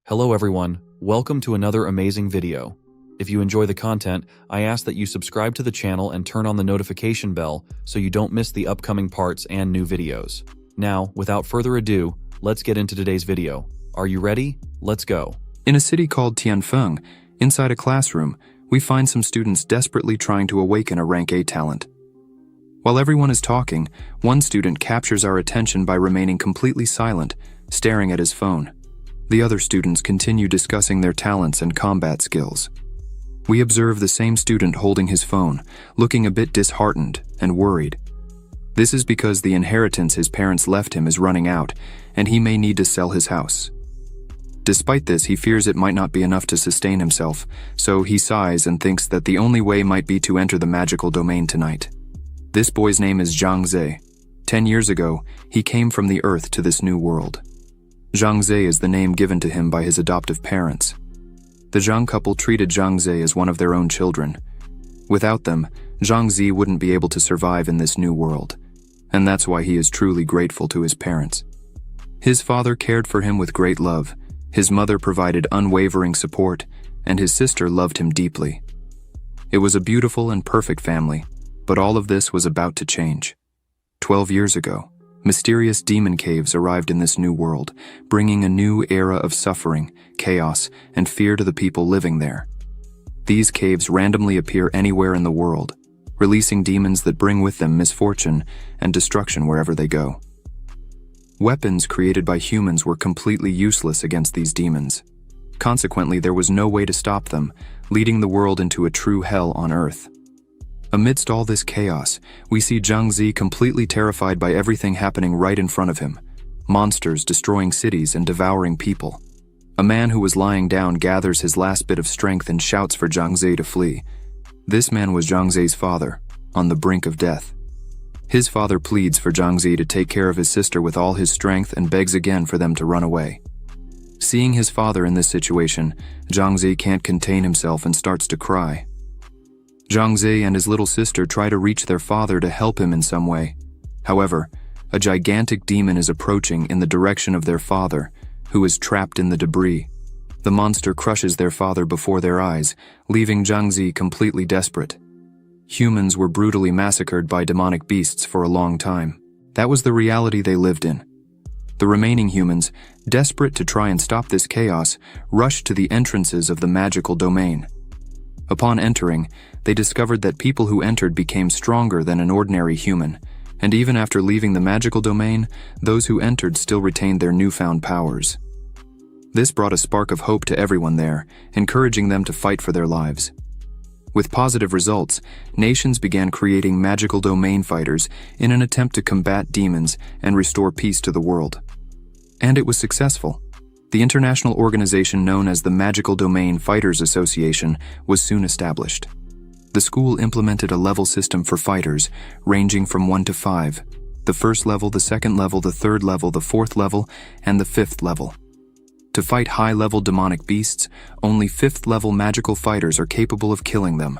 Hello everyone, welcome to another amazing video. If you enjoy the content, I ask that you subscribe to the channel and turn on the notification bell so you don't miss the upcoming parts and new videos. Now, without further ado, let's get into today's video. Are you ready? Let's go. In a city called Tianfeng, inside a classroom, we find some students desperately trying to awaken a rank A talent. While everyone is talking, one student captures our attention by remaining completely silent, staring at his phone. The other students continue discussing their talents and combat skills. We observe the same student holding his phone, looking a bit disheartened and worried. This is because the inheritance his parents left him is running out, and he may need to sell his house. Despite this, he fears it might not be enough to sustain himself, so he sighs and thinks that the only way might be to enter the magical domain tonight. This boy's name is Zhang Ze. 10 years ago, he came from the earth to this new world. Zhang Ze is the name given to him by his adoptive parents. The Zhang couple treated Zhang Ze as one of their own children. Without them, Zhang Ze wouldn't be able to survive in this new world, and that's why he is truly grateful to his parents. His father cared for him with great love, his mother provided unwavering support, and his sister loved him deeply. It was a beautiful and perfect family, but all of this was about to change. 12 years ago, mysterious demon caves arrived in this new world, bringing a new era of suffering, chaos, and fear to the people living there. These caves randomly appear anywhere in the world, releasing demons that bring with them misfortune and destruction wherever they go. Weapons created by humans were completely useless against these demons. Consequently, there was no way to stop them, leading the world into a true hell on Earth. Amidst all this chaos, we see Zhang Ze completely terrified by everything happening right in front of him. Monsters destroying cities and devouring people. A man who was lying down gathers his last bit of strength and shouts for Zhang Ze to flee. This man was Zhang Ze's father, on the brink of death. His father pleads for Zhang Ze to take care of his sister with all his strength and begs again for them to run away. Seeing his father in this situation, Zhang Ze can't contain himself and starts to cry. Zhang Ze and his little sister try to reach their father to help him in some way. However, a gigantic demon is approaching in the direction of their father, who is trapped in the debris. The monster crushes their father before their eyes, leaving Zhang Ze completely desperate. Humans were brutally massacred by demonic beasts for a long time. That was the reality they lived in. The remaining humans, desperate to try and stop this chaos, rushed to the entrances of the magical domain. Upon entering, they discovered that people who entered became stronger than an ordinary human, and even after leaving the magical domain, those who entered still retained their newfound powers. This brought a spark of hope to everyone there, encouraging them to fight for their lives. With positive results, nations began creating magical domain fighters in an attempt to combat demons and restore peace to the world. And it was successful. The international organization known as the Magical Domain Fighters Association was soon established. The school implemented a level system for fighters, ranging from 1 to 5. The first level, the second level, the third level, the fourth level, and the fifth level. To fight high-level demonic beasts, only 5th-level magical fighters are capable of killing them.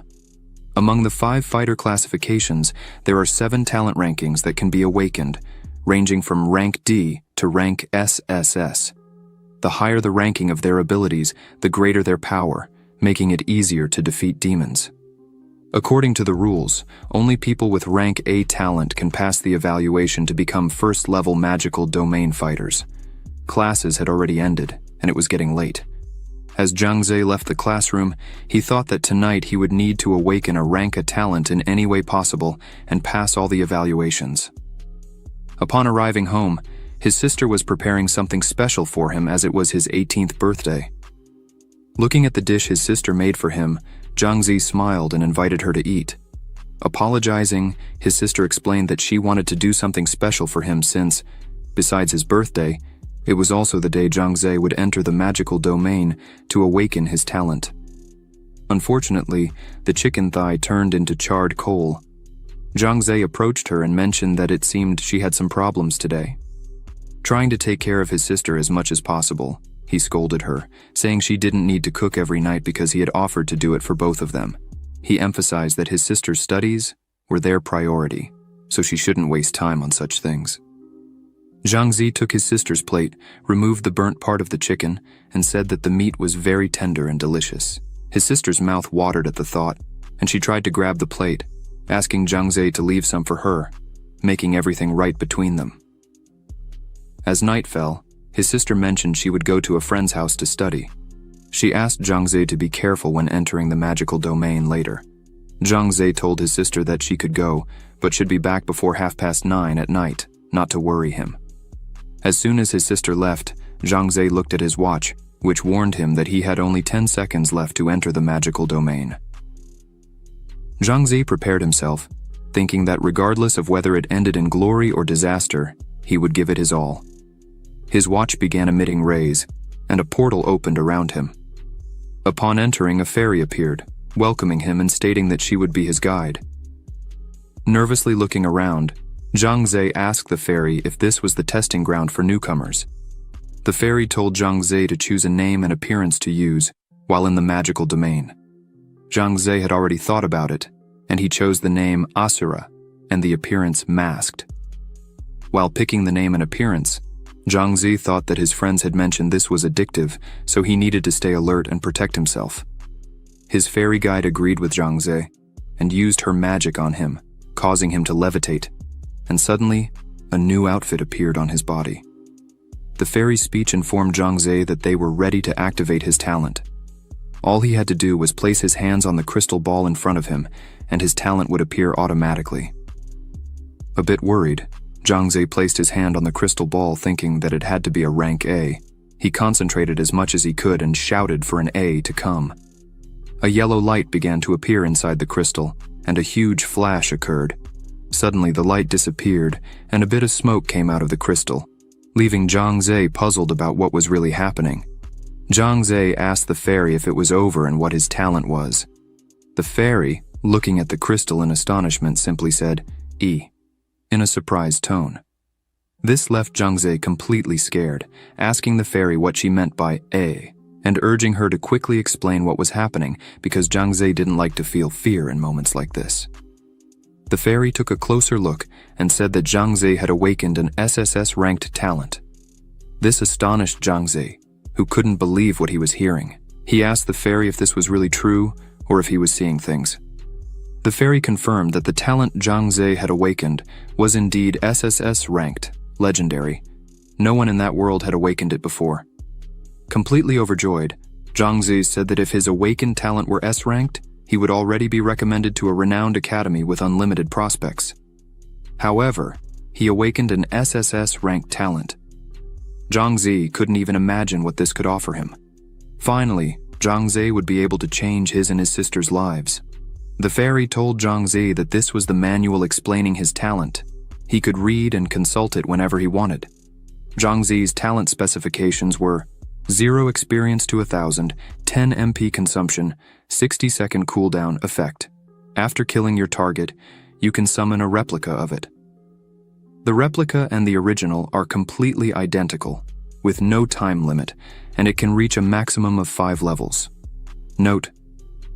Among the 5 fighter classifications, there are 7 talent rankings that can be awakened, ranging from rank D to rank SSS. The higher the ranking of their abilities, the greater their power, making it easier to defeat demons. According to the rules, only people with rank A talent can pass the evaluation to become first-level magical domain fighters. Classes had already ended, and it was getting late. As Zhang Ze left the classroom, he thought that tonight he would need to awaken a rank A talent in any way possible and pass all the evaluations. Upon arriving home, his sister was preparing something special for him as it was his 18th birthday. Looking at the dish his sister made for him, Zhang Ze smiled and invited her to eat. Apologizing, his sister explained that she wanted to do something special for him since, besides his birthday, it was also the day Zhang Ze would enter the magical domain to awaken his talent. Unfortunately, the chicken thigh turned into charred coal. Zhang Ze approached her and mentioned that it seemed she had some problems today. Trying to take care of his sister as much as possible, he scolded her, saying she didn't need to cook every night because he had offered to do it for both of them. He emphasized that his sister's studies were their priority, so she shouldn't waste time on such things. Zhang Zi took his sister's plate, removed the burnt part of the chicken, and said that the meat was very tender and delicious. His sister's mouth watered at the thought, and she tried to grab the plate, asking Zhang Zi to leave some for her, making everything right between them. As night fell, his sister mentioned she would go to a friend's house to study. She asked Zhang Zi to be careful when entering the magical domain later. Zhang Zi told his sister that she could go, but should be back before 9:30 at night, not to worry him. As soon as his sister left, Zhang Zi looked at his watch, which warned him that he had only 10 seconds left to enter the magical domain. Zhang Zi prepared himself, thinking that regardless of whether it ended in glory or disaster, he would give it his all. His watch began emitting rays, and a portal opened around him. Upon entering, a fairy appeared, welcoming him and stating that she would be his guide. Nervously looking around, Zhang Zi asked the fairy if this was the testing ground for newcomers. The fairy told Zhang Zi to choose a name and appearance to use while in the magical domain. Zhang Zi had already thought about it, and he chose the name Asura and the appearance Masked. While picking the name and appearance, Zhang Zi thought that his friends had mentioned this was addictive, so he needed to stay alert and protect himself. His fairy guide agreed with Zhang Zi and used her magic on him, causing him to levitate, and suddenly, a new outfit appeared on his body. The fairy's speech informed Zhang Zi that they were ready to activate his talent. All he had to do was place his hands on the crystal ball in front of him, and his talent would appear automatically. A bit worried, Zhang Zi placed his hand on the crystal ball thinking that it had to be a rank A. He concentrated as much as he could and shouted for an A to come. A yellow light began to appear inside the crystal, and a huge flash occurred. Suddenly the light disappeared, and a bit of smoke came out of the crystal, leaving Zhang Zi puzzled about what was really happening. Zhang Zi asked the fairy if it was over and what his talent was. The fairy, looking at the crystal in astonishment, simply said, "E," in a surprised tone. This left Zhang Zi completely scared, asking the fairy what she meant by A, and urging her to quickly explain what was happening because Zhang Zi didn't like to feel fear in moments like this. The fairy took a closer look and said that Zhang Zi had awakened an SSS ranked talent. This astonished Zhang Zi, who couldn't believe what he was hearing. He asked the fairy if this was really true or if he was seeing things. The fairy confirmed that the talent Zhang Zi had awakened was indeed SSS ranked, legendary. No one in that world had awakened it before. Completely overjoyed, Zhang Zi said that if his awakened talent were S-ranked, he would already be recommended to a renowned academy with unlimited prospects. However, he awakened an SSS-ranked talent. Zhang Zi couldn't even imagine what this could offer him. Finally, Zhang Zi would be able to change his and his sister's lives. The fairy told Zhang Zi that this was the manual explaining his talent. He could read and consult it whenever he wanted. Zhang Zi's talent specifications were 0 experience to 1,000, 10 MP consumption, 60-second cooldown effect. After killing your target, you can summon a replica of it. The replica and the original are completely identical, with no time limit, and it can reach a maximum of 5 levels. Note: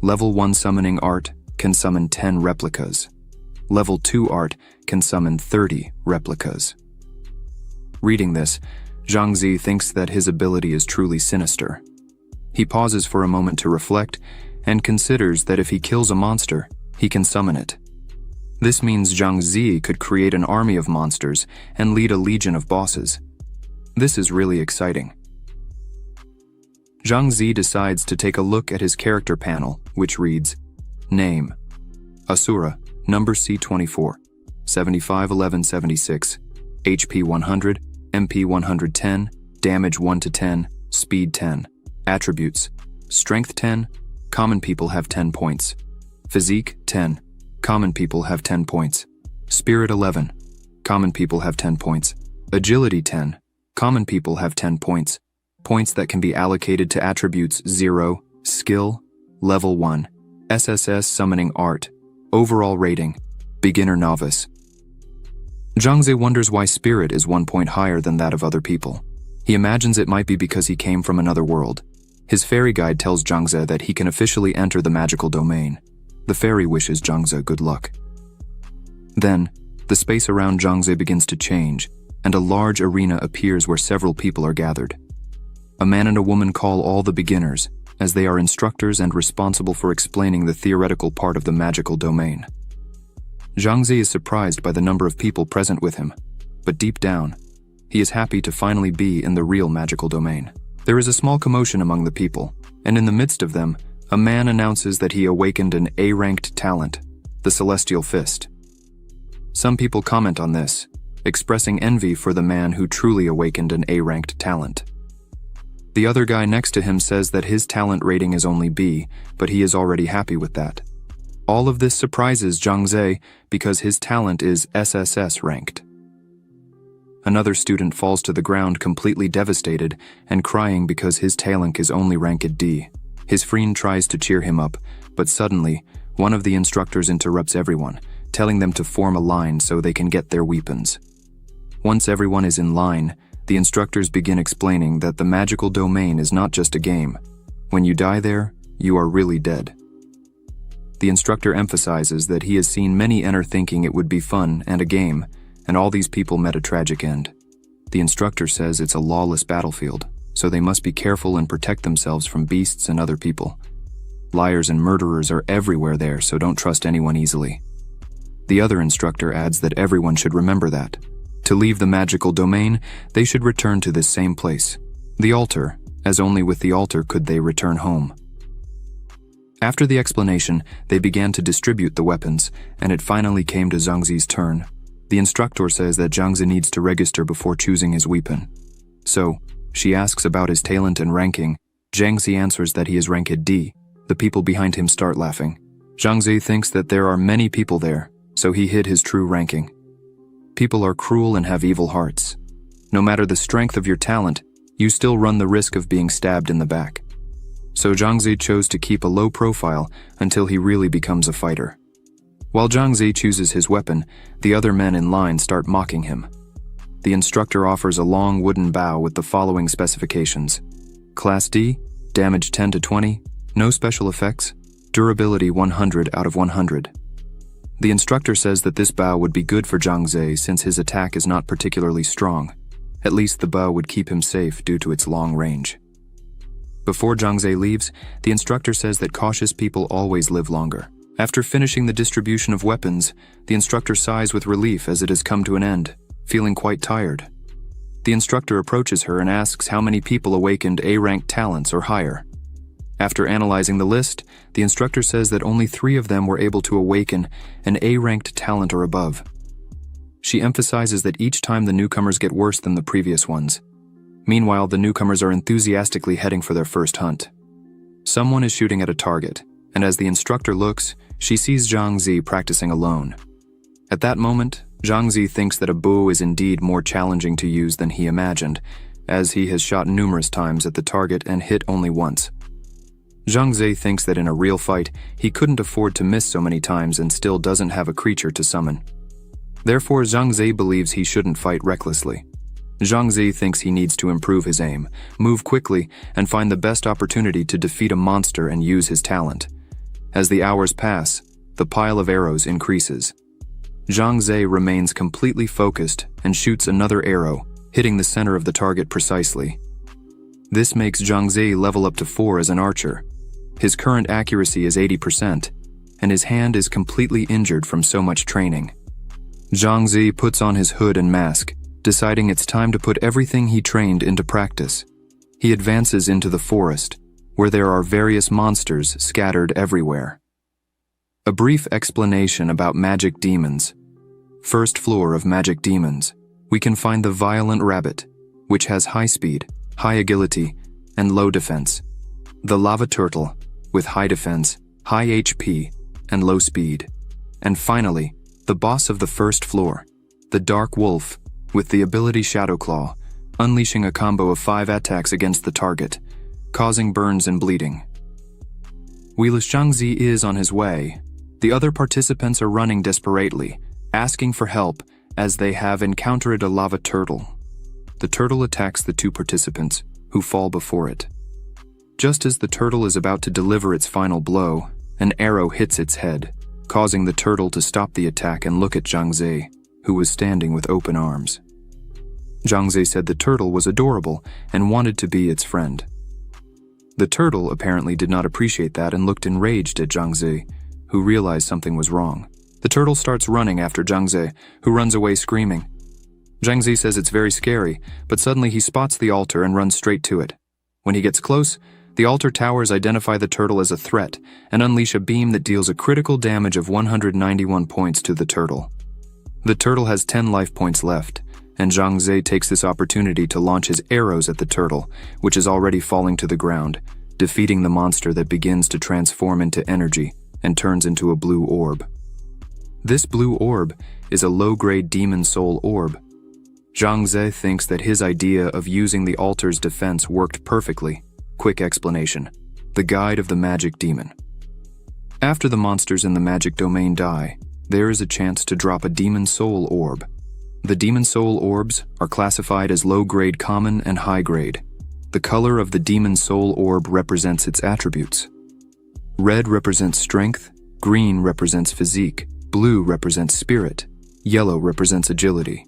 Level 1 summoning art can summon 10 replicas. Level 2 art can summon 30 replicas. Reading this, Zhang Zi thinks that his ability is truly sinister. He pauses for a moment to reflect and considers that if he kills a monster, he can summon it. This means Zhang Zi could create an army of monsters and lead a legion of bosses. This is really exciting. Zhang Zi decides to take a look at his character panel, which reads, Name: Asura, number C24, 751176, HP 100, MP 110, damage 1 to 10, speed 10. Attributes: strength 10, common people have 10 points. Physique 10, common people have 10 points. Spirit 11, common people have 10 points. Agility 10, common people have 10 points. Points that can be allocated to attributes 0, skill, level 1, SSS summoning art, overall rating, beginner novice. Zhang Zi wonders why spirit is 1 point higher than that of other people. He imagines it might be because he came from another world. His fairy guide tells Zhang Zi that he can officially enter the magical domain. The fairy wishes Zhang Zi good luck. Then, the space around Zhang Zi begins to change, and a large arena appears where several people are gathered. A man and a woman call all the beginners, as they are instructors and responsible for explaining the theoretical part of the magical domain. Zhang Zi is surprised by the number of people present with him, but deep down, he is happy to finally be in the real magical domain. There is a small commotion among the people, and in the midst of them, a man announces that he awakened an A-ranked talent, the Celestial Fist. Some people comment on this, expressing envy for the man who truly awakened an A-ranked talent. The other guy next to him says that his talent rating is only B, but he is already happy with that. All of this surprises Zhang Zi because his talent is SSS ranked. Another student falls to the ground completely devastated and crying because his talent is only ranked D. His friend tries to cheer him up, but suddenly, one of the instructors interrupts everyone, telling them to form a line so they can get their weapons. Once everyone is in line, the instructors begin explaining that the magical domain is not just a game. When you die there, you are really dead. The instructor emphasizes that he has seen many enter thinking it would be fun and a game, and all these people met a tragic end. The instructor says it's a lawless battlefield, so they must be careful and protect themselves from beasts and other people. Liars and murderers are everywhere there, so don't trust anyone easily. The other instructor adds that everyone should remember that. To leave the magical domain, they should return to this same place, the altar, as only with the altar could they return home. After the explanation, they began to distribute the weapons, and it finally came to Zhang Zi's turn. The instructor says that Zhang Zi needs to register before choosing his weapon. So, she asks about his talent and ranking. Zhang Zi answers that he is ranked D. The people behind him start laughing. Zhang Zi thinks that there are many people there, so he hid his true ranking. People are cruel and have evil hearts. No matter the strength of your talent, you still run the risk of being stabbed in the back. So Zhang Zi chose to keep a low profile until he really becomes a fighter. While Zhang Zi chooses his weapon, the other men in line start mocking him. The instructor offers a long wooden bow with the following specifications. Class D, damage 10 to 20, no special effects, durability 100 out of 100. The instructor says that this bow would be good for Zhang Zi since his attack is not particularly strong. At least the bow would keep him safe due to its long range. Before Zhang Zi leaves, the instructor says that cautious people always live longer. After finishing the distribution of weapons, the instructor sighs with relief as it has come to an end, feeling quite tired. The instructor approaches her and asks how many people awakened A-ranked talents or higher. After analyzing the list, the instructor says that only 3 of them were able to awaken an A-ranked talent or above. She emphasizes that each time the newcomers get worse than the previous ones. Meanwhile, the newcomers are enthusiastically heading for their first hunt. Someone is shooting at a target, and as the instructor looks, she sees Zhang Zi practicing alone. At that moment, Zhang Zi thinks that a bow is indeed more challenging to use than he imagined, as he has shot numerous times at the target and hit only once. Zhang Zi thinks that in a real fight, he couldn't afford to miss so many times and still doesn't have a creature to summon. Therefore, Zhang Zi believes he shouldn't fight recklessly. Zhang Zi thinks he needs to improve his aim, move quickly, and find the best opportunity to defeat a monster and use his talent. As the hours pass, the pile of arrows increases. Zhang Zi remains completely focused and shoots another arrow, hitting the center of the target precisely. This makes Zhang Zi level up to 4 as an archer. His current accuracy is 80%, and his hand is completely injured from so much training. Zhang Zi puts on his hood and mask, deciding it's time to put everything he trained into practice. He advances into the forest, where there are various monsters scattered everywhere. A brief explanation about magic demons. First floor of magic demons, we can find the violent rabbit, which has high speed, high agility, and low defense. The lava turtle, with high defense, high HP, and low speed. And finally, the boss of the first floor, the dark wolf, with the ability Shadow Claw, unleashing a combo of 5 attacks against the target, causing burns and bleeding. While Zhang Zi is on his way, the other participants are running desperately, asking for help as they have encountered a lava turtle. The turtle attacks the 2 participants, who fall before it. Just as the turtle is about to deliver its final blow, an arrow hits its head, causing the turtle to stop the attack and look at Zhang Zi, who was standing with open arms. Zhang Ze said the turtle was adorable and wanted to be its friend. The turtle apparently did not appreciate that and looked enraged at Zhang Ze, who realized something was wrong. The turtle starts running after Zhang Ze, who runs away screaming. Zhang Ze says it's very scary, but suddenly he spots the altar and runs straight to it. When he gets close, the altar towers identify the turtle as a threat and unleash a beam that deals a critical damage of 191 points to the turtle. The turtle has 10 life points left, and Zhang Ze takes this opportunity to launch his arrows at the turtle, which is already falling to the ground, defeating the monster that begins to transform into energy and turns into a blue orb. This blue orb is a low-grade demon soul orb. Zhang Ze thinks that his idea of using the altar's defense worked perfectly. Quick explanation: the guide of the magic demon. After the monsters in the magic domain die, there is a chance to drop a demon soul orb. The demon soul orbs are classified as low-grade common and high-grade. The color of the demon soul orb represents its attributes. Red represents strength, green represents physique, blue represents spirit, yellow represents agility.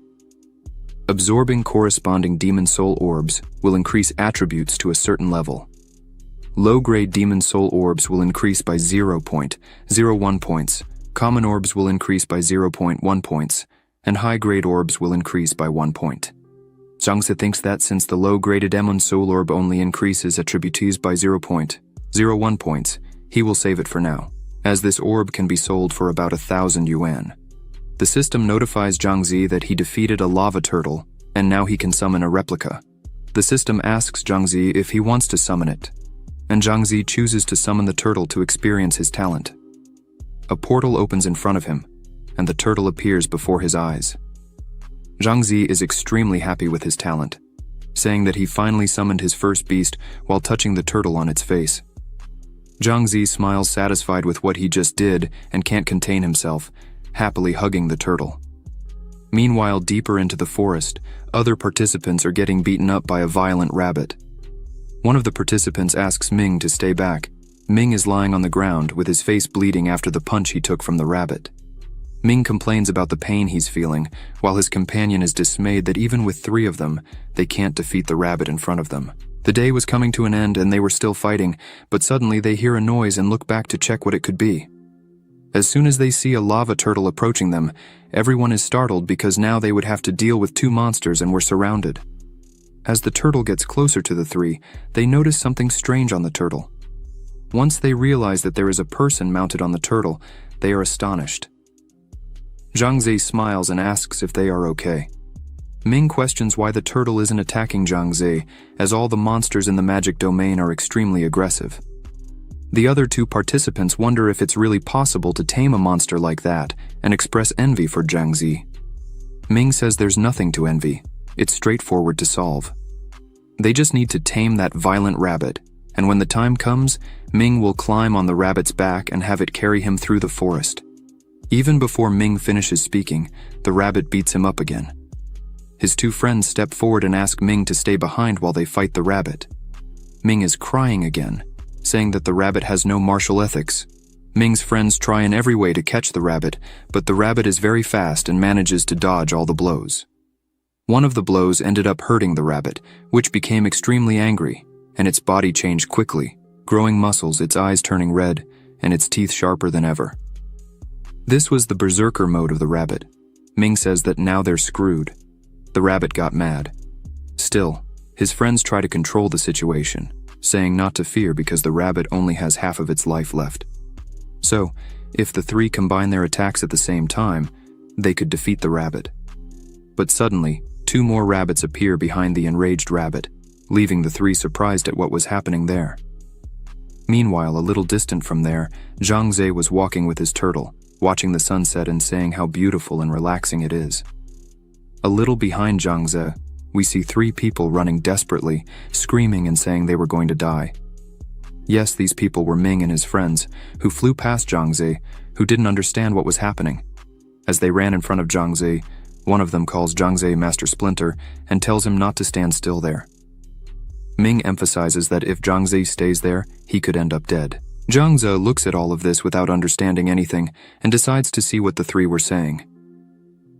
Absorbing corresponding demon soul orbs will increase attributes to a certain level. Low-grade demon soul orbs will increase by 0.01 points, common orbs will increase by 0.1 points, and high-grade orbs will increase by 1 point. Zhang Ze thinks that since the low-graded demon soul orb only increases attributes by 0.01 points, he will save it for now, as this orb can be sold for about 1,000 yuan. The system notifies Zhang Ze that he defeated a lava turtle, and now he can summon a replica. The system asks Zhang Ze if he wants to summon it, and Zhang Ze chooses to summon the turtle to experience his talent. A portal opens in front of him, and the turtle appears before his eyes. Zhang Ze is extremely happy with his talent, saying that he finally summoned his first beast while touching the turtle on its face. Zhang Ze smiles satisfied with what he just did and can't contain himself, happily hugging the turtle. Meanwhile, deeper into the forest, other participants are getting beaten up by a violent rabbit. One of the participants asks Ming to stay back. Ming is lying on the ground with his face bleeding after the punch he took from the rabbit. Ming complains about the pain he's feeling, while his companion is dismayed that even with 3 of them, they can't defeat the rabbit in front of them. The day was coming to an end and they were still fighting, but suddenly they hear a noise and look back to check what it could be. As soon as they see a lava turtle approaching them, everyone is startled because now they would have to deal with 2 monsters and were surrounded. As the turtle gets closer to the 3, they notice something strange on the turtle. Once they realize that there is a person mounted on the turtle, they are astonished. Zhang Ze smiles and asks if they are okay. Ming questions why the turtle isn't attacking Zhang Ze, as all the monsters in the magic domain are extremely aggressive. The other 2 participants wonder if it's really possible to tame a monster like that and express envy for Zhang Ze. Ming says there's nothing to envy. It's straightforward to solve. They just need to tame that violent rabbit, and when the time comes, Ming will climb on the rabbit's back and have it carry him through the forest. Even before Ming finishes speaking, the rabbit beats him up again. His 2 friends step forward and ask Ming to stay behind while they fight the rabbit. Ming is crying again, saying that the rabbit has no martial ethics. Ming's friends try in every way to catch the rabbit, but the rabbit is very fast and manages to dodge all the blows. One of the blows ended up hurting the rabbit, which became extremely angry, and its body changed quickly, growing muscles, its eyes turning red, and its teeth sharper than ever. This was the berserker mode of the rabbit. Ming says that now they're screwed. The rabbit got mad. Still, his friends try to control the situation, saying not to fear because the rabbit only has half of its life left. So, if the 3 combine their attacks at the same time, they could defeat the rabbit. But suddenly, 2 more rabbits appear behind the enraged rabbit, leaving the 3 surprised at what was happening there. Meanwhile, a little distant from there, Zhang Ze was walking with his turtle, watching the sunset and saying how beautiful and relaxing it is. A little behind Zhang Ze, we see 3 people running desperately, screaming and saying they were going to die. Yes, these people were Ming and his friends, who flew past Zhang Ze, who didn't understand what was happening. As they ran in front of Zhang Ze, one of them calls Zhang Ze Master Splinter and tells him not to stand still there. Ming emphasizes that if Zhang Ze stays there, he could end up dead. Zhang Ze looks at all of this without understanding anything and decides to see what the 3 were saying.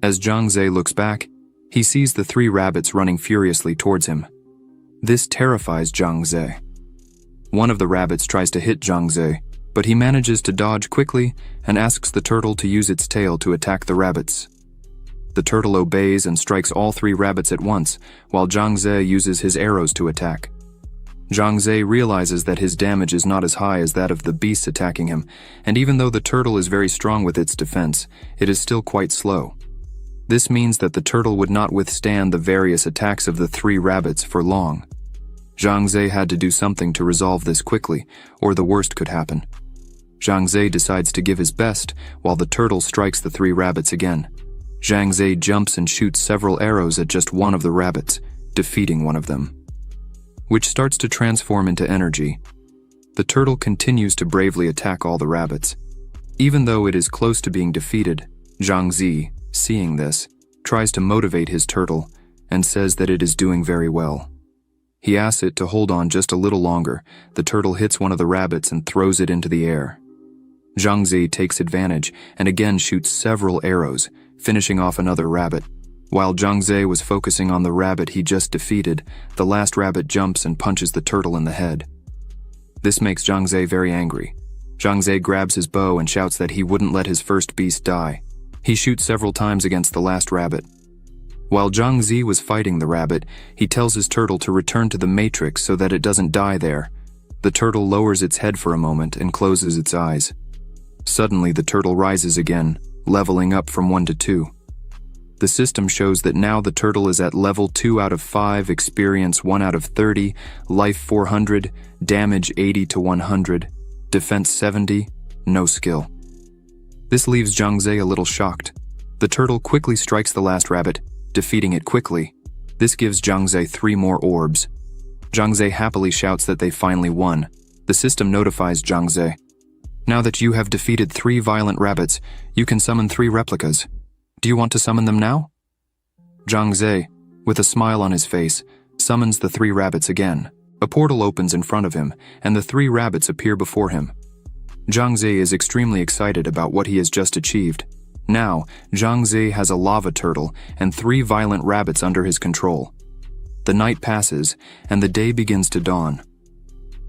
As Zhang Ze looks back, He sees the 3 rabbits running furiously towards him. This terrifies Zhang Ze. One of the rabbits tries to hit Zhang Ze, but he manages to dodge quickly and asks the turtle to use its tail to attack the rabbits. The turtle obeys and strikes all 3 rabbits at once, while Zhang Ze uses his arrows to attack. Zhang Ze realizes that his damage is not as high as that of the beasts attacking him, and even though the turtle is very strong with its defense, it is still quite slow. This means that the turtle would not withstand the various attacks of the 3 rabbits for long. Zhang Ze had to do something to resolve this quickly, or the worst could happen. Zhang Ze decides to give his best, while the turtle strikes the 3 rabbits again. Zhang Ze jumps and shoots several arrows at just one of the rabbits, defeating one of them, which starts to transform into energy. The turtle continues to bravely attack all the rabbits. Even though it is close to being defeated, Zhang Ze, seeing this, tries to motivate his turtle and says that it is doing very well. He asks it to hold on just a little longer. The turtle hits one of the rabbits and throws it into the air. Zhang Ze takes advantage and again shoots several arrows, finishing off another rabbit. While Zhang Ze was focusing on the rabbit he just defeated, the last rabbit jumps and punches the turtle in the head. This makes Zhang Ze very angry. Zhang Ze grabs his bow and shouts that he wouldn't let his first beast die. He shoots several times against the last rabbit. While Zhang Ze was fighting the rabbit, he tells his turtle to return to the matrix so that it doesn't die there. The turtle lowers its head for a moment and closes its eyes. Suddenly, the turtle rises again, leveling up from 1 to 2. The system shows that now the turtle is at level 2 out of 5, experience 1 out of 30, life 400, damage 80 to 100, defense 70, no skill. This leaves Zhang Ze a little shocked. The turtle quickly strikes the last rabbit, defeating it quickly. This gives Zhang Ze 3 more orbs. Zhang Ze happily shouts that they finally won. The system notifies Zhang Ze. Now that you have defeated 3 violent rabbits, you can summon 3 replicas. Do you want to summon them now? Zhang Ze, with a smile on his face, summons the 3 rabbits again. A portal opens in front of him, and the 3 rabbits appear before him. Zhang Ze is extremely excited about what he has just achieved. Now, Zhang Ze has a lava turtle and 3 violent rabbits under his control. The night passes, and the day begins to dawn.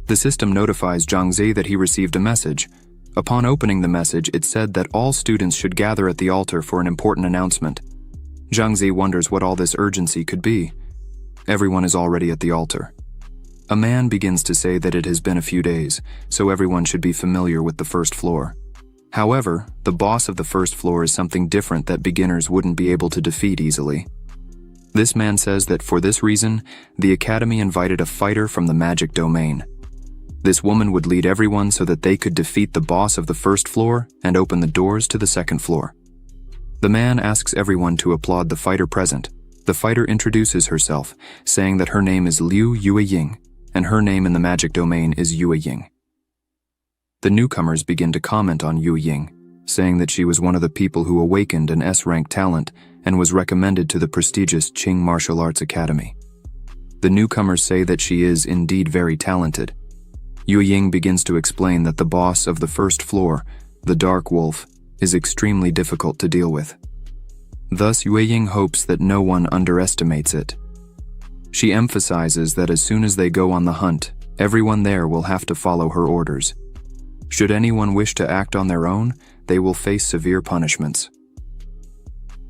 The system notifies Zhang Ze that he received a message. Upon opening the message, it said that all students should gather at the altar for an important announcement. Zhang Ze wonders what all this urgency could be. Everyone is already at the altar. A man begins to say that it has been a few days, so everyone should be familiar with the first floor. However, the boss of the first floor is something different that beginners wouldn't be able to defeat easily. This man says that for this reason, the academy invited a fighter from the magic domain. This woman would lead everyone so that they could defeat the boss of the first floor and open the doors to the second floor. The man asks everyone to applaud the fighter present. The fighter introduces herself, saying that her name is Liu Yueying, and her name in the magic domain is Yueying. The newcomers begin to comment on Yueying, saying that she was one of the people who awakened an S-rank talent and was recommended to the prestigious Qing Martial Arts Academy. The newcomers say that she is indeed very talented. Yueying begins to explain that the boss of the first floor, the Dark Wolf, is extremely difficult to deal with. Thus, Yueying hopes that no one underestimates it. She emphasizes that as soon as they go on the hunt, everyone there will have to follow her orders. Should anyone wish to act on their own, they will face severe punishments.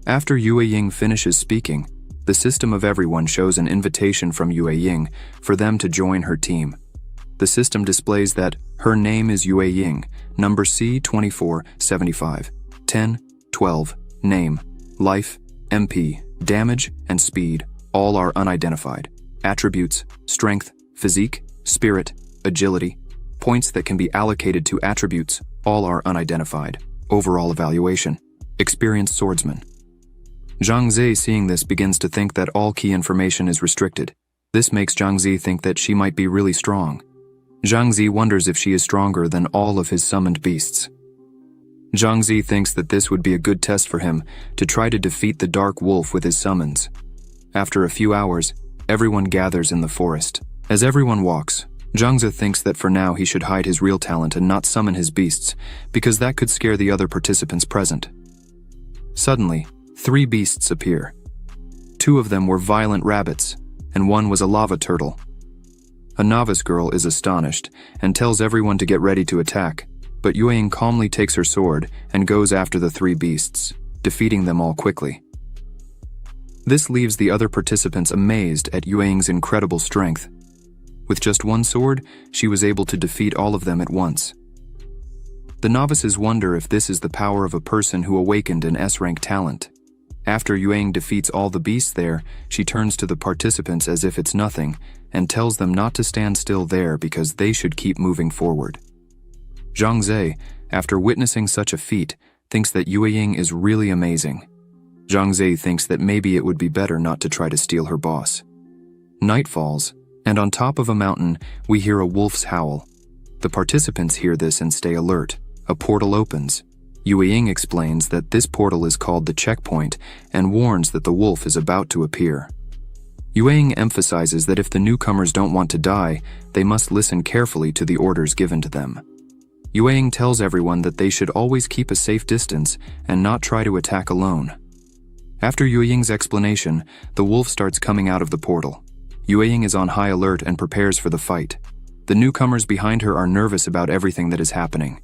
After Yueying finishes speaking, the system of everyone shows an invitation from Yueying for them to join her team. The system displays that her name is Yueying, number C2475, 10, 12, name, life, MP, damage, and speed, all are unidentified. Attributes, strength, physique, spirit, agility, points that can be allocated to attributes, all are unidentified. Overall evaluation, experienced swordsman. Zhang Ze, seeing this, begins to think that all key information is restricted. This makes Zhang Ze think that she might be really strong. Zhang Ze wonders if she is stronger than all of his summoned beasts. Zhang Ze thinks that this would be a good test for him to try to defeat the Dark Wolf with his summons. After a few hours, everyone gathers in the forest. As everyone walks, Zhang Ze thinks that for now he should hide his real talent and not summon his beasts, because that could scare the other participants present. Suddenly, 3 beasts appear. 2 of them were violent rabbits, and 1 was a lava turtle. A novice girl is astonished and tells everyone to get ready to attack, but Yueying calmly takes her sword and goes after the 3 beasts, defeating them all quickly. This leaves the other participants amazed at Yueying's incredible strength. With just 1 sword, she was able to defeat all of them at once. The novices wonder if this is the power of a person who awakened an S-rank talent. After Yueying defeats all the beasts there, she turns to the participants as if it's nothing and tells them not to stand still there because they should keep moving forward. Zhang Zhe, after witnessing such a feat, thinks that Yueying is really amazing. Zhang Zhe thinks that maybe it would be better not to try to steal her boss. Night falls, and on top of a mountain, we hear a wolf's howl. The participants hear this and stay alert. A portal opens. Yueying explains that this portal is called the checkpoint and warns that the wolf is about to appear. Yueying emphasizes that if the newcomers don't want to die, they must listen carefully to the orders given to them. Yueying tells everyone that they should always keep a safe distance and not try to attack alone. After Yueying's explanation, the wolf starts coming out of the portal. Yueying is on high alert and prepares for the fight. The newcomers behind her are nervous about everything that is happening.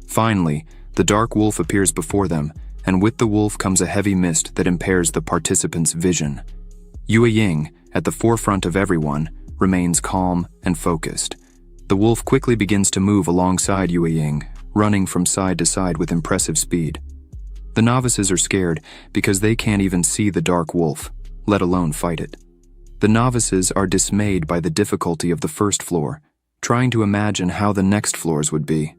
Finally, the dark wolf appears before them, and with the wolf comes a heavy mist that impairs the participants' vision. Yueying, at the forefront of everyone, remains calm and focused. The wolf quickly begins to move alongside Yueying, running from side to side with impressive speed. The novices are scared because they can't even see the dark wolf, let alone fight it. The novices are dismayed by the difficulty of the first floor, trying to imagine how the next floors would be.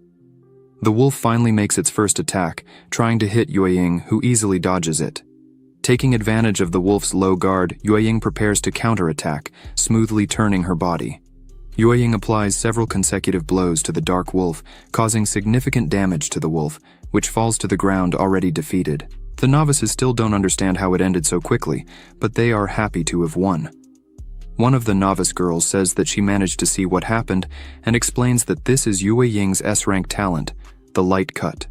The wolf finally makes its first attack, trying to hit Yueying, who easily dodges it. Taking advantage of the wolf's low guard, Yueying prepares to counterattack, smoothly turning her body. Yueying applies several consecutive blows to the dark wolf, causing significant damage to the wolf, which falls to the ground already defeated. The novices still don't understand how it ended so quickly, but they are happy to have won. One of the novice girls says that she managed to see what happened and explains that this is Yueying's S-rank talent, the light cut.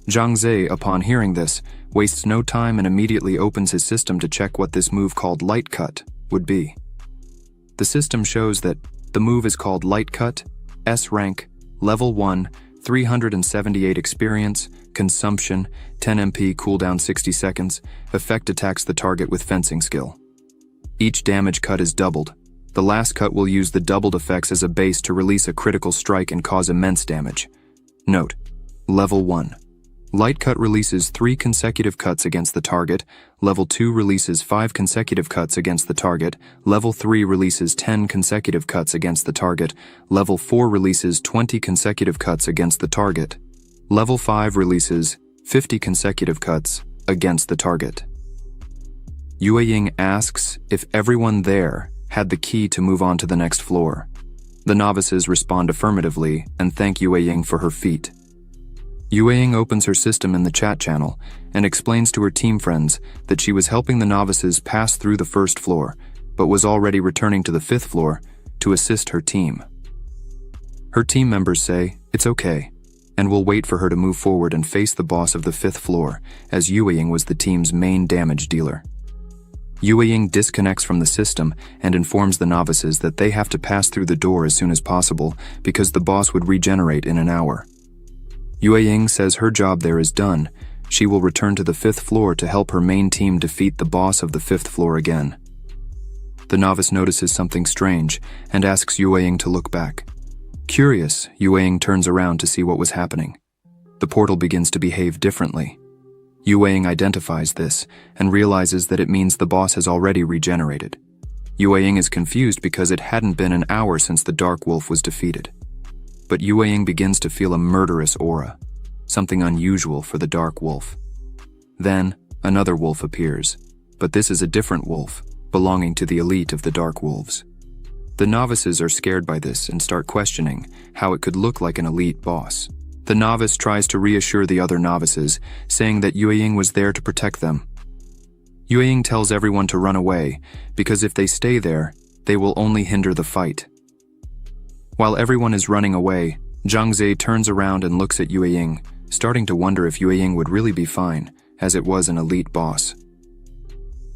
Zhang Zhe, upon hearing this, wastes no time and immediately opens his system to check what this move called light cut would be. The system shows that the move is called light cut, S-rank, level 1, 378 experience, consumption, 10 MP cooldown 60 seconds, effect attacks the target with fencing skill. Each damage cut is doubled. The last cut will use the doubled effects as a base to release a critical strike and cause immense damage. Note: Level 1. Light cut releases 3 consecutive cuts against the target. Level 2 releases 5 consecutive cuts against the target. Level 3 releases 10 consecutive cuts against the target. Level 4 releases 20 consecutive cuts against the target. Level 5 releases 50 consecutive cuts against the target. Yueying asks if everyone there had the key to move on to the next floor. The novices respond affirmatively and thank Yueying for her feat. Yueying opens her system in the chat channel and explains to her team friends that she was helping the novices pass through the first floor, but was already returning to the 5th floor to assist her team. Her team members say it's okay, and will wait for her to move forward and face the boss of the 5th floor, as Yueying was the team's main damage dealer. Yueying disconnects from the system and informs the novices that they have to pass through the door as soon as possible because the boss would regenerate in an hour. Yueying says her job there is done. She will return to the 5th floor to help her main team defeat the boss of the 5th floor again. The novice notices something strange and asks Yueying to look back. Curious, Yueying turns around to see what was happening. The portal begins to behave differently. Yueying identifies this and realizes that it means the boss has already regenerated. Yueying is confused because it hadn't been an hour since the dark wolf was defeated. But Yueying begins to feel a murderous aura, something unusual for the dark wolf. Then, another wolf appears, but this is a different wolf, belonging to the elite of the dark wolves. The novices are scared by this and start questioning how it could look like an elite boss. The novice tries to reassure the other novices, saying that Yueying was there to protect them. Yueying tells everyone to run away, because if they stay there, they will only hinder the fight. While everyone is running away, Zhang Zhe turns around and looks at Yueying, starting to wonder if Yueying would really be fine, as it was an elite boss.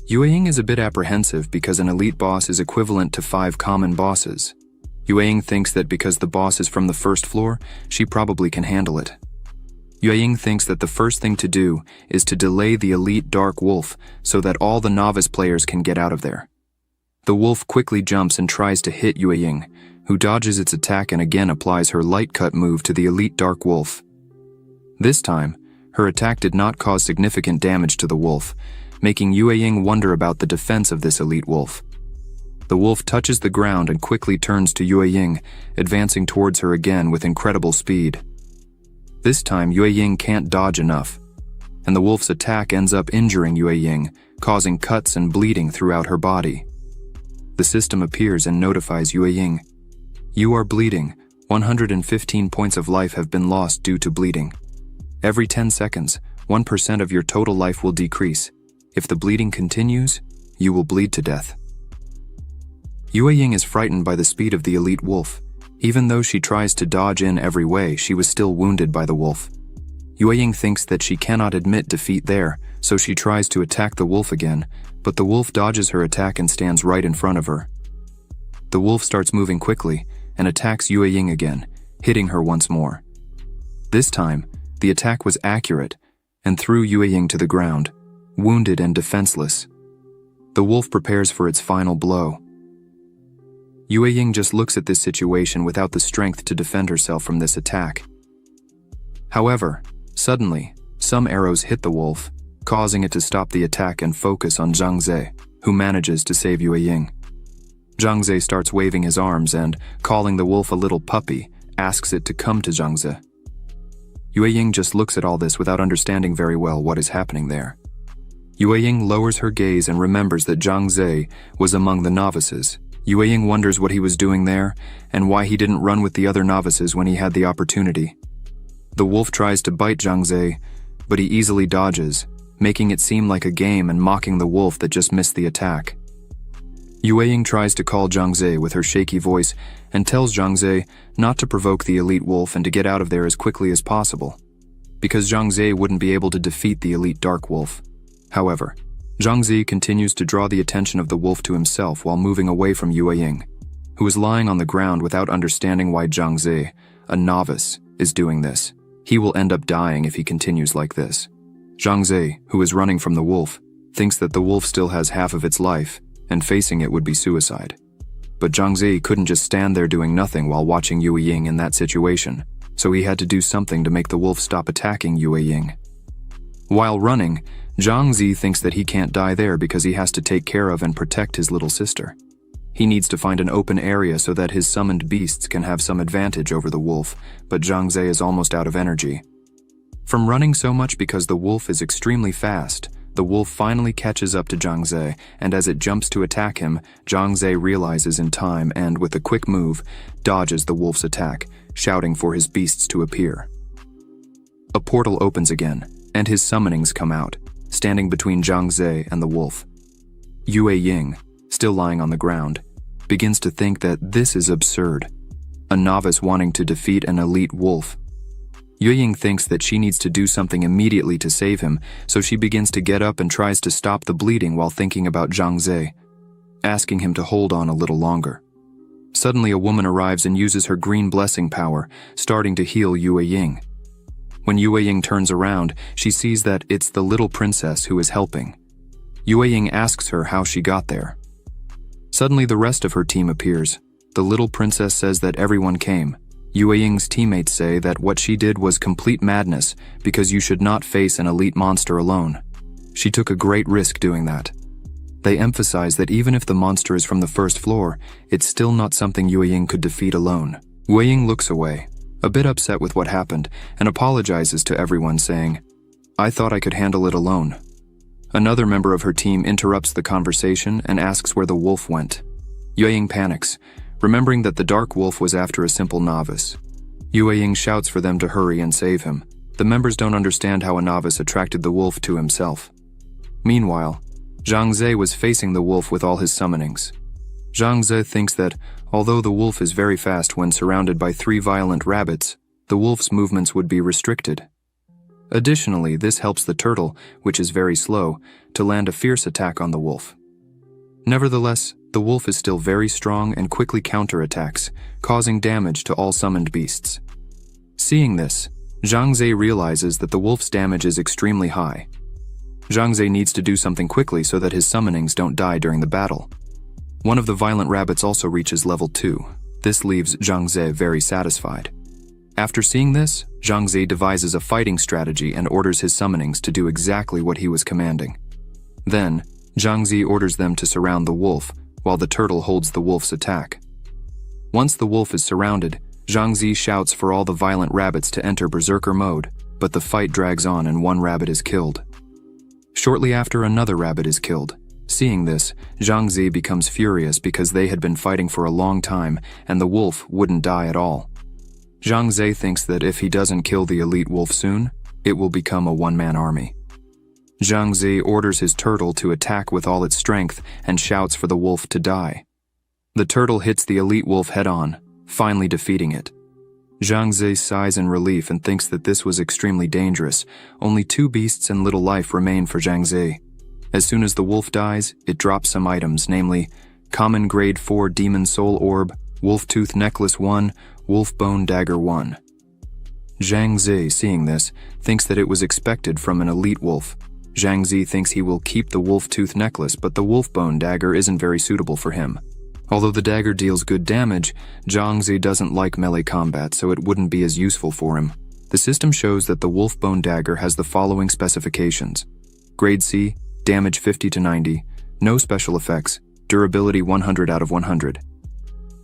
Yueying is a bit apprehensive because an elite boss is equivalent to 5 common bosses. Yueying thinks that because the boss is from the first floor, she probably can handle it. Yueying thinks that the first thing to do is to delay the elite dark wolf so that all the novice players can get out of there. The wolf quickly jumps and tries to hit Yueying, who dodges its attack and again applies her light cut move to the elite dark wolf. This time, her attack did not cause significant damage to the wolf, making Yueying wonder about the defense of this elite wolf. The wolf touches the ground and quickly turns to Yueying, advancing towards her again with incredible speed. This time, Yueying can't dodge enough, and the wolf's attack ends up injuring Yueying, causing cuts and bleeding throughout her body. The system appears and notifies Yueying. You are bleeding. 115 points of life have been lost due to bleeding. Every 10 seconds, 1% of your total life will decrease. If the bleeding continues, you will bleed to death. Yueying is frightened by the speed of the elite wolf. Even though she tries to dodge in every way, she was still wounded by the wolf. Yueying thinks that she cannot admit defeat there, so she tries to attack the wolf again, but the wolf dodges her attack and stands right in front of her. The wolf starts moving quickly and attacks Yueying again, hitting her once more. This time, the attack was accurate and threw Yueying to the ground, wounded and defenseless. The wolf prepares for its final blow. Yueying just looks at this situation without the strength to defend herself from this attack. However, suddenly, some arrows hit the wolf, causing it to stop the attack and focus on Zhang Ze, who manages to save Yueying. Zhang Ze starts waving his arms and, calling the wolf a little puppy, asks it to come to Zhang Ze. Yueying just looks at all this without understanding very well what is happening there. Yueying lowers her gaze and remembers that Zhang Ze was among the novices. Yueying wonders what he was doing there and why he didn't run with the other novices when he had the opportunity. The wolf tries to bite Zhang Ze, but he easily dodges, making it seem like a game and mocking the wolf that just missed the attack. Yueying tries to call Zhang Ze with her shaky voice and tells Zhang Ze not to provoke the elite wolf and to get out of there as quickly as possible, because Zhang Ze wouldn't be able to defeat the elite dark wolf. However, Zhang Ze continues to draw the attention of the wolf to himself while moving away from Yueying, who is lying on the ground without understanding why Zhang Ze, a novice, is doing this. He will end up dying if he continues like this. Zhang Ze, who is running from the wolf, thinks that the wolf still has half of its life, and facing it would be suicide. But Zhang Ze couldn't just stand there doing nothing while watching Yueying in that situation, so he had to do something to make the wolf stop attacking Yueying. While running, Zhang Ze thinks that he can't die there because he has to take care of and protect his little sister. He needs to find an open area so that his summoned beasts can have some advantage over the wolf, but Zhang Ze is almost out of energy. From running so much because the wolf is extremely fast, the wolf finally catches up to Zhang Ze, and as it jumps to attack him, Zhang Ze realizes in time and, with a quick move, dodges the wolf's attack, shouting for his beasts to appear. A portal opens again, and his summonings come out, standing between Zhang Ze and the wolf. Yueying, still lying on the ground, begins to think that this is absurd. A novice wanting to defeat an elite wolf. Yueying thinks that she needs to do something immediately to save him, so she begins to get up and tries to stop the bleeding while thinking about Zhang Ze, asking him to hold on a little longer. Suddenly a woman arrives and uses her green blessing power, starting to heal Yueying. When Yueying turns around, she sees that it's the little princess who is helping. Yueying asks her how she got there. Suddenly the rest of her team appears. The little princess says that everyone came. Yueying's teammates say that what she did was complete madness because you should not face an elite monster alone. She took a great risk doing that. They emphasize that even if the monster is from the first floor, it's still not something Yueying could defeat alone. Yueying looks away, a bit upset with what happened, and apologizes to everyone saying, "I thought I could handle it alone." Another member of her team interrupts the conversation and asks where the wolf went. Yueying panics, remembering that the dark wolf was after a simple novice. Yueying shouts for them to hurry and save him. The members don't understand how a novice attracted the wolf to himself. Meanwhile, Zhang Ze was facing the wolf with all his summonings. Zhang Ze thinks that, although the wolf is very fast when surrounded by 3 violent rabbits, the wolf's movements would be restricted. Additionally, this helps the turtle, which is very slow, to land a fierce attack on the wolf. Nevertheless, the wolf is still very strong and quickly counterattacks, causing damage to all summoned beasts. Seeing this, Zhang Ze realizes that the wolf's damage is extremely high. Zhang Ze needs to do something quickly so that his summonings don't die during the battle. One of the violent rabbits also reaches level 2. This leaves Zhang Ze very satisfied. After seeing this, Zhang Ze devises a fighting strategy and orders his summonings to do exactly what he was commanding. Then, Zhang Ze orders them to surround the wolf, while the turtle holds the wolf's attack. Once the wolf is surrounded, Zhang Ze shouts for all the violent rabbits to enter berserker mode, but the fight drags on and one rabbit is killed. Shortly after, another rabbit is killed. Seeing this, Zhang Ze becomes furious because they had been fighting for a long time and the wolf wouldn't die at all. Zhang Ze thinks that if he doesn't kill the elite wolf soon, it will become a one-man army. Zhang Ze orders his turtle to attack with all its strength and shouts for the wolf to die. The turtle hits the elite wolf head-on, finally defeating it. Zhang Ze sighs in relief and thinks that this was extremely dangerous. Only 2 beasts and little life remain for Zhang Ze. As soon as the wolf dies, it drops some items, namely Common Grade 4 Demon Soul Orb, Wolf Tooth Necklace 1, Wolf Bone Dagger 1. Zhang Ze, seeing this, thinks that it was expected from an elite wolf. Zhang Ze thinks he will keep the wolf tooth necklace, but the wolf bone dagger isn't very suitable for him. Although the dagger deals good damage, Zhang Ze doesn't like melee combat, so it wouldn't be as useful for him. The system shows that the wolf bone dagger has the following specifications. Grade C, damage 50 to 90, no special effects, durability 100 out of 100.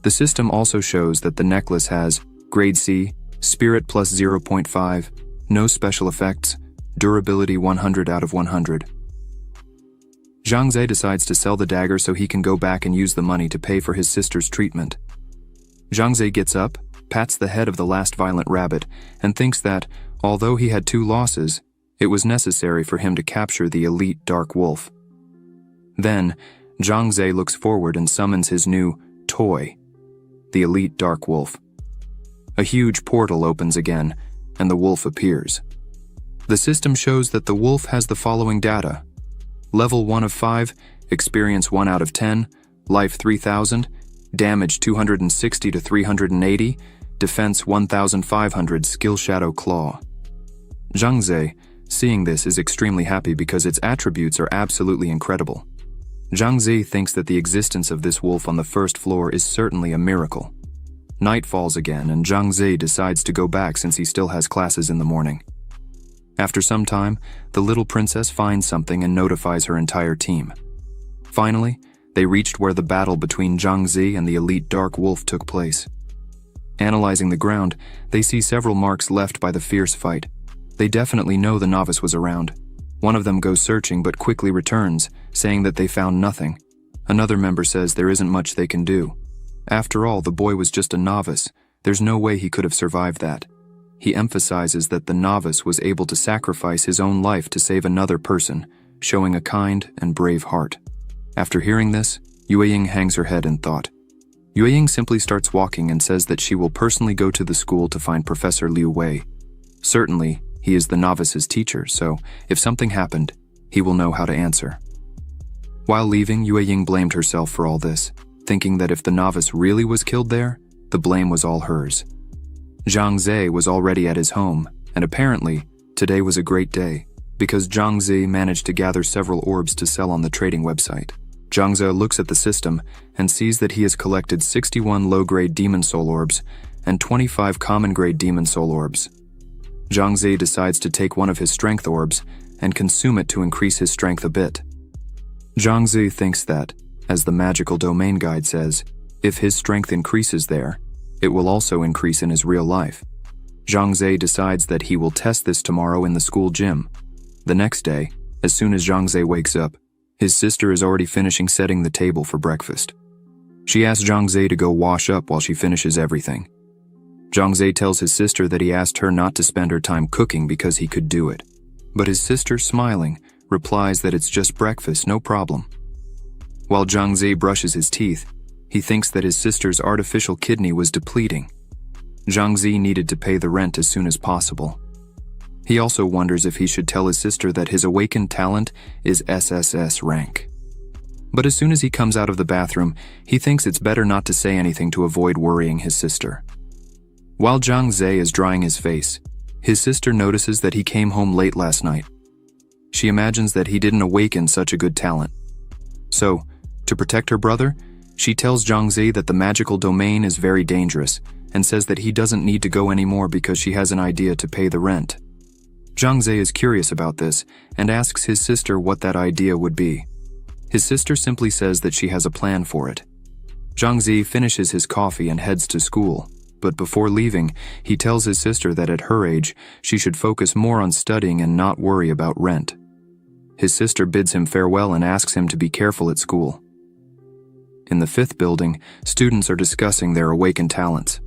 The system also shows that the necklace has Grade C, spirit plus 0.5, no special effects, durability 100 out of 100. Zhang Ze decides to sell the dagger so he can go back and use the money to pay for his sister's treatment. Zhang Ze gets up, pats the head of the last violent rabbit, and thinks that, although he had 2 losses, it was necessary for him to capture the elite dark wolf. Then, Zhang Ze looks forward and summons his new toy, the elite dark wolf. A huge portal opens again, and the wolf appears. The system shows that the wolf has the following data. Level 1 of 5, experience 1 out of 10, life 3000, damage 260 to 380, defense 1500, skill shadow claw. Zhang Ze, seeing this, is extremely happy because its attributes are absolutely incredible. Zhang Ze thinks that the existence of this wolf on the first floor is certainly a miracle. Night falls again and Zhang Ze decides to go back since he still has classes in the morning. After some time, the little princess finds something and notifies her entire team. Finally, they reached where the battle between Zhang Ze and the elite dark wolf took place. Analyzing the ground, they see several marks left by the fierce fight. They definitely know the novice was around. One of them goes searching but quickly returns, saying that they found nothing. Another member says there isn't much they can do. After all, the boy was just a novice. There's no way he could have survived that. He emphasizes that the novice was able to sacrifice his own life to save another person, showing a kind and brave heart. After hearing this, Yueying hangs her head in thought. Yueying simply starts walking and says that she will personally go to the school to find Professor Liu Wei. Certainly, he is the novice's teacher, so if something happened, he will know how to answer. While leaving, Yueying blamed herself for all this, thinking that if the novice really was killed there, the blame was all hers. Zhang Ze was already at his home, and apparently, today was a great day, because Zhang Ze managed to gather several orbs to sell on the trading website. Zhang Ze looks at the system and sees that he has collected 61 low-grade Demon Soul Orbs and 25 common-grade Demon Soul Orbs. Zhang Ze decides to take one of his Strength Orbs and consume it to increase his strength a bit. Zhang Ze thinks that, as the magical domain guide says, if his strength increases there, it will also increase in his real life. Zhang Ze decides that he will test this tomorrow in the school gym. The next day, as soon as Zhang Ze wakes up, his sister is already finishing setting the table for breakfast. She asks Zhang Ze to go wash up while she finishes everything. Zhang Ze tells his sister that he asked her not to spend her time cooking because he could do it. But his sister, smiling, replies that it's just breakfast, no problem. While Zhang Ze brushes his teeth, he thinks that his sister's artificial kidney was depleting. Zhang Ze needed to pay the rent as soon as possible. He also wonders if he should tell his sister that his awakened talent is SSS rank. But as soon as he comes out of the bathroom, he thinks it's better not to say anything to avoid worrying his sister. While Zhang Zhe is drying his face, his sister notices that he came home late last night. She imagines that he didn't awaken such a good talent. So, to protect her brother, she tells Zhang Zhe that the magical domain is very dangerous and says that he doesn't need to go anymore because she has an idea to pay the rent. Zhang Zhe is curious about this and asks his sister what that idea would be. His sister simply says that she has a plan for it. Zhang Zhe finishes his coffee and heads to school, but before leaving, he tells his sister that at her age, she should focus more on studying and not worry about rent. His sister bids him farewell and asks him to be careful at school. In the 5th building, students are discussing their awakened talents.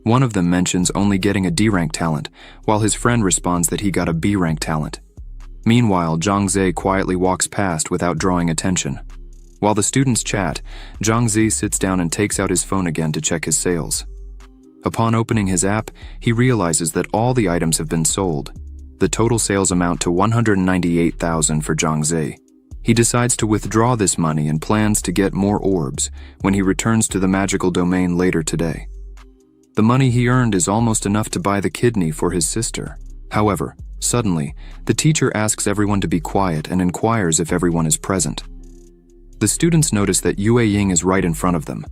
One of them mentions only getting a D-rank talent, while his friend responds that he got a B-rank talent. Meanwhile, Zhang Zhe quietly walks past without drawing attention. While the students chat, Zhang Zhe sits down and takes out his phone again to check his sales. Upon opening his app, he realizes that all the items have been sold. The total sales amount to 198,000 for Zhang Zhe. He decides to withdraw this money and plans to get more orbs when he returns to the magical domain later today. The money he earned is almost enough to buy the kidney for his sister. However, suddenly, the teacher asks everyone to be quiet and inquires if everyone is present. The students notice that Yue Ying is right in front of them.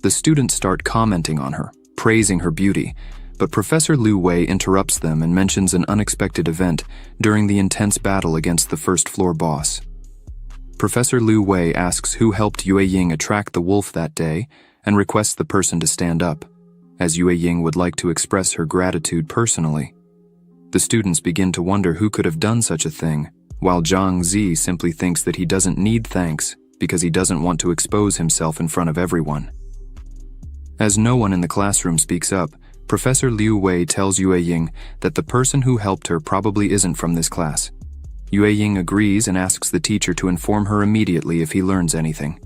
The students start commenting on her, praising her beauty, but Professor Liu Wei interrupts them and mentions an unexpected event during the intense battle against the first-floor boss. Professor Liu Wei asks who helped Yue Ying attract the wolf that day and requests the person to stand up, as Yue Ying would like to express her gratitude personally. The students begin to wonder who could have done such a thing, while Zhang Zhe simply thinks that he doesn't need thanks because he doesn't want to expose himself in front of everyone. As no one in the classroom speaks up, Professor Liu Wei tells Yue Ying that the person who helped her probably isn't from this class. Yue Ying agrees and asks the teacher to inform her immediately if he learns anything.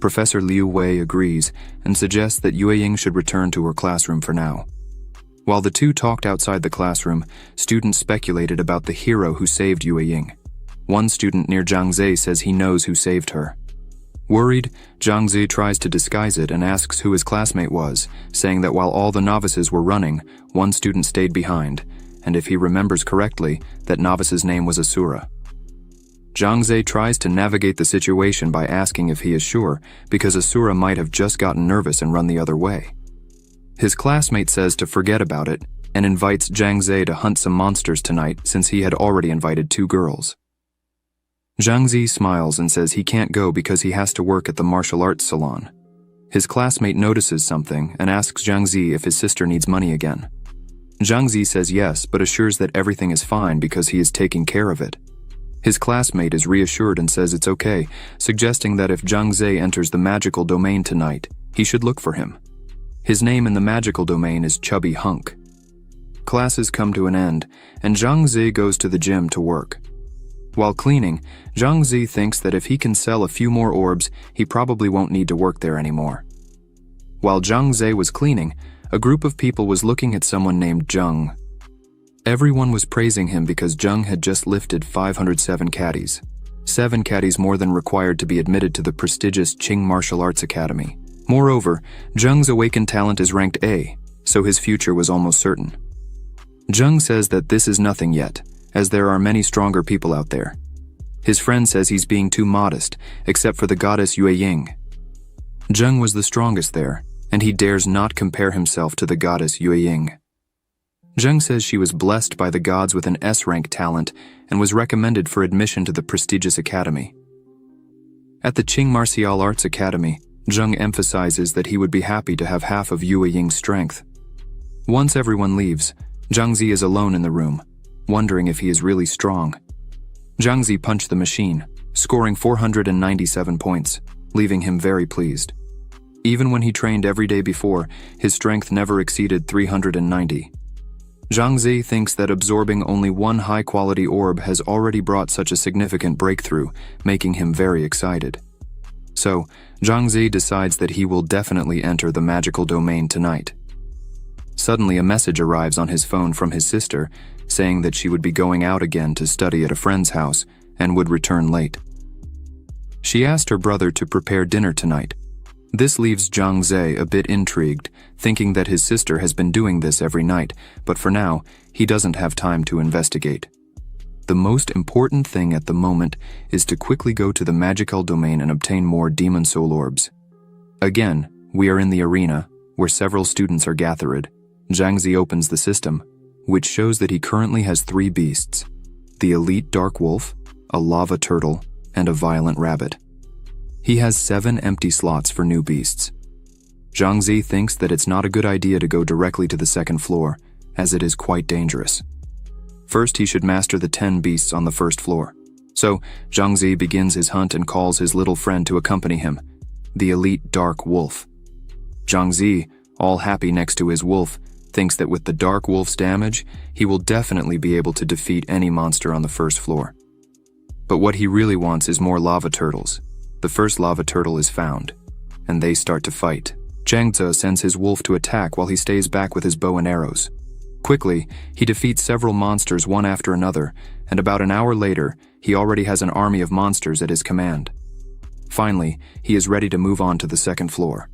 Professor Liu Wei agrees and suggests that Yue Ying should return to her classroom for now. While the two talked outside the classroom, students speculated about the hero who saved Yue Ying. One student near Zhang Zhe says he knows who saved her. Worried, Zhang Zhe tries to disguise it and asks who his classmate was, saying that while all the novices were running, one student stayed behind, and if he remembers correctly, that novice's name was Asura. Zhang Zhe tries to navigate the situation by asking if he is sure, because Asura might have just gotten nervous and run the other way. His classmate says to forget about it, and invites Zhang Zhe to hunt some monsters tonight since he had already invited 2 girls. Zhang Zhe smiles and says he can't go because he has to work at the martial arts salon. His classmate notices something and asks Zhang Zhe if his sister needs money again. Zhang Zhe says yes, but assures that everything is fine because he is taking care of it. His classmate is reassured and says it's okay, suggesting that if Zhang Zhe enters the magical domain tonight, he should look for him. His name in the magical domain is Chubby Hunk. Classes come to an end, and Zhang Zhe goes to the gym to work. While cleaning, Zhang Zhe thinks that if he can sell a few more orbs, he probably won't need to work there anymore. While Zhang Zhe was cleaning, a group of people was looking at someone named Zheng. Everyone was praising him because Zheng had just lifted 507 caddies, 7 caddies more than required to be admitted to the prestigious Qing Martial Arts Academy. Moreover, Zheng's awakened talent is ranked A, so his future was almost certain. Zheng says that this is nothing yet, as there are many stronger people out there. His friend says he's being too modest, except for the goddess Yue Ying. Zheng was the strongest there, and he dares not compare himself to the goddess Yue Ying. Zheng says she was blessed by the gods with an S-rank talent and was recommended for admission to the prestigious academy. At the Qing Martial Arts Academy, Zheng emphasizes that he would be happy to have half of Yue Ying's strength. Once everyone leaves, Zhang Zhe is alone in the room, wondering if he is really strong. Zhang Zhe punched the machine, scoring 497 points, leaving him very pleased. Even when he trained every day before, his strength never exceeded 390. Zhang Zhe thinks that absorbing only one high-quality orb has already brought such a significant breakthrough, making him very excited. So, Zhang Zhe decides that he will definitely enter the magical domain tonight. Suddenly, a message arrives on his phone from his sister, saying that she would be going out again to study at a friend's house and would return late. She asked her brother to prepare dinner tonight. This leaves Zhang Ze a bit intrigued, thinking that his sister has been doing this every night, but for now, he doesn't have time to investigate. The most important thing at the moment is to quickly go to the magical domain and obtain more demon soul orbs. Again, we are in the arena, where several students are gathered. Zhang Ze opens the system, which shows that he currently has 3 beasts: the elite dark wolf, a lava turtle, and a violent rabbit. He has 7 empty slots for new beasts. Zhang Ze thinks that it's not a good idea to go directly to the second floor, as it is quite dangerous. First, he should master the 10 beasts on the first floor. So, Zhang Ze begins his hunt and calls his little friend to accompany him, the elite dark wolf. Zhang Ze, all happy next to his wolf, thinks that with the dark wolf's damage, he will definitely be able to defeat any monster on the first floor. But what he really wants is more lava turtles. The first lava turtle is found, and they start to fight. Zhang Ze sends his wolf to attack while he stays back with his bow and arrows. Quickly, he defeats several monsters one after another, and about an hour later, he already has an army of monsters at his command. Finally, he is ready to move on to the second floor.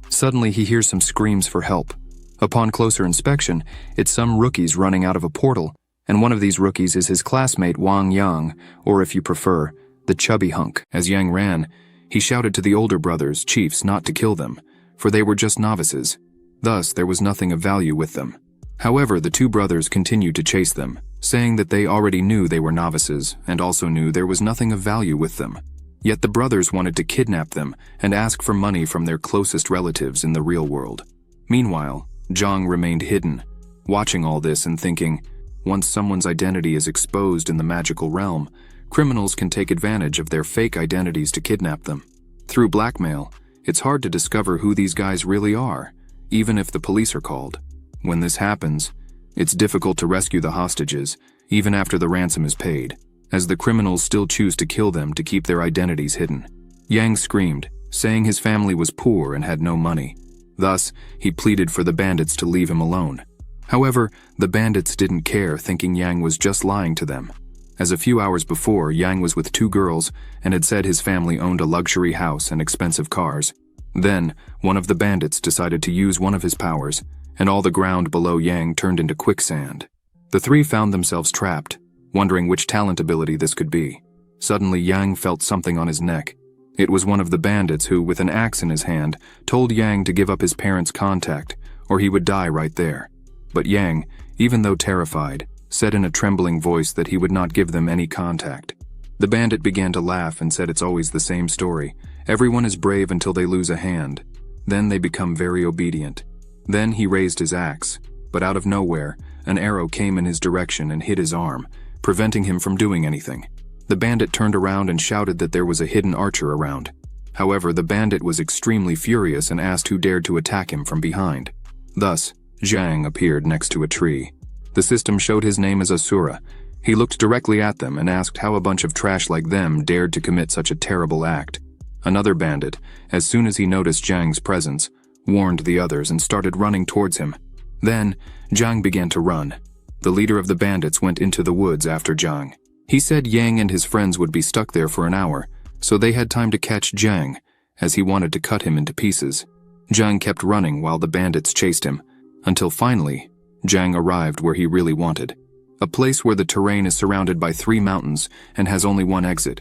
Suddenly, he hears some screams for help. Upon closer inspection, it's some rookies running out of a portal, and one of these rookies is his classmate Wang Yang, or if you prefer, the chubby hunk. As Yang ran, he shouted to the older brothers, chiefs, not to kill them, for they were just novices. Thus, there was nothing of value with them. However, the 2 brothers continued to chase them, saying that they already knew they were novices and also knew there was nothing of value with them. Yet the brothers wanted to kidnap them and ask for money from their closest relatives in the real world. Meanwhile, Zhang remained hidden, watching all this and thinking, once someone's identity is exposed in the magical realm, criminals can take advantage of their fake identities to kidnap them. Through blackmail, it's hard to discover who these guys really are, even if the police are called. When this happens, it's difficult to rescue the hostages, even after the ransom is paid, as the criminals still choose to kill them to keep their identities hidden. Yang screamed, saying his family was poor and had no money. Thus, he pleaded for the bandits to leave him alone. However, the bandits didn't care, thinking Yang was just lying to them, as a few hours before, Yang was with 2 girls and had said his family owned a luxury house and expensive cars. Then, one of the bandits decided to use one of his powers, and all the ground below Yang turned into quicksand. The 3 found themselves trapped, wondering which talent ability this could be. Suddenly, Yang felt something on his neck. It was one of the bandits who, with an axe in his hand, told Yang to give up his parents' contact, or he would die right there. But Yang, even though terrified, said in a trembling voice that he would not give them any contact. The bandit began to laugh and said it's always the same story. Everyone is brave until they lose a hand. Then they become very obedient. Then he raised his axe, but out of nowhere, an arrow came in his direction and hit his arm, preventing him from doing anything. The bandit turned around and shouted that there was a hidden archer around. However, the bandit was extremely furious and asked who dared to attack him from behind. Thus, Zhang appeared next to a tree. The system showed his name as Asura. He looked directly at them and asked how a bunch of trash like them dared to commit such a terrible act. Another bandit, as soon as he noticed Zhang's presence, warned the others and started running towards him. Then, Zhang began to run. The leader of the bandits went into the woods after Zhang. He said Yang and his friends would be stuck there for an hour, so they had time to catch Zhang, as he wanted to cut him into pieces. Zhang kept running while the bandits chased him, until finally, Zhang arrived where he really wanted, a place where the terrain is surrounded by 3 mountains and has only one exit.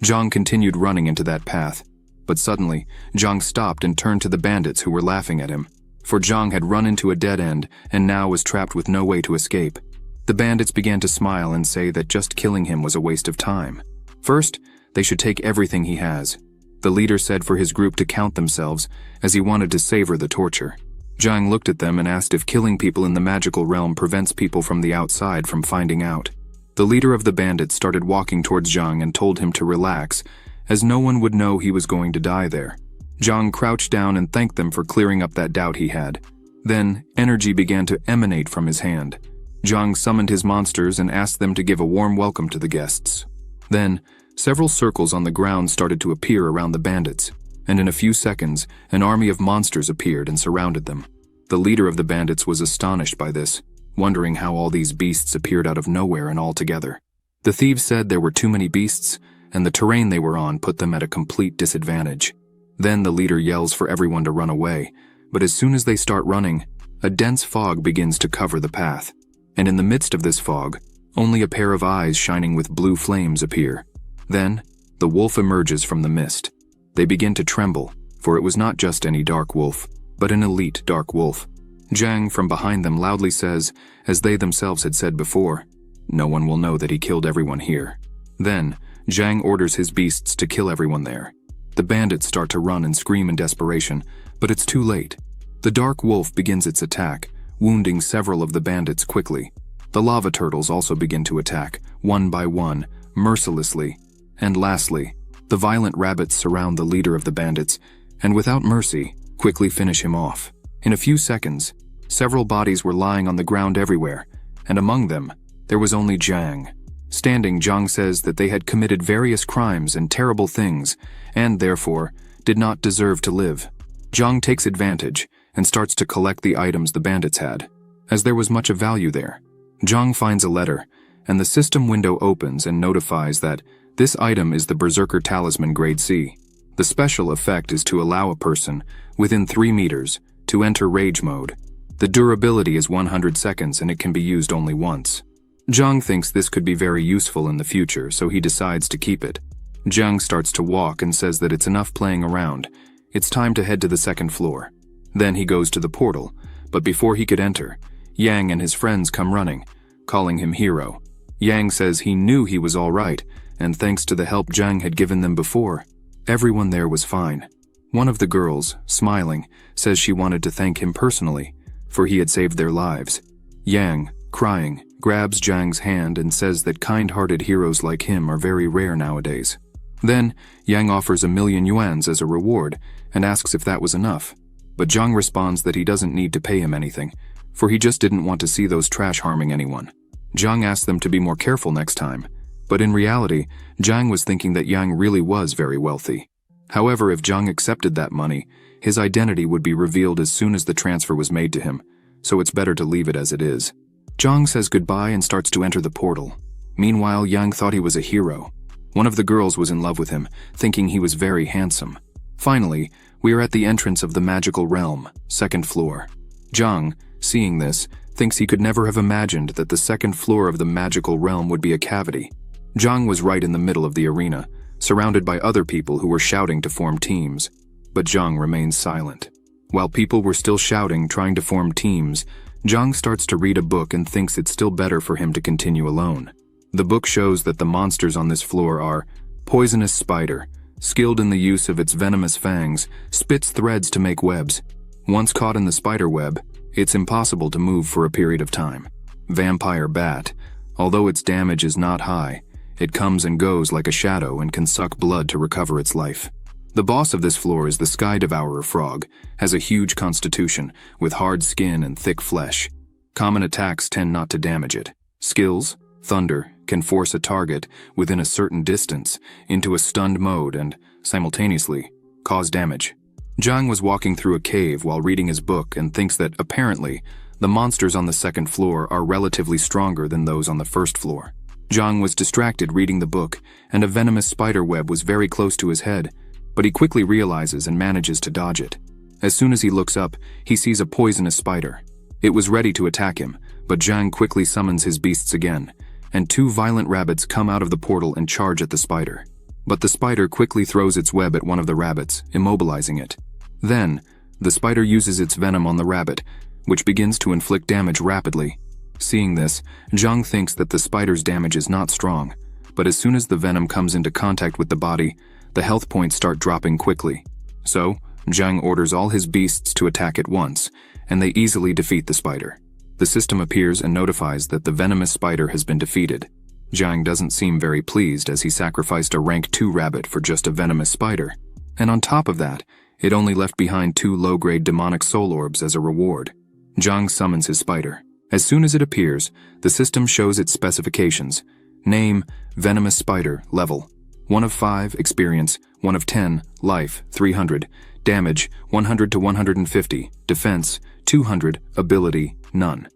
Zhang continued running into that path, but suddenly, Zhang stopped and turned to the bandits who were laughing at him, for Zhang had run into a dead end and now was trapped with no way to escape. The bandits began to smile and say that just killing him was a waste of time. First, they should take everything he has. The leader said for his group to count themselves, as he wanted to savor the torture. Zhang looked at them and asked if killing people in the magical realm prevents people from the outside from finding out. The leader of the bandits started walking towards Zhang and told him to relax, as no one would know he was going to die there. Zhang crouched down and thanked them for clearing up that doubt he had. Then, energy began to emanate from his hand. Zhang summoned his monsters and asked them to give a warm welcome to the guests. Then, several circles on the ground started to appear around the bandits, and in a few seconds, an army of monsters appeared and surrounded them. The leader of the bandits was astonished by this, wondering how all these beasts appeared out of nowhere and all together. The thieves said there were too many beasts, and the terrain they were on put them at a complete disadvantage. Then the leader yells for everyone to run away, but as soon as they start running, a dense fog begins to cover the path, and in the midst of this fog, only a pair of eyes shining with blue flames appear. Then, the wolf emerges from the mist. They begin to tremble, for it was not just any dark wolf, but an elite dark wolf. Zhang from behind them loudly says, as they themselves had said before, "No one will know that he killed everyone here." Then, Zhang orders his beasts to kill everyone there. The bandits start to run and scream in desperation, but it's too late. The dark wolf begins its attack, wounding several of the bandits quickly. The lava turtles also begin to attack, one by one, mercilessly. And lastly, the violent rabbits surround the leader of the bandits, and without mercy, quickly finish him off. In a few seconds, several bodies were lying on the ground everywhere, and among them, there was only Zhang. Standing, Zhang says that they had committed various crimes and terrible things, and therefore, did not deserve to live. Zhang takes advantage and starts to collect the items the bandits had, as there was much of value there. Zhang finds a letter, and the system window opens and notifies that this item is the Berserker Talisman Grade C. The special effect is to allow a person, within 3 meters, to enter rage mode. The durability is 100 seconds and it can be used only once. Zhang thinks this could be very useful in the future, so he decides to keep it. Zhang starts to walk and says that it's enough playing around. It's time to head to the 2nd floor. Then he goes to the portal, but before he could enter, Yang and his friends come running, calling him hero. Yang says he knew he was all right, and thanks to the help Zhang had given them before, everyone there was fine. One of the girls, smiling, says she wanted to thank him personally, for he had saved their lives. Yang, crying, grabs Zhang's hand and says that kind-hearted heroes like him are very rare nowadays. Then, Yang offers 1,000,000 yuans as a reward and asks if that was enough. But Zhang responds that he doesn't need to pay him anything, for he just didn't want to see those trash harming anyone. Zhang asks them to be more careful next time, but in reality, Zhang was thinking that Yang really was very wealthy. However, if Zhang accepted that money, his identity would be revealed as soon as the transfer was made to him, so it's better to leave it as it is. Zhang says goodbye and starts to enter the portal. Meanwhile, Yang thought he was a hero. One of the girls was in love with him, thinking he was very handsome. Finally, we are at the entrance of the magical realm, 2nd floor. Zhang, seeing this, thinks he could never have imagined that the 2nd floor of the magical realm would be a cavity. Zhang was right in the middle of the arena, surrounded by other people who were shouting to form teams. But Zhang remains silent. While people were still shouting, trying to form teams, Zhang starts to read a book and thinks it's still better for him to continue alone. The book shows that the monsters on this floor are poisonous spider, skilled in the use of its venomous fangs, spits threads to make webs. Once caught in the spider web, it's impossible to move for a period of time. Vampire bat, although its damage is not high, it comes and goes like a shadow and can suck blood to recover its life. The boss of this floor is the Sky Devourer frog, has a huge constitution, with hard skin and thick flesh. Common attacks tend not to damage it. Skills, thunder, can force a target within a certain distance into a stunned mode and, simultaneously, cause damage. Zhang was walking through a cave while reading his book and thinks that, apparently, the monsters on the 2nd floor are relatively stronger than those on the 1st floor. Zhang was distracted reading the book, and a venomous spider web was very close to his head, but he quickly realizes and manages to dodge it. As soon as he looks up, he sees a poisonous spider. It was ready to attack him, but Zhang quickly summons his beasts again, and 2 violent rabbits come out of the portal and charge at the spider. But the spider quickly throws its web at one of the rabbits, immobilizing it. Then, the spider uses its venom on the rabbit, which begins to inflict damage rapidly. Seeing this, Zhang thinks that the spider's damage is not strong, but as soon as the venom comes into contact with the body, the health points start dropping quickly. So, Zhang orders all his beasts to attack at once, and they easily defeat the spider. The system appears and notifies that the venomous spider has been defeated. Zhang doesn't seem very pleased as he sacrificed a rank 2 rabbit for just a venomous spider. And on top of that, it only left behind 2 low-grade demonic soul orbs as a reward. Zhang summons his spider. As soon as it appears, the system shows its specifications. Name, venomous spider, level 1 of 5, experience 1 of 10, life 300, Damage, 100 to 150. Defense, 200. Ability, none.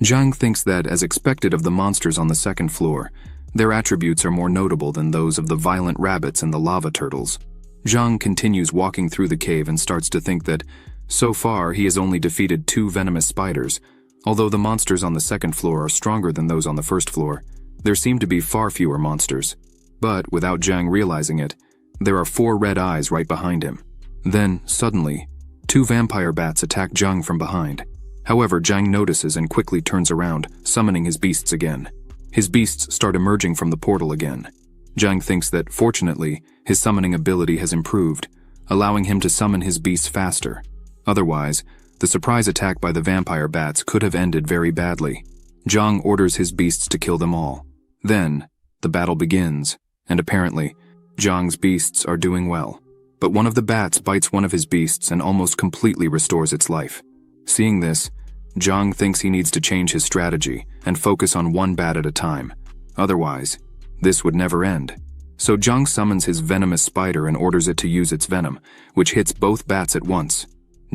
Zhang thinks that, as expected of the monsters on the second floor, their attributes are more notable than those of the violent rabbits and the lava turtles. Zhang continues walking through the cave and starts to think that, so far, he has only defeated 2 venomous spiders. Although the monsters on the second floor are stronger than those on the first floor, there seem to be far fewer monsters. But, without Zhang realizing it, there are 4 red eyes right behind him. Then, suddenly, 2 vampire bats attack Zhang from behind. However, Zhang notices and quickly turns around, summoning his beasts again. His beasts start emerging from the portal again. Zhang thinks that, fortunately, his summoning ability has improved, allowing him to summon his beasts faster. Otherwise, the surprise attack by the vampire bats could have ended very badly. Zhang orders his beasts to kill them all. Then, the battle begins, and apparently, Zhang's beasts are doing well. But one of the bats bites one of his beasts and almost completely restores its life. Seeing this, Zhang thinks he needs to change his strategy and focus on one bat at a time. Otherwise, this would never end. So Zhang summons his venomous spider and orders it to use its venom, which hits both bats at once.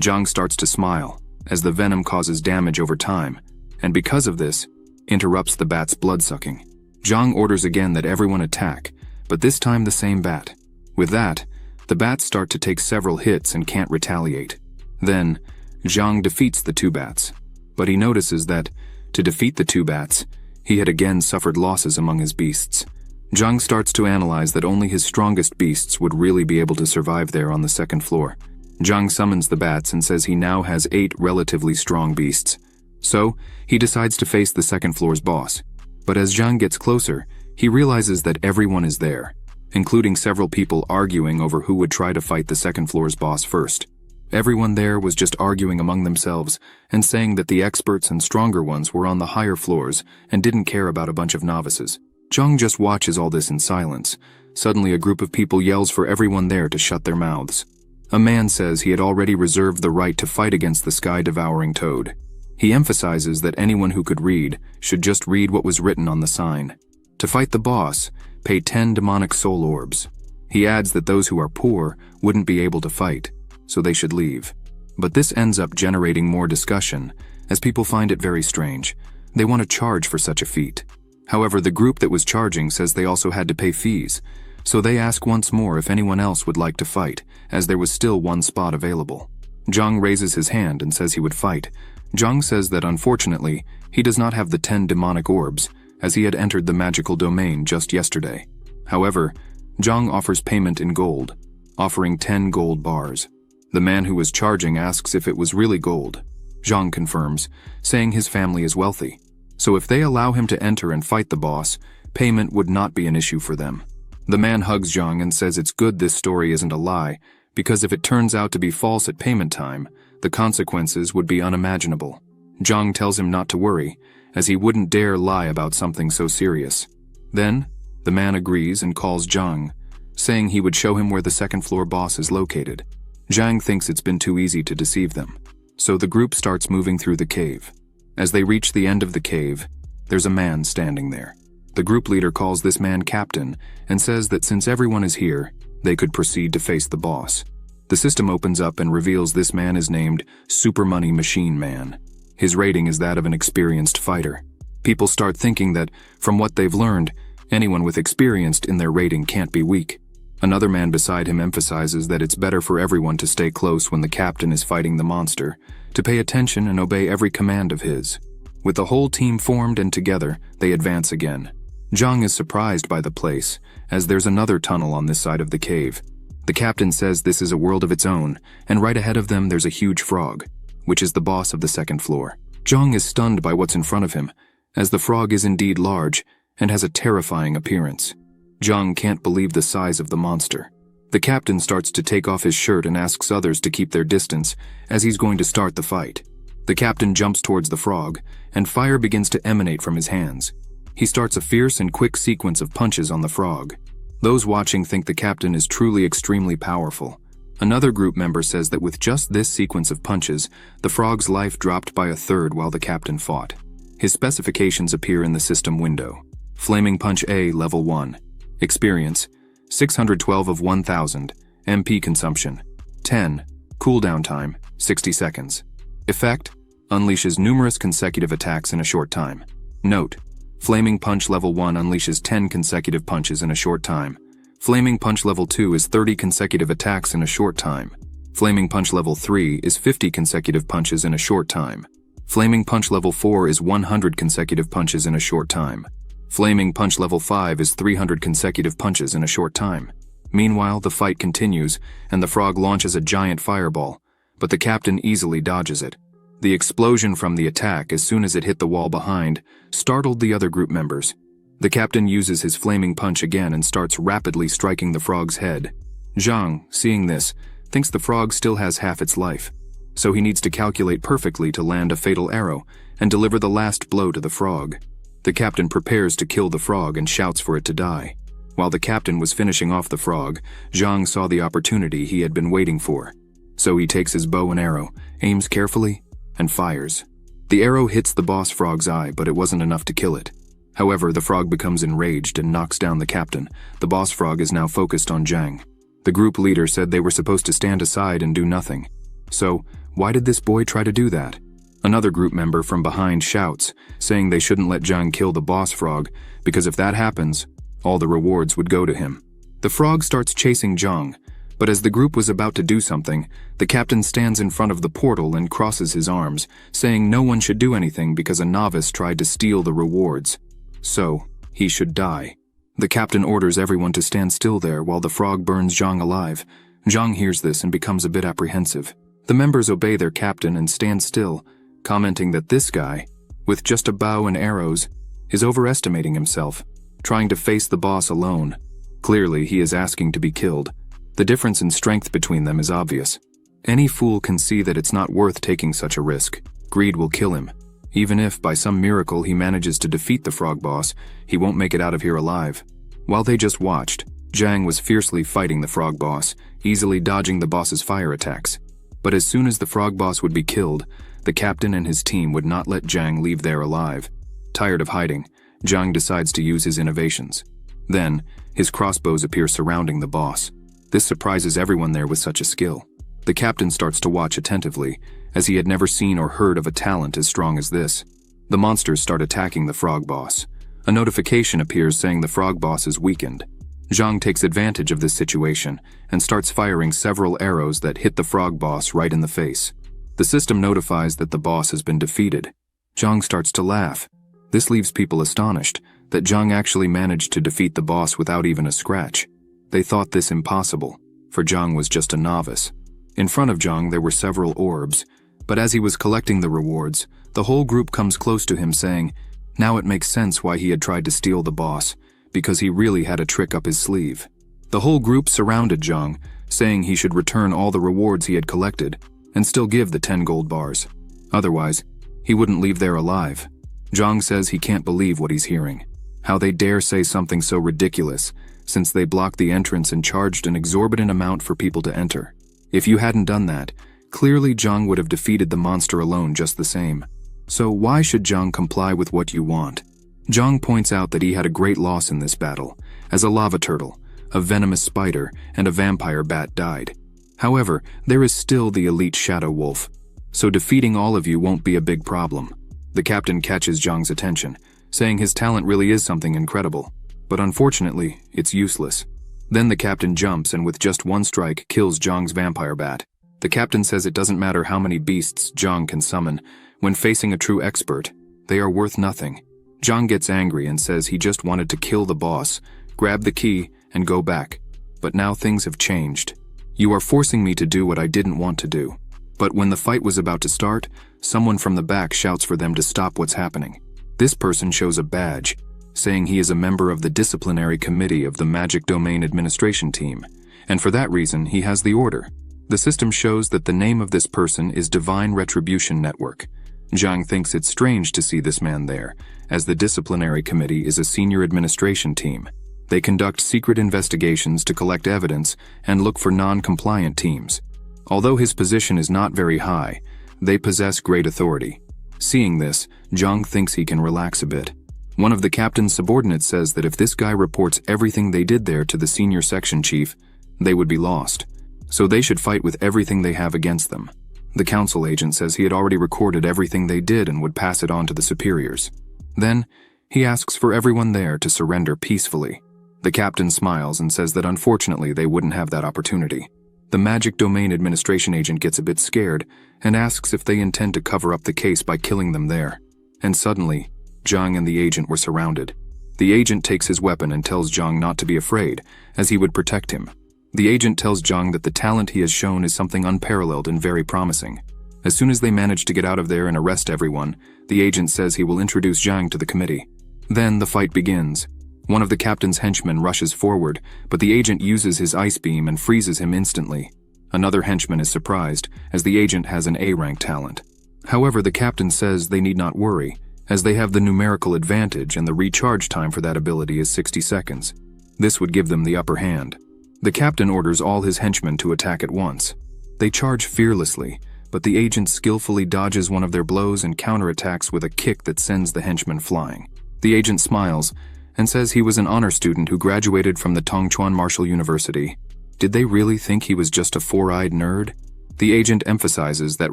Zhang starts to smile, as the venom causes damage over time, and because of this, interrupts the bat's blood-sucking. Zhang orders again that everyone attack, but this time the same bat. With that, the bats start to take several hits and can't retaliate. Then, Zhang defeats the 2 bats, but he notices that, to defeat the 2 bats, he had again suffered losses among his beasts. Zhang starts to analyze that only his strongest beasts would really be able to survive there on the second floor. Zhang summons the bats and says he now has 8 relatively strong beasts. So, he decides to face the second floor's boss. But as Zhang gets closer, he realizes that everyone is there, including several people arguing over who would try to fight the second floor's boss first. Everyone there was just arguing among themselves and saying that the experts and stronger ones were on the higher floors and didn't care about a bunch of novices. Zhang just watches all this in silence. Suddenly a group of people yells for everyone there to shut their mouths. A man says he had already reserved the right to fight against the sky-devouring toad. He emphasizes that anyone who could read should just read what was written on the sign. To fight the boss, pay 10 demonic soul orbs. He adds that those who are poor wouldn't be able to fight, so they should leave. But this ends up generating more discussion, as people find it very strange. They want to charge for such a feat. However, the group that was charging says they also had to pay fees, so they ask once more if anyone else would like to fight, as there was still 1 spot available. Zhang raises his hand and says he would fight. Zhang says that unfortunately, he does not have the 10 demonic orbs, as he had entered the magical domain just yesterday. However, Zhang offers payment in gold, offering 10 gold bars. The man who was charging asks if it was really gold. Zhang confirms, saying his family is wealthy, so if they allow him to enter and fight the boss, payment would not be an issue for them. The man hugs Zhang and says it's good this story isn't a lie, because if it turns out to be false at payment time, the consequences would be unimaginable. Zhang tells him not to worry, as he wouldn't dare lie about something so serious. Then, the man agrees and calls Zhang, saying he would show him where the second floor boss is located. Zhang thinks it's been too easy to deceive them, so the group starts moving through the cave. As they reach the end of the cave, there's a man standing there. The group leader calls this man Captain and says that since everyone is here, they could proceed to face the boss. The system opens up and reveals this man is named Super Money Machine Man. His rating is that of an experienced fighter. People start thinking that, from what they've learned, anyone with experience in their rating can't be weak. Another man beside him emphasizes that it's better for everyone to stay close when the captain is fighting the monster, to pay attention and obey every command of his. With the whole team formed and together, they advance again. Zhang is surprised by the place, as there's another tunnel on this side of the cave. The captain says this is a world of its own, and right ahead of them there's a huge frog, which is the boss of the second floor. Zhang is stunned by what's in front of him, as the frog is indeed large and has a terrifying appearance. Zhang can't believe the size of the monster. The captain starts to take off his shirt and asks others to keep their distance, as he's going to start the fight. The captain jumps towards the frog, and fire begins to emanate from his hands. He starts a fierce and quick sequence of punches on the frog. Those watching think the captain is truly extremely powerful. Another group member says that with just this sequence of punches, the frog's life dropped by 1/3 while the captain fought. His specifications appear in the system window. Flaming Punch A Level 1. Experience, 612 of 1000. MP consumption, 10. Cooldown time, 60 seconds. Effect: unleashes numerous consecutive attacks in a short time. Note: Flaming Punch Level 1 unleashes 10 consecutive punches in a short time. Flaming Punch Level 2 is 30 consecutive attacks in a short time. Flaming Punch Level 3 is 50 consecutive punches in a short time. Flaming Punch Level 4 is 100 consecutive punches in a short time. Flaming Punch Level 5 is 300 consecutive punches in a short time. Meanwhile, the fight continues, and the frog launches a giant fireball, but the captain easily dodges it. The explosion from the attack, as soon as it hit the wall behind, startled the other group members. The captain uses his flaming punch again and starts rapidly striking the frog's head. Zhang, seeing this, thinks the frog still has half its life, so he needs to calculate perfectly to land a fatal arrow and deliver the last blow to the frog. The captain prepares to kill the frog and shouts for it to die. While the captain was finishing off the frog, Zhang saw the opportunity he had been waiting for. So he takes his bow and arrow, aims carefully, and fires. The arrow hits the boss frog's eye, but it wasn't enough to kill it. However, the frog becomes enraged and knocks down the captain. The boss frog is now focused on Zhang. The group leader said they were supposed to stand aside and do nothing. So, why did this boy try to do that? Another group member from behind shouts, saying they shouldn't let Zhang kill the boss frog, because if that happens, all the rewards would go to him. The frog starts chasing Zhang, but as the group was about to do something, the captain stands in front of the portal and crosses his arms, saying no one should do anything because a novice tried to steal the rewards. So, he should die. The captain orders everyone to stand still there while the frog burns Zhang alive. Zhang hears this and becomes a bit apprehensive. The members obey their captain and stand still, commenting that this guy, with just a bow and arrows, is overestimating himself, trying to face the boss alone. Clearly, he is asking to be killed. The difference in strength between them is obvious. Any fool can see that it's not worth taking such a risk. Greed will kill him. Even if, by some miracle, he manages to defeat the frog boss, he won't make it out of here alive. While they just watched, Zhang was fiercely fighting the frog boss, easily dodging the boss's fire attacks. But as soon as the frog boss would be killed, the captain and his team would not let Zhang leave there alive. Tired of hiding, Zhang decides to use his innovations. Then, his crossbows appear surrounding the boss. This surprises everyone there with such a skill. The captain starts to watch attentively, as he had never seen or heard of a talent as strong as this. The monsters start attacking the frog boss. A notification appears saying the frog boss is weakened. Zhang takes advantage of this situation and starts firing several arrows that hit the frog boss right in the face. The system notifies that the boss has been defeated. Zhang starts to laugh. This leaves people astonished that Zhang actually managed to defeat the boss without even a scratch. They thought this impossible, for Zhang was just a novice. In front of Zhang there were several orbs, but as he was collecting the rewards, the whole group comes close to him saying, now it makes sense why he had tried to steal the boss, because he really had a trick up his sleeve. The whole group surrounded Zhang, saying he should return all the rewards he had collected, and still give the 10 gold bars. Otherwise, he wouldn't leave there alive. Zhang says he can't believe what he's hearing. How they dare say something so ridiculous, since they blocked the entrance and charged an exorbitant amount for people to enter. If you hadn't done that, clearly Zhang would have defeated the monster alone just the same. So why should Zhang comply with what you want? Zhang points out that he had a great loss in this battle, as a lava turtle, a venomous spider, and a vampire bat died. However, there is still the elite shadow wolf, so defeating all of you won't be a big problem. The captain catches Zhang's attention, saying his talent really is something incredible, but unfortunately, it's useless. Then the captain jumps and with just one strike kills Zhang's vampire bat. The captain says it doesn't matter how many beasts Zhang can summon, when facing a true expert, they are worth nothing. Zhang gets angry and says he just wanted to kill the boss, grab the key, and go back. But now things have changed. You are forcing me to do what I didn't want to do. But when the fight was about to start, someone from the back shouts for them to stop what's happening. This person shows a badge, saying he is a member of the disciplinary committee of the Magic Domain Administration team, and for that reason he has the order. The system shows that the name of this person is Divine Retribution Network. Zhang thinks it's strange to see this man there, as the disciplinary committee is a senior administration team. They conduct secret investigations to collect evidence and look for non-compliant teams. Although his position is not very high, they possess great authority. Seeing this, Zhang thinks he can relax a bit. One of the captain's subordinates says that if this guy reports everything they did there to the senior section chief, they would be lost. so they should fight with everything they have against them. The council agent says he had already recorded everything they did and would pass it on to the superiors. Then, he asks for everyone there to surrender peacefully. The captain smiles and says that unfortunately they wouldn't have that opportunity. The Magic Domain Administration agent gets a bit scared and asks if they intend to cover up the case by killing them there. And suddenly, Zhang and the agent were surrounded. The agent takes his weapon and tells Zhang not to be afraid, as he would protect him. The agent tells Zhang that the talent he has shown is something unparalleled and very promising. As soon as they manage to get out of there and arrest everyone, the agent says he will introduce Zhang to the committee. Then the fight begins. One of the captain's henchmen rushes forward, but the agent uses his ice beam and freezes him instantly. Another henchman is surprised, as the agent has an A-rank talent. However, the captain says they need not worry, as they have the numerical advantage and the recharge time for that ability is 60 seconds. This would give them the upper hand. The captain orders all his henchmen to attack at once. They charge fearlessly, but the agent skillfully dodges one of their blows and counterattacks with a kick that sends the henchman flying. The agent smiles and says he was an honor student who graduated from the Tongchuan Martial University. Did they really think he was just a four-eyed nerd? The agent emphasizes that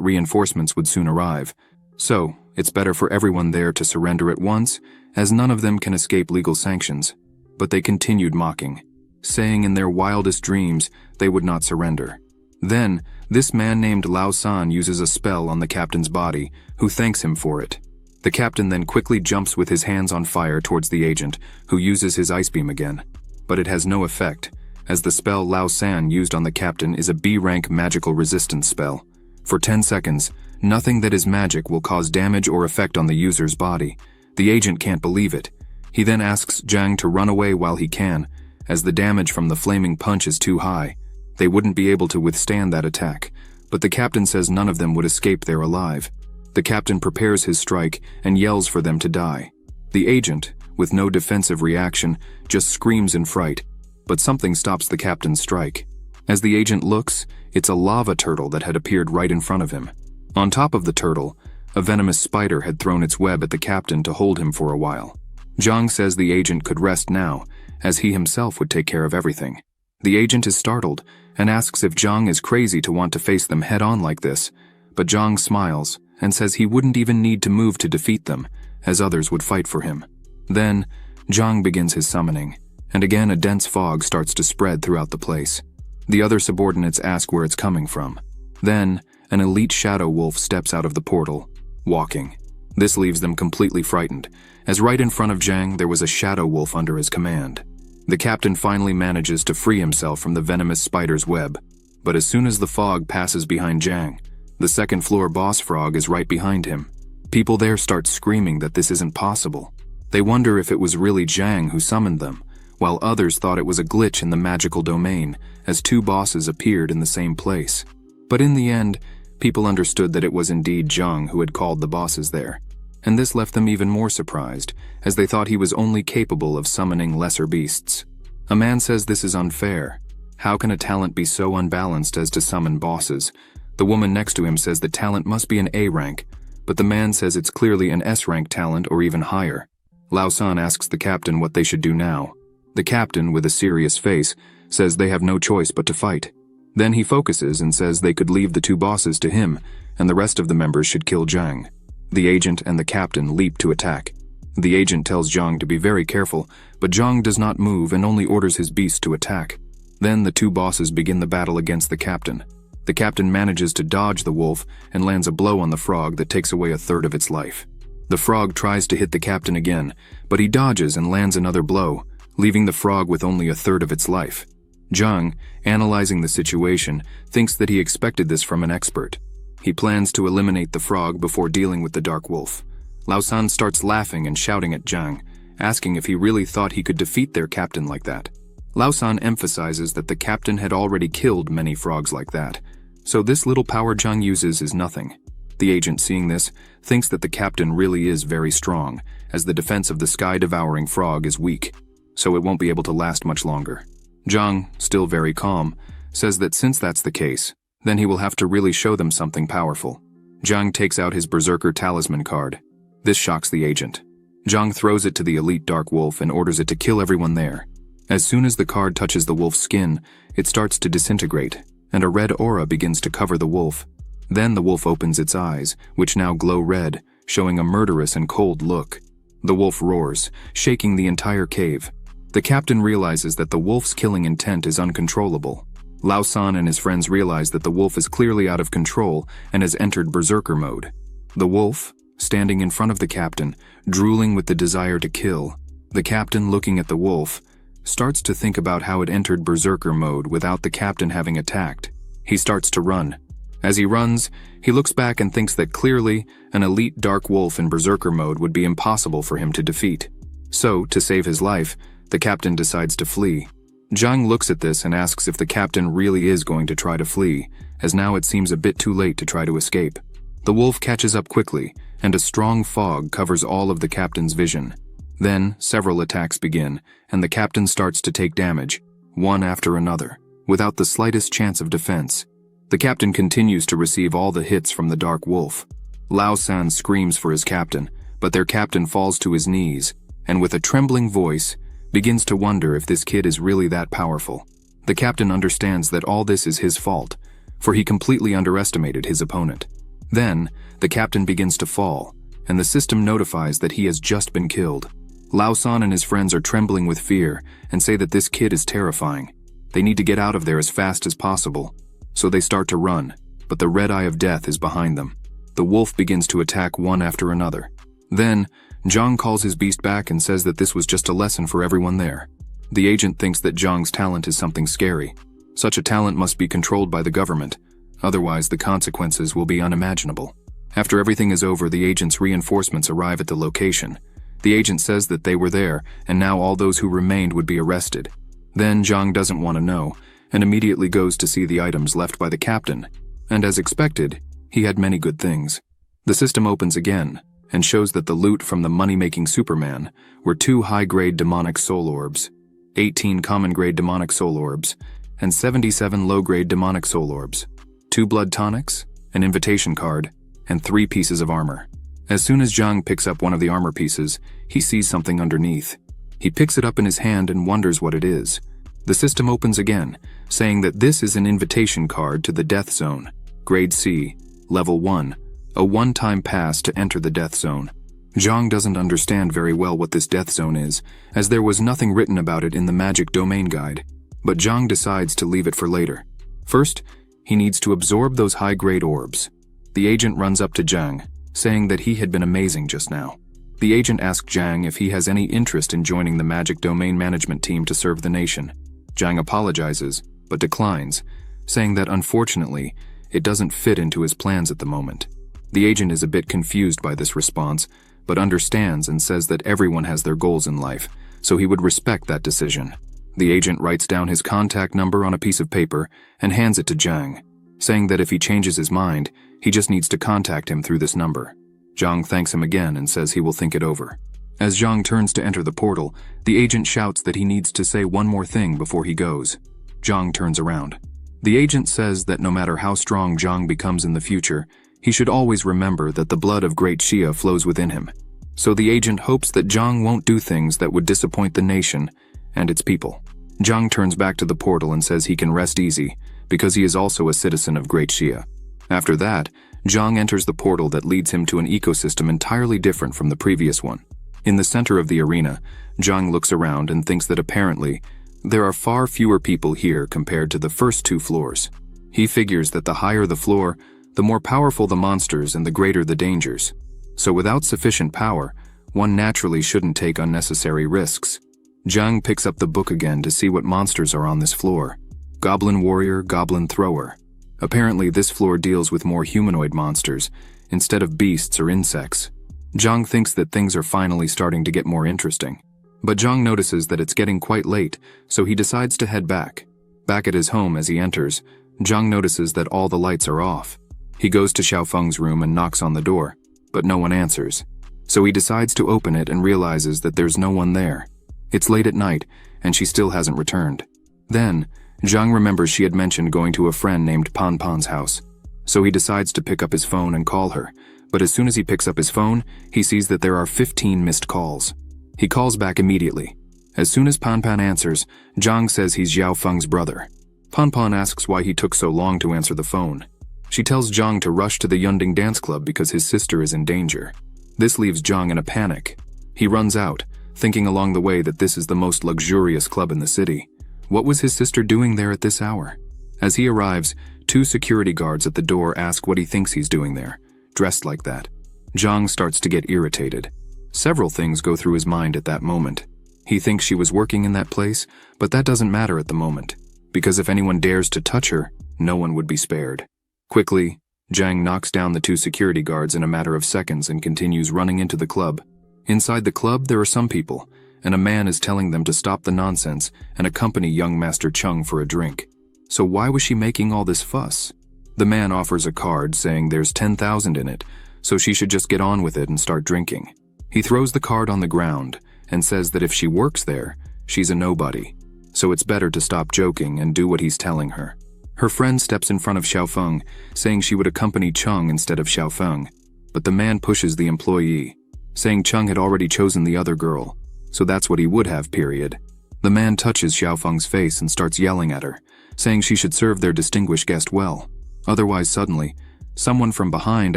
reinforcements would soon arrive, so it's better for everyone there to surrender at once, as none of them can escape legal sanctions. But they continued mocking, saying in their wildest dreams they would not surrender. Then, this man named Lao San uses a spell on the captain's body, who thanks him for it. The captain then quickly jumps with his hands on fire towards the agent, who uses his ice beam again. But it has no effect, as the spell Lao San used on the captain is a B-rank magical resistance spell. For 10 seconds, nothing that is magic will cause damage or effect on the user's body. The agent can't believe it. He then asks Zhang to run away while he can, as the damage from the flaming punch is too high. They wouldn't be able to withstand that attack, but the captain says none of them would escape there alive. The captain prepares his strike and yells for them to die. The agent, with no defensive reaction, just screams in fright, but something stops the captain's strike. As the agent looks, it's a lava turtle that had appeared right in front of him. On top of the turtle, a venomous spider had thrown its web at the captain to hold him for a while. Zhang says the agent could rest now, as he himself would take care of everything. The agent is startled and asks if Zhang is crazy to want to face them head-on like this, but Zhang smiles and says he wouldn't even need to move to defeat them, as others would fight for him. Then, Zhang begins his summoning, and again a dense fog starts to spread throughout the place. The other subordinates ask where it's coming from. Then, an elite shadow wolf steps out of the portal, walking. This leaves them completely frightened, as right in front of Zhang there was a shadow wolf under his command. The captain finally manages to free himself from the venomous spider's web, but as soon as the fog passes behind Zhang, the second-floor boss frog is right behind him. People there start screaming that this isn't possible. They wonder if it was really Zhang who summoned them, while others thought it was a glitch in the magical domain, as two bosses appeared in the same place. But in the end, people understood that it was indeed Zhang who had called the bosses there, and this left them even more surprised, as they thought he was only capable of summoning lesser beasts. A man says this is unfair. How can a talent be so unbalanced as to summon bosses? The woman next to him says the talent must be an A rank, but the man says it's clearly an S rank talent or even higher. Lao San asks the captain what they should do now. The captain, with a serious face, says they have no choice but to fight. Then he focuses and says they could leave the two bosses to him, and the rest of the members should kill Zhang. The agent and the captain leap to attack. The agent tells Zhang to be very careful, but Zhang does not move and only orders his beast to attack. Then the two bosses begin the battle against the captain. The captain manages to dodge the wolf and lands a blow on the frog that takes away a third of its life. The frog tries to hit the captain again, but he dodges and lands another blow, leaving the frog with only a third of its life. Zhang, analyzing the situation, thinks that he expected this from an expert. He plans to eliminate the frog before dealing with the dark wolf. Lao San starts laughing and shouting at Zhang, asking if he really thought he could defeat their captain like that. Lao San emphasizes that the captain had already killed many frogs like that, so this little power Zhang uses is nothing. The agent, seeing this, thinks that the captain really is very strong, as the defense of the sky-devouring frog is weak, so it won't be able to last much longer. Zhang, still very calm, says that since that's the case, then he will have to really show them something powerful. Zhang takes out his Berserker Talisman card. This shocks the agent. Zhang throws it to the elite dark wolf and orders it to kill everyone there. As soon as the card touches the wolf's skin, it starts to disintegrate, and a red aura begins to cover the wolf. Then the wolf opens its eyes, which now glow red, showing a murderous and cold look. The wolf roars, shaking the entire cave. The captain realizes that the wolf's killing intent is uncontrollable. Lao San and his friends realize that the wolf is clearly out of control and has entered berserker mode. The wolf, standing in front of the captain, drooling with the desire to kill. The captain, looking at the wolf, starts to think about how it entered berserker mode without the captain having attacked. He starts to run. As he runs, he looks back and thinks that clearly an elite dark wolf in berserker mode would be impossible for him to defeat. So, to save his life, the captain decides to flee. Zhang looks at this and asks if the captain really is going to try to flee, as now it seems a bit too late to try to escape. The wolf catches up quickly, and a strong fog covers all of the captain's vision. Then, several attacks begin, and the captain starts to take damage, one after another, without the slightest chance of defense. The captain continues to receive all the hits from the dark wolf. Lao San screams for his captain, but their captain falls to his knees, and with a trembling voice, begins to wonder if this kid is really that powerful. The captain understands that all this is his fault, for he completely underestimated his opponent. Then, the captain begins to fall, and the system notifies that he has just been killed. Lao San and his friends are trembling with fear and say that this kid is terrifying. They need to get out of there as fast as possible. So they start to run, but the red eye of death is behind them. The wolf begins to attack one after another. Then, Zhang calls his beast back and says that this was just a lesson for everyone there. The agent thinks that Zhang's talent is something scary. Such a talent must be controlled by the government, otherwise the consequences will be unimaginable. After everything is over, the agent's reinforcements arrive at the location. The agent says that they were there, and now all those who remained would be arrested. Then Zhang doesn't want to know, and immediately goes to see the items left by the captain. And as expected, he had many good things. The system opens again, and shows that the loot from the money-making Superman were 2 high-grade demonic soul orbs, 18 common-grade demonic soul orbs, and 77 low-grade demonic soul orbs, 2 blood tonics, an invitation card, and 3 pieces of armor. As soon as Zhang picks up one of the armor pieces, he sees something underneath. He picks it up in his hand and wonders what it is. The system opens again, saying that this is an invitation card to the Death Zone, Grade C, Level 1, a one-time pass to enter the Death Zone. Zhang doesn't understand very well what this Death Zone is, as there was nothing written about it in the Magic Domain Guide, but Zhang decides to leave it for later. First, he needs to absorb those high-grade orbs. The agent runs up to Zhang, saying that he had been amazing just now. The agent asks Zhang if he has any interest in joining the Magic Domain Management team to serve the nation. Zhang apologizes, but declines, saying that unfortunately, it doesn't fit into his plans at the moment. The agent is a bit confused by this response, but understands and says that everyone has their goals in life, so he would respect that decision. The agent writes down his contact number on a piece of paper and hands it to Zhang, saying that if he changes his mind, he just needs to contact him through this number. Zhang thanks him again and says he will think it over. As Zhang turns to enter the portal, the agent shouts that he needs to say one more thing before he goes. Zhang turns around. The agent says that no matter how strong Zhang becomes in the future, he should always remember that the blood of Great Xia flows within him. So the agent hopes that Zhang won't do things that would disappoint the nation and its people. Zhang turns back to the portal and says he can rest easy, because he is also a citizen of Great Xia. After that, Zhang enters the portal that leads him to an ecosystem entirely different from the previous one. In the center of the arena, Zhang looks around and thinks that apparently, there are far fewer people here compared to the first 2 floors. He figures that the higher the floor, the more powerful the monsters and the greater the dangers. So without sufficient power, one naturally shouldn't take unnecessary risks. Zhang picks up the book again to see what monsters are on this floor. Goblin Warrior, Goblin Thrower. Apparently this floor deals with more humanoid monsters, instead of beasts or insects. Zhang thinks that things are finally starting to get more interesting. But Zhang notices that it's getting quite late, so he decides to head back. Back at his home as he enters, Zhang notices that all the lights are off. He goes to Xiaofeng's room and knocks on the door, but no one answers. So he decides to open it and realizes that there's no one there. It's late at night, and she still hasn't returned. Then, Zhang remembers she had mentioned going to a friend named Pan Pan's house. So he decides to pick up his phone and call her, but as soon as he picks up his phone, he sees that there are 15 missed calls. He calls back immediately. As soon as Pan Pan answers, Zhang says he's Xiaofeng's brother. Ponpon asks why he took so long to answer the phone. She tells Zhang to rush to the Yunding dance club because his sister is in danger. This leaves Zhang in a panic. He runs out, thinking along the way that this is the most luxurious club in the city. What was his sister doing there at this hour? As he arrives, 2 security guards at the door ask what he thinks he's doing there, dressed like that. Zhang starts to get irritated. Several things go through his mind at that moment. He thinks she was working in that place, but that doesn't matter at the moment, because if anyone dares to touch her, no one would be spared. Quickly, Zhang knocks down the 2 security guards in a matter of seconds and continues running into the club. Inside the club, there are some people, and a man is telling them to stop the nonsense and accompany young Master Chung for a drink. So why was she making all this fuss? The man offers a card saying there's 10,000 in it, so she should just get on with it and start drinking. He throws the card on the ground and says that if she works there, she's a nobody, so it's better to stop joking and do what he's telling her. Her friend steps in front of Xiaofeng, saying she would accompany Chung instead of Xiaofeng, but the man pushes the employee, saying Chung had already chosen the other girl, so that's what he would have, period. The man touches Xiaofeng's face and starts yelling at her, saying she should serve their distinguished guest well. Otherwise, suddenly, someone from behind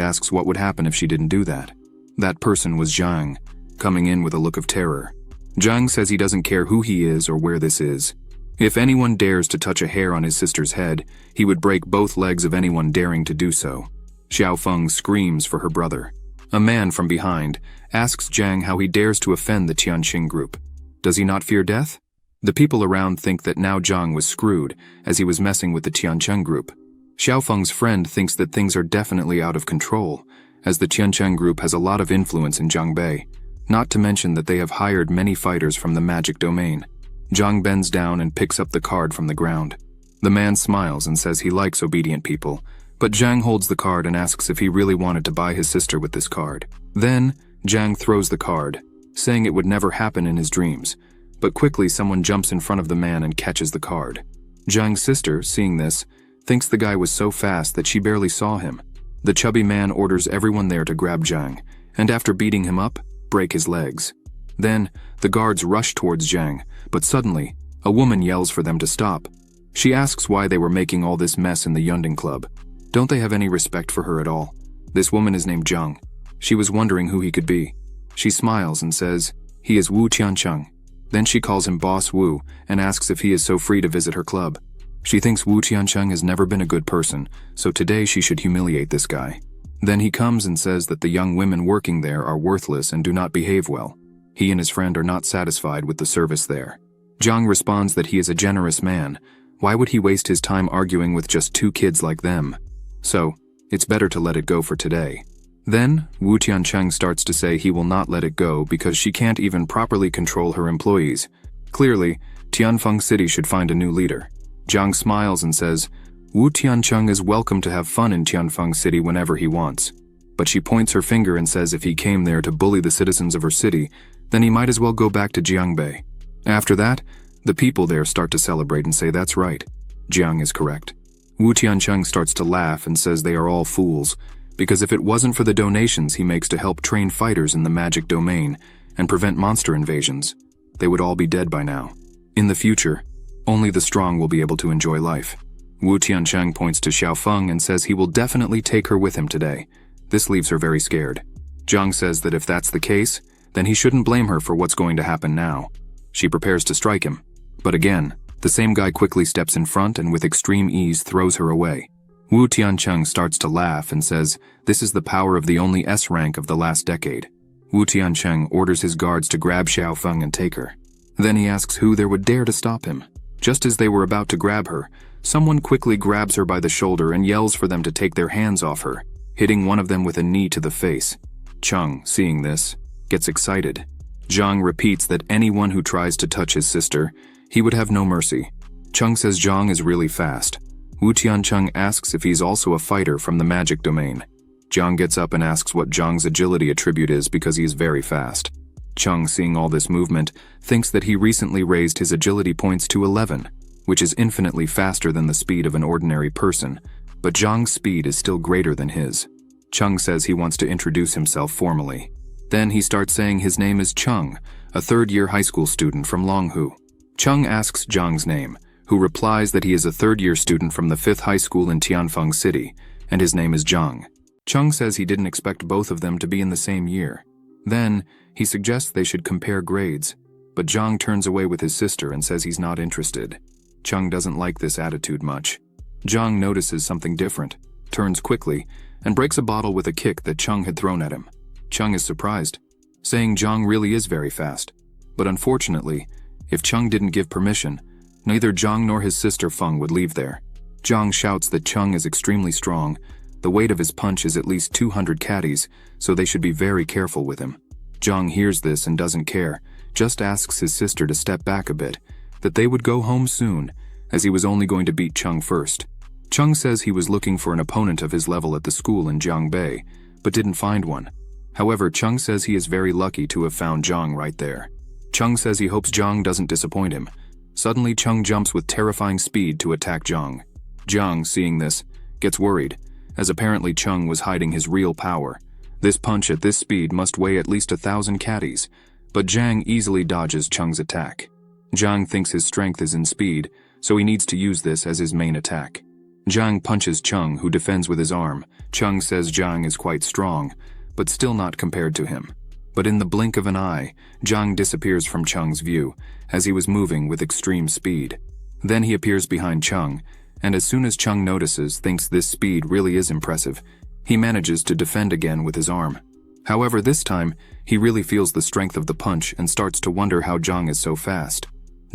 asks what would happen if she didn't do that. That person was Zhang, coming in with a look of terror. Zhang says he doesn't care who he is or where this is. If anyone dares to touch a hair on his sister's head, he would break both legs of anyone daring to do so. Xiaofeng screams for her brother. A man from behind asks Zhang how he dares to offend the Tianqing group. Does he not fear death? The people around think that now Zhang was screwed, as he was messing with the Tianqing group. Xiaofeng's friend thinks that things are definitely out of control, as the Tianqing group has a lot of influence in Zhangbei, not to mention that they have hired many fighters from the magic domain. Zhang bends down and picks up the card from the ground. The man smiles and says he likes obedient people, but Zhang holds the card and asks if he really wanted to buy his sister with this card. Then, Zhang throws the card, saying it would never happen in his dreams, but quickly someone jumps in front of the man and catches the card. Zhang's sister, seeing this, thinks the guy was so fast that she barely saw him. The chubby man orders everyone there to grab Zhang, and after beating him up, break his legs. Then, the guards rush towards Zhang, but suddenly, a woman yells for them to stop. She asks why they were making all this mess in the Yunding Club. Don't they have any respect for her at all? This woman is named Zhang. She was wondering who he could be. She smiles and says, he is Wu Tiancheng. Then she calls him Boss Wu and asks if he is so free to visit her club. She thinks Wu Tiancheng has never been a good person, so today she should humiliate this guy. Then he comes and says that the young women working there are worthless and do not behave well. He and his friend are not satisfied with the service there. Zhang responds that he is a generous man. Why would he waste his time arguing with just 2 kids like them? So, it's better to let it go for today. Then, Wu Tiancheng starts to say he will not let it go because she can't even properly control her employees. Clearly, Tianfeng City should find a new leader. Zhang smiles and says, Wu Tiancheng is welcome to have fun in Tianfeng City whenever he wants. But she points her finger and says if he came there to bully the citizens of her city, then he might as well go back to Jiangbei. After that, the people there start to celebrate and say that's right. Jiang is correct. Wu Tiancheng starts to laugh and says they are all fools, because if it wasn't for the donations he makes to help train fighters in the magic domain and prevent monster invasions, they would all be dead by now. In the future, only the strong will be able to enjoy life. Wu Tiancheng points to Xiaofeng and says he will definitely take her with him today. This leaves her very scared. Zhang says that if that's the case, then he shouldn't blame her for what's going to happen now. She prepares to strike him. But again, the same guy quickly steps in front and with extreme ease throws her away. Wu Tiancheng starts to laugh and says this is the power of the only S rank of the last decade. Wu Tiancheng orders his guards to grab Xiaofeng and take her. Then he asks who there would dare to stop him. Just as they were about to grab her, someone quickly grabs her by the shoulder and yells for them to take their hands off her, hitting one of them with a knee to the face. Chung, seeing this, gets excited. Zhang repeats that anyone who tries to touch his sister, he would have no mercy. Chung says Zhang is really fast. Wu Tiancheng asks if he's also a fighter from the magic domain. Zhang gets up and asks what Zhang's agility attribute is because he is very fast. Chung, seeing all this movement, thinks that he recently raised his agility points to 11, which is infinitely faster than the speed of an ordinary person, but Zhang's speed is still greater than his. Chung says he wants to introduce himself formally. Then he starts saying his name is Chung, a third-year high school student from Longhu. Chung asks Zhang's name, who replies that he is a third-year student from the 5th high school in Tianfeng City, and his name is Zhang. Chung says he didn't expect both of them to be in the same year. Then, he suggests they should compare grades, but Zhang turns away with his sister and says he's not interested. Chung doesn't like this attitude much. Zhang notices something different, turns quickly, and breaks a bottle with a kick that Chung had thrown at him. Chung is surprised, saying Zhang really is very fast. But unfortunately, if Chung didn't give permission, neither Zhang nor his sister Feng would leave there. Zhang shouts that Chung is extremely strong. The weight of his punch is at least 200 catties, so they should be very careful with him. Zhang hears this and doesn't care, just asks his sister to step back a bit, that they would go home soon, as he was only going to beat Chung first. Chung says he was looking for an opponent of his level at the school in Jiangbei, but didn't find one. However, Chung says he is very lucky to have found Zhang right there. Chung says he hopes Zhang doesn't disappoint him. Suddenly, Chung jumps with terrifying speed to attack Zhang. Zhang, seeing this, gets worried, as apparently Chung was hiding his real power. This punch at this speed must weigh at least 1,000 catties, but Zhang easily dodges Chung's attack. Zhang thinks his strength is in speed, so he needs to use this as his main attack. Zhang punches Chung, who defends with his arm. Chung says Zhang is quite strong, but still not compared to him. But in the blink of an eye, Zhang disappears from Chung's view, as he was moving with extreme speed. Then he appears behind Chung, and as soon as Chung notices, thinks this speed really is impressive, he manages to defend again with his arm. However, this time, he really feels the strength of the punch and starts to wonder how Zhang is so fast.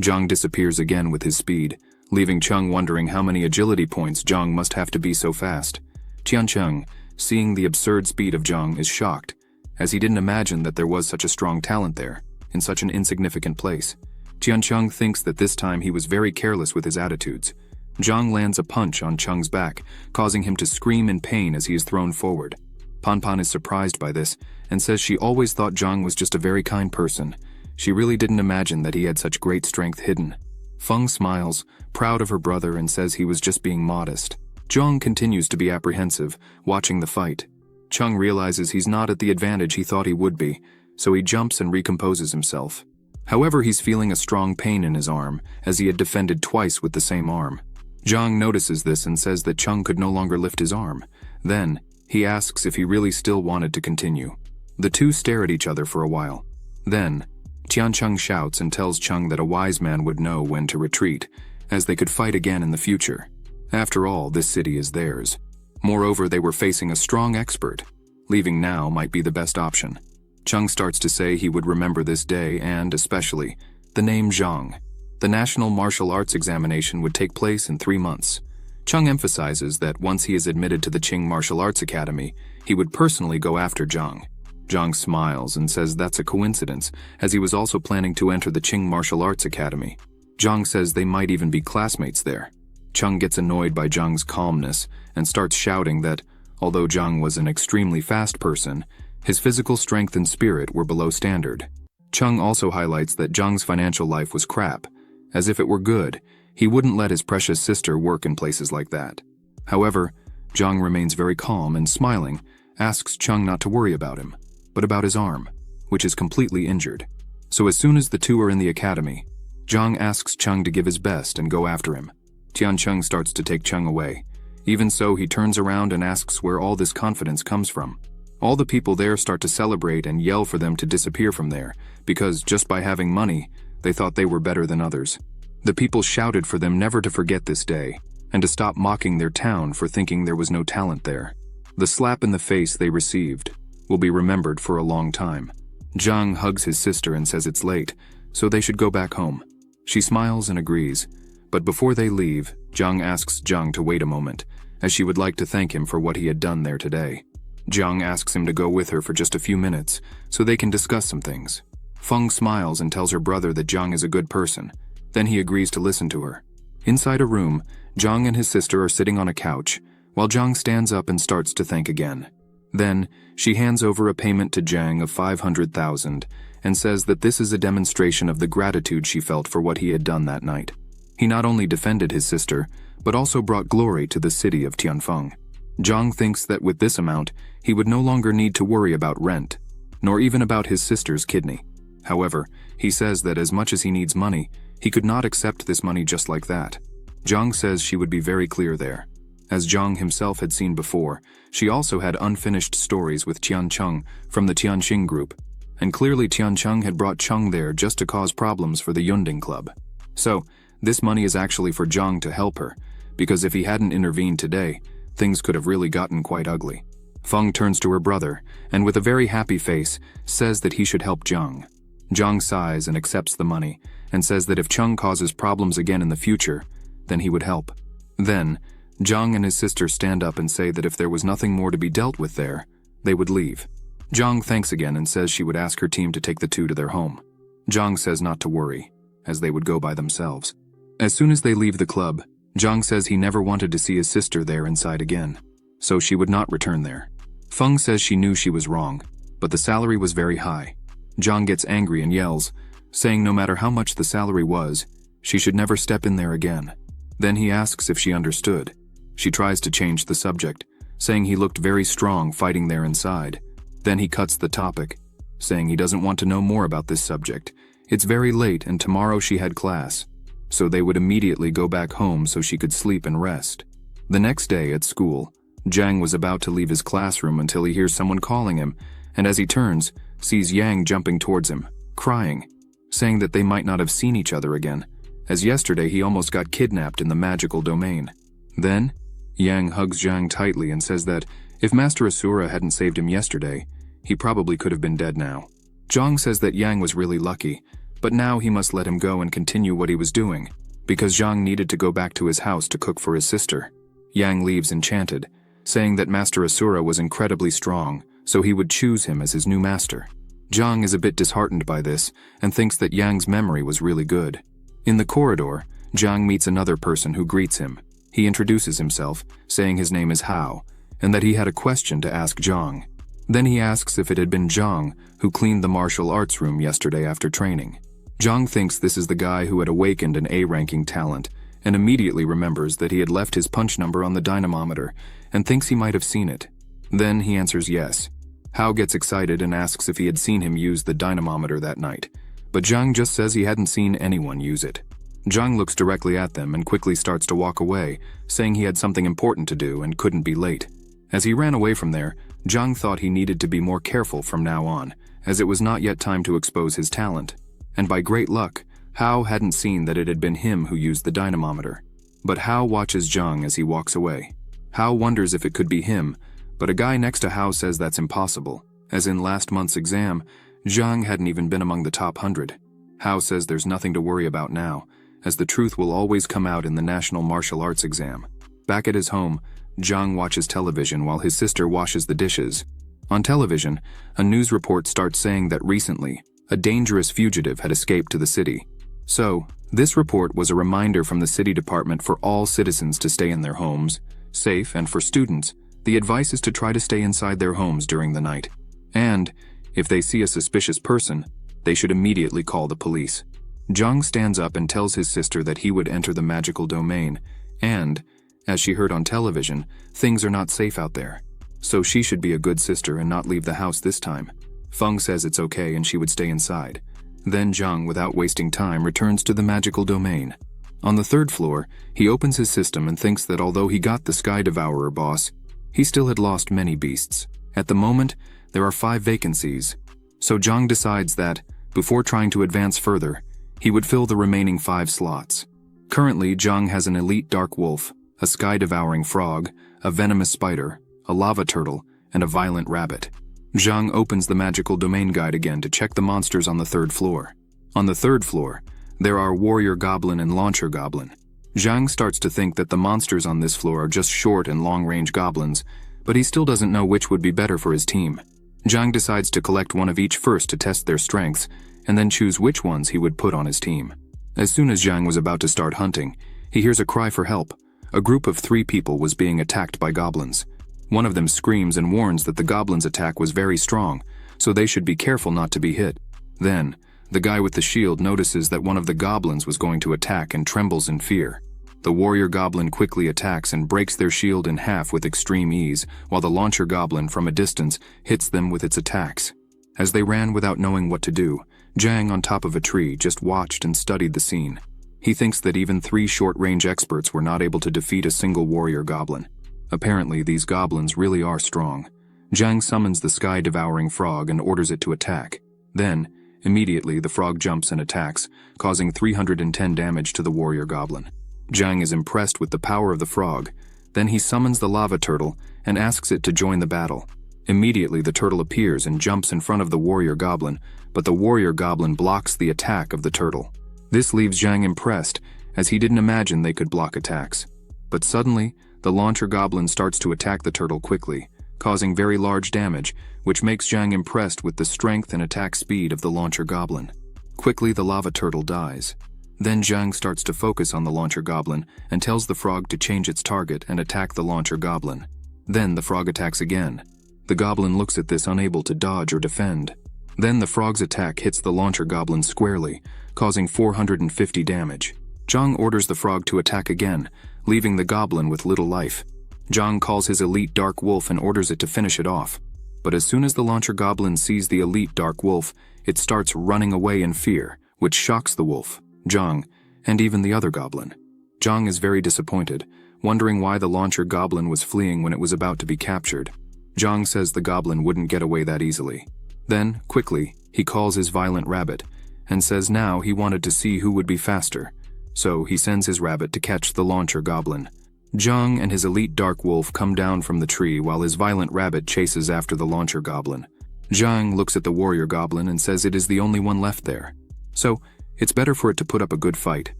Zhang disappears again with his speed, leaving Chung wondering how many agility points Zhang must have to be so fast. Tiancheng, seeing the absurd speed of Zhang, is shocked, as he didn't imagine that there was such a strong talent there, in such an insignificant place. Tiancheng thinks that this time he was very careless with his attitudes. Zhang lands a punch on Chung's back, causing him to scream in pain as he is thrown forward. Panpan is surprised by this, and says she always thought Zhang was just a very kind person. She really didn't imagine that he had such great strength hidden. Feng smiles, proud of her brother, and says he was just being modest. Zhang continues to be apprehensive, watching the fight. Chung realizes he's not at the advantage he thought he would be, so he jumps and recomposes himself. However, he's feeling a strong pain in his arm, as he had defended twice with the same arm. Zhang notices this and says that Chung could no longer lift his arm. Then, he asks if he really still wanted to continue. The two stare at each other for a while. Then, Tiancheng shouts and tells Chung that a wise man would know when to retreat, as they could fight again in the future. After all, this city is theirs. Moreover, they were facing a strong expert. Leaving now might be the best option. Chung starts to say he would remember this day and, especially, the name Zhang. The National Martial Arts examination would take place in 3 months. Chung emphasizes that once he is admitted to the Qing Martial Arts Academy, he would personally go after Zhang. Zhang smiles and says that's a coincidence, as he was also planning to enter the Qing Martial Arts Academy. Zhang says they might even be classmates there. Chung gets annoyed by Zhang's calmness and starts shouting that, although Zhang was an extremely fast person, his physical strength and spirit were below standard. Chung also highlights that Zhang's financial life was crap. As if it were good, he wouldn't let his precious sister work in places like that. However, Zhang remains very calm and smiling, asks Chung not to worry about him, but about his arm, which is completely injured. So as soon as the two are in the academy, Zhang asks Chung to give his best and go after him. Tiancheng starts to take Chung away. Even so, he turns around and asks where all this confidence comes from. All the people there start to celebrate and yell for them to disappear from there, because just by having money, they thought they were better than others. The people shouted for them never to forget this day, and to stop mocking their town for thinking there was no talent there. The slap in the face they received will be remembered for a long time. Zhang hugs his sister and says it's late, so they should go back home. She smiles and agrees. But before they leave, Zhang asks Zhang to wait a moment, as she would like to thank him for what he had done there today. Zhang asks him to go with her for just a few minutes, so they can discuss some things. Feng smiles and tells her brother that Zhang is a good person. Then he agrees to listen to her. Inside a room, Zhang and his sister are sitting on a couch, while Zhang stands up and starts to think again. Then, she hands over a payment to Zhang of 500,000 and says that this is a demonstration of the gratitude she felt for what he had done that night. He not only defended his sister, but also brought glory to the city of Tianfeng. Zhang thinks that with this amount, he would no longer need to worry about rent, nor even about his sister's kidney. However, he says that as much as he needs money, He could not accept this money just like that. Zhang says she would be very clear there. As Zhang himself had seen before, she also had unfinished stories with Tiancheng from the Tianxing group, and clearly Tiancheng had brought Cheng there just to cause problems for the Yunding Club. So, this money is actually for Zhang to help her, because if he hadn't intervened today, things could have really gotten quite ugly. Feng turns to her brother, and with a very happy face, says that he should help Zhang. Zhang sighs and accepts the money, and says that if Cheng causes problems again in the future, then he would help. Then, Zhang and his sister stand up and say that if there was nothing more to be dealt with there, they would leave. Zhang thanks again and says she would ask her team to take the two to their home. Zhang says not to worry, as they would go by themselves. As soon as they leave the club, Zhang says he never wanted to see his sister there inside again, so she would not return there. Feng says she knew she was wrong, but the salary was very high. Zhang gets angry and yells, saying no matter how much the salary was, she should never step in there again. Then he asks if she understood. She tries to change the subject, saying he looked very strong fighting there inside. Then he cuts the topic, saying he doesn't want to know more about this subject. It's very late and tomorrow she had class, so they would immediately go back home so she could sleep and rest. The next day at school, Zhang was about to leave his classroom until he hears someone calling him, and as he turns, sees Yang jumping towards him, crying, saying that they might not have seen each other again, as yesterday he almost got kidnapped in the magical domain. Then, Yang hugs Zhang tightly and says that if Master Asura hadn't saved him yesterday, he probably could have been dead now. Zhang says that Yang was really lucky, but now he must let him go and continue what he was doing, because Zhang needed to go back to his house to cook for his sister. Yang leaves enchanted, saying that Master Asura was incredibly strong, so he would choose him as his new master. Zhang is a bit disheartened by this, and thinks that Yang's memory was really good. In the corridor, Zhang meets another person who greets him. He introduces himself, saying his name is Hao, and that he had a question to ask Zhang. Then he asks if it had been Zhang who cleaned the martial arts room yesterday after training. Zhang thinks this is the guy who had awakened an A-ranking talent, and immediately remembers that he had left his punch number on the dynamometer, and thinks he might have seen it. Then he answers yes. Hao gets excited and asks if he had seen him use the dynamometer that night, but Zhang just says he hadn't seen anyone use it. Zhang looks directly at them and quickly starts to walk away, saying he had something important to do and couldn't be late. As he ran away from there, Zhang thought he needed to be more careful from now on, as it was not yet time to expose his talent. And by great luck, Hao hadn't seen that it had been him who used the dynamometer. But Hao watches Zhang as he walks away. Hao wonders if it could be him, but a guy next to Hao says that's impossible, as in last month's exam, Zhang hadn't even been among the top 100. Hao says there's nothing to worry about now, as the truth will always come out in the National Martial Arts exam. Back at his home, Zhang watches television while his sister washes the dishes. On television, a news report starts saying that recently, a dangerous fugitive had escaped to the city. So, this report was a reminder from the city department for all citizens to stay in their homes, safe, and for students, the advice is to try to stay inside their homes during the night. And, if they see a suspicious person, they should immediately call the police. Zhang stands up and tells his sister that he would enter the magical domain, and, as she heard on television, things are not safe out there. So she should be a good sister and not leave the house this time. Feng says it's okay and she would stay inside. Then Zhang, without wasting time, returns to the magical domain. On the 3rd floor, he opens his system and thinks that although he got the Sky Devourer boss, he still had lost many beasts. At the moment, there are 5 vacancies. So Zhang decides that, before trying to advance further, he would fill the remaining 5 slots. Currently, Zhang has an elite dark wolf, a sky-devouring frog, a venomous spider, a lava turtle, and a violent rabbit. Zhang opens the magical domain guide again to check the monsters on the 3rd floor. On the 3rd floor, there are warrior goblin and launcher goblin. Zhang starts to think that the monsters on this floor are just short and long-range goblins, but he still doesn't know which would be better for his team. Zhang decides to collect one of each first to test their strengths, and then choose which ones he would put on his team. As soon as Zhang was about to start hunting, he hears a cry for help. A group of 3 people was being attacked by goblins. One of them screams and warns that the goblins' attack was very strong, so they should be careful not to be hit. Then, the guy with the shield notices that one of the goblins was going to attack and trembles in fear. The warrior goblin quickly attacks and breaks their shield in half with extreme ease, while the launcher goblin from a distance hits them with its attacks. As they ran without knowing what to do, Zhang, on top of a tree, just watched and studied the scene. He thinks that even 3 short-range experts were not able to defeat a single warrior goblin. Apparently, these goblins really are strong. Zhang summons the sky-devouring frog and orders it to attack. Then, immediately, the frog jumps and attacks, causing 310 damage to the warrior goblin. Zhang is impressed with the power of the frog. Then he summons the lava turtle and asks it to join the battle. Immediately, the turtle appears and jumps in front of the warrior goblin, but the warrior goblin blocks the attack of the turtle. This leaves Zhang impressed, as he didn't imagine they could block attacks. But suddenly, the launcher goblin starts to attack the turtle quickly, causing very large damage, which makes Zhang impressed with the strength and attack speed of the launcher goblin. Quickly, the lava turtle dies. Then Zhang starts to focus on the launcher goblin and tells the frog to change its target and attack the launcher goblin. Then the frog attacks again. The goblin looks at this, unable to dodge or defend. Then the frog's attack hits the launcher goblin squarely, causing 450 damage. Zhang orders the frog to attack again, leaving the goblin with little life. Zhang calls his elite dark wolf and orders it to finish it off. But as soon as the launcher goblin sees the elite dark wolf, it starts running away in fear, which shocks the wolf, Zhang, and even the other goblin. Zhang is very disappointed, wondering why the launcher goblin was fleeing when it was about to be captured. Zhang says the goblin wouldn't get away that easily. Then, quickly, he calls his violent rabbit, and says now he wanted to see who would be faster. So he sends his rabbit to catch the launcher goblin. Zhang and his elite dark wolf come down from the tree while his violent rabbit chases after the launcher goblin. Zhang looks at the warrior goblin and says it is the only one left there. So, it's better for it to put up a good fight,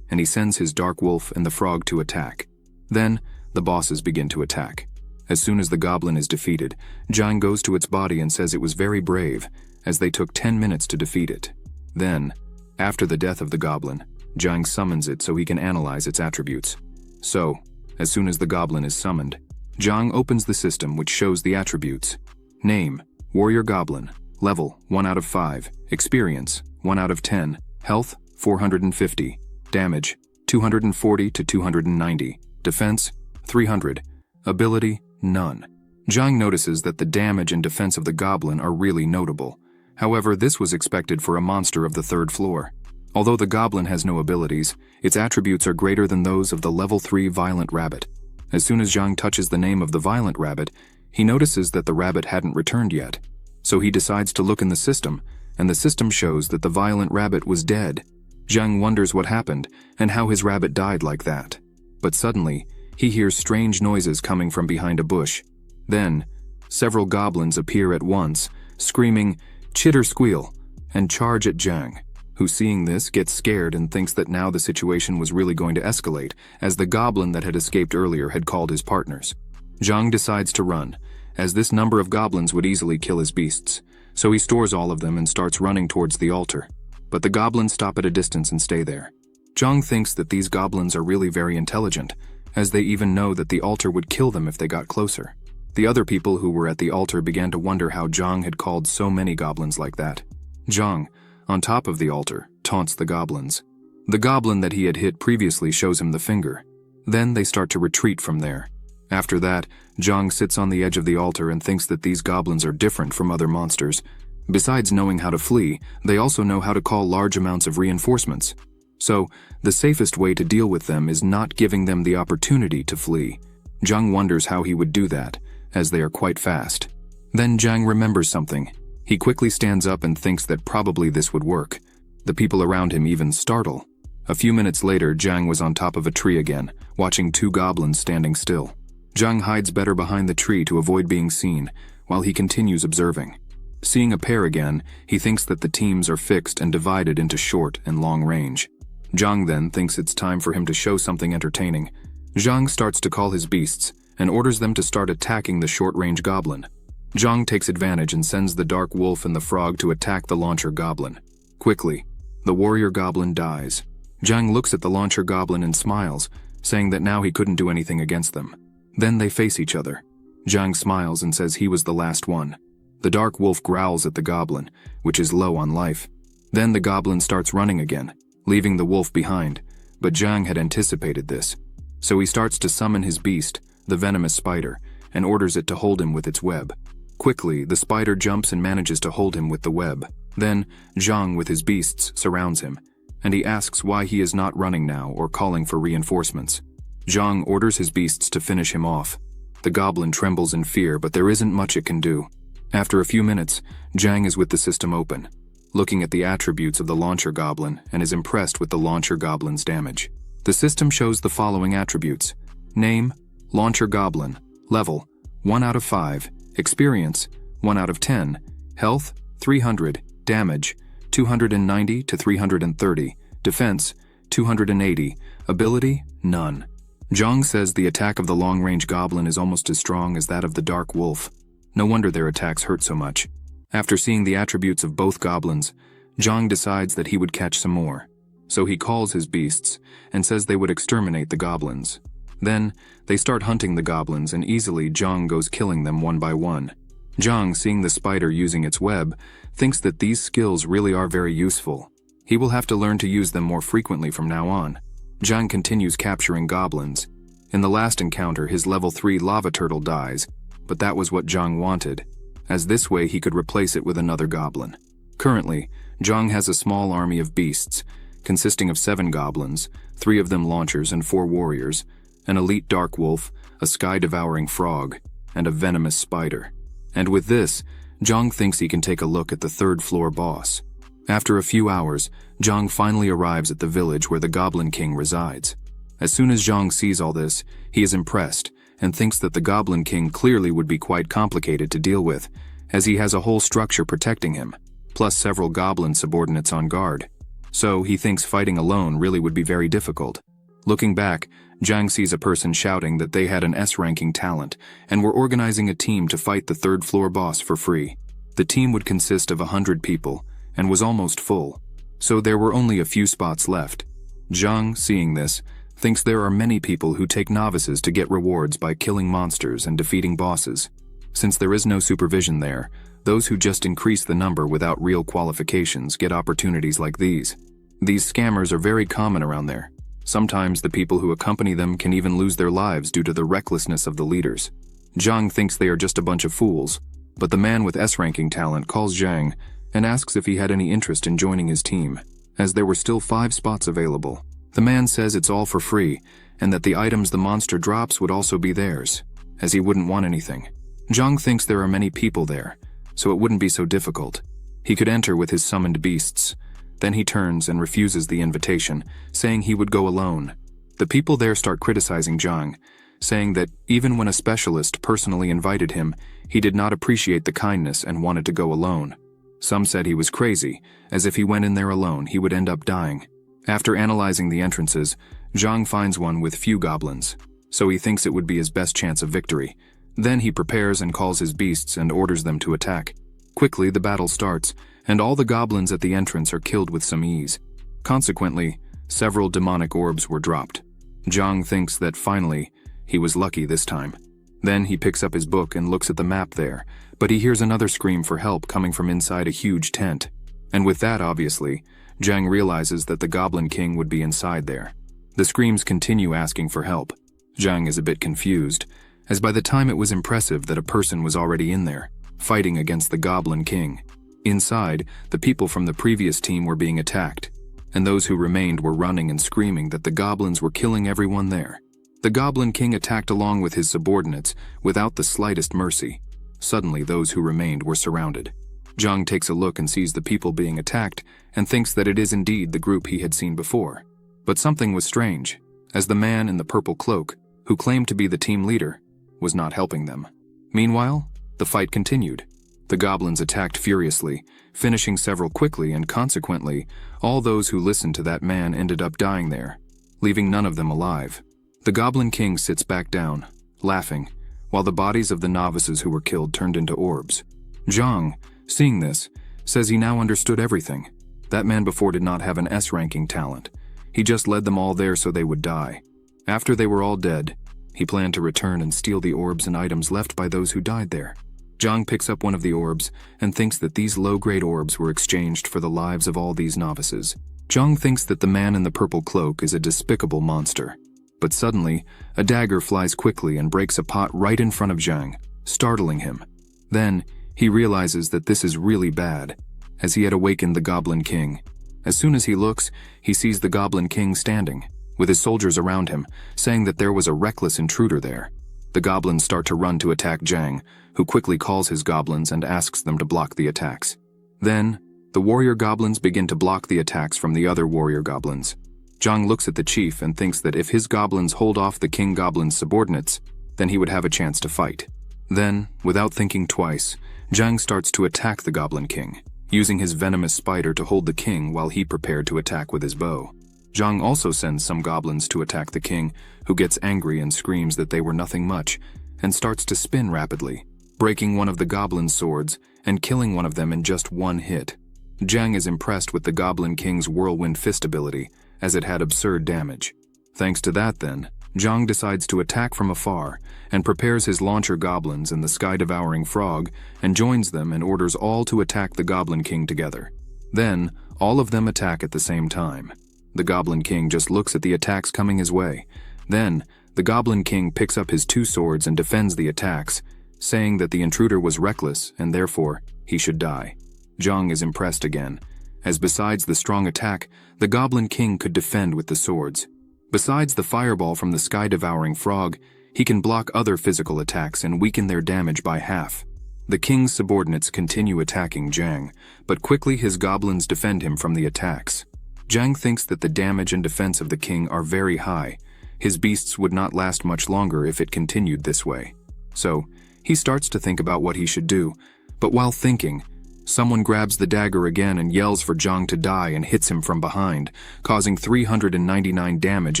and he sends his dark wolf and the frog to attack. Then, the bosses begin to attack. As soon as the goblin is defeated, Zhang goes to its body and says it was very brave, as they took 10 minutes to defeat it. Then, after the death of the goblin, Zhang summons it so he can analyze its attributes. So, as soon as the goblin is summoned, Zhang opens the system which shows the attributes. Name, Warrior Goblin. Level, 1 out of 5. Experience, 1 out of 10. Health, 450. Damage, 240 to 290. Defense, 300. Ability, none. Zhang notices that the damage and defense of the goblin are really notable. However, this was expected for a monster of the 3rd floor. Although the goblin has no abilities, its attributes are greater than those of the level 3 violent rabbit. As soon as Zhang touches the name of the violent rabbit, he notices that the rabbit hadn't returned yet. So he decides to look in the system, and the system shows that the violent rabbit was dead. Zhang wonders what happened and how his rabbit died like that. But suddenly, he hears strange noises coming from behind a bush. Then, several goblins appear at once, screaming, "Chitter squeal," and charge at Zhang, who, seeing this, gets scared and thinks that now the situation was really going to escalate, as the goblin that had escaped earlier had called his partners. Zhang decides to run, as this number of goblins would easily kill his beasts, so he stores all of them and starts running towards the altar. But the goblins stop at a distance and stay there. Zhang thinks that these goblins are really very intelligent, as they even know that the altar would kill them if they got closer. The other people who were at the altar began to wonder how Zhang had called so many goblins like that. Zhang, on top of the altar, taunts the goblins. The goblin that he had hit previously shows him the finger. Then they start to retreat from there. After that, Zhang sits on the edge of the altar and thinks that these goblins are different from other monsters. Besides knowing how to flee, they also know how to call large amounts of reinforcements. So, the safest way to deal with them is not giving them the opportunity to flee. Zhang wonders how he would do that, as they are quite fast. Then Zhang remembers something. He quickly stands up and thinks that probably this would work. The people around him even startle. A few minutes later, Zhang was on top of a tree again, watching 2 goblins standing still. Zhang hides better behind the tree to avoid being seen, while he continues observing. Seeing a pair again, he thinks that the teams are fixed and divided into short and long range. Zhang then thinks it's time for him to show something entertaining. Zhang starts to call his beasts, and orders them to start attacking the short-range goblin. Zhang takes advantage and sends the dark wolf and the frog to attack the launcher goblin. Quickly, the warrior goblin dies. Zhang looks at the launcher goblin and smiles, saying that now he couldn't do anything against them. Then they face each other. Zhang smiles and says he was the last one. The dark wolf growls at the goblin, which is low on life. Then the goblin starts running again, leaving the wolf behind, but Zhang had anticipated this. So he starts to summon his beast, the venomous spider, and orders it to hold him with its web. Quickly, the spider jumps and manages to hold him with the web. Then, Zhang with his beasts surrounds him, and he asks why he is not running now or calling for reinforcements. Zhang orders his beasts to finish him off. The goblin trembles in fear, but there isn't much it can do. After a few minutes, Zhang is with the system open, looking at the attributes of the launcher goblin and is impressed with the launcher goblin's damage. The system shows the following attributes: name, launcher goblin, level, 1 out of 5, experience, 1 out of 10, health, 300, damage, 290 to 330, defense, 280, ability, none. Zhang says the attack of the long-range goblin is almost as strong as that of the dark wolf. No wonder their attacks hurt so much. After seeing the attributes of both goblins, Zhang decides that he would catch some more. So he calls his beasts and says they would exterminate the goblins. Then, they start hunting the goblins and easily Zhang goes killing them one by one. Zhang, seeing the spider using its web, thinks that these skills really are very useful. He will have to learn to use them more frequently from now on. Zhang continues capturing goblins. In the last encounter, his level 3 lava turtle dies, but that was what Zhang wanted, as this way he could replace it with another goblin. Currently, Zhang has a small army of beasts, consisting of 7 goblins, 3 of them launchers and 4 warriors, an elite dark wolf, a sky-devouring frog, and a venomous spider. And with this, Zhang thinks he can take a look at the 3rd floor boss. After a few hours, Zhang finally arrives at the village where the Goblin King resides. As soon as Zhang sees all this, he is impressed and thinks that the Goblin King clearly would be quite complicated to deal with, as he has a whole structure protecting him, plus several goblin subordinates on guard. So he thinks fighting alone really would be very difficult. Looking back, Zhang sees a person shouting that they had an S-ranking talent and were organizing a team to fight the 3rd floor boss for free. The team would consist of 100 people and was almost full, so there were only a few spots left. Zhang, seeing this, thinks there are many people who take novices to get rewards by killing monsters and defeating bosses. Since there is no supervision there, those who just increase the number without real qualifications get opportunities like these. These scammers are very common around there. Sometimes the people who accompany them can even lose their lives due to the recklessness of the leaders. Zhang thinks they are just a bunch of fools, but the man with S-ranking talent calls Zhang and asks if he had any interest in joining his team, as there were still 5 spots available. The man says it's all for free, and that the items the monster drops would also be theirs, as he wouldn't want anything. Zhang thinks there are many people there, so it wouldn't be so difficult. He could enter with his summoned beasts. Then he turns and refuses the invitation, saying he would go alone. The people there start criticizing Zhang, saying that even when a specialist personally invited him, he did not appreciate the kindness and wanted to go alone. Some said he was crazy, as if he went in there alone, he would end up dying. After analyzing the entrances, Zhang finds one with few goblins, so he thinks it would be his best chance of victory. Then he prepares and calls his beasts and orders them to attack. Quickly, the battle starts, and all the goblins at the entrance are killed with some ease. Consequently, several demonic orbs were dropped. Zhang thinks that finally, he was lucky this time. Then he picks up his book and looks at the map there, but he hears another scream for help coming from inside a huge tent. And with that, obviously, Zhang realizes that the Goblin King would be inside there. The screams continue asking for help. Zhang is a bit confused, as by the time it was impressive that a person was already in there, fighting against the Goblin King. Inside, the people from the previous team were being attacked, and those who remained were running and screaming that the goblins were killing everyone there. The Goblin King attacked along with his subordinates without the slightest mercy. Suddenly, those who remained were surrounded. Zhang takes a look and sees the people being attacked and thinks that it is indeed the group he had seen before. But something was strange, as the man in the purple cloak, who claimed to be the team leader, was not helping them. Meanwhile, the fight continued. The goblins attacked furiously, finishing several quickly, and consequently, all those who listened to that man ended up dying there, leaving none of them alive. The Goblin King sits back down, laughing, while the bodies of the novices who were killed turned into orbs. Zhang, seeing this, says he now understood everything. That man before did not have an S-ranking talent. He just led them all there so they would die. After they were all dead, he planned to return and steal the orbs and items left by those who died there. Zhang picks up one of the orbs and thinks that these low-grade orbs were exchanged for the lives of all these novices. Zhang thinks that the man in the purple cloak is a despicable monster. But suddenly, a dagger flies quickly and breaks a pot right in front of Zhang, startling him. Then, he realizes that this is really bad, as he had awakened the Goblin King. As soon as he looks, he sees the Goblin King standing, with his soldiers around him, saying that there was a reckless intruder there. The goblins start to run to attack Jang, who quickly calls his goblins and asks them to block the attacks. Then, the warrior goblins begin to block the attacks from the other warrior goblins. Jang looks at the chief and thinks that if his goblins hold off the king goblin's subordinates, then he would have a chance to fight. Then, without thinking twice, Jang starts to attack the Goblin King, using his venomous spider to hold the king while he prepared to attack with his bow. Jang also sends some goblins to attack the king, who gets angry and screams that they were nothing much, and starts to spin rapidly, breaking one of the goblin's swords and killing one of them in just one hit. Jang is impressed with the Goblin King's whirlwind fist ability, as it had absurd damage. Thanks to that then, Jang decides to attack from afar and prepares his launcher goblins and the sky-devouring frog and joins them and orders all to attack the Goblin King together. Then, all of them attack at the same time. The Goblin King just looks at the attacks coming his way. Then, the Goblin King picks up his 2 swords and defends the attacks, saying that the intruder was reckless and therefore he should die. Jang is impressed again, as besides the strong attack, the Goblin King could defend with the swords. Besides the fireball from the sky-devouring frog, he can block other physical attacks and weaken their damage by half. The king's subordinates continue attacking Jang, but quickly his goblins defend him from the attacks. Jang thinks that the damage and defense of the king are very high. His beasts would not last much longer if it continued this way. So, he starts to think about what he should do, but while thinking, someone grabs the dagger again and yells for Jang to die and hits him from behind, causing 399 damage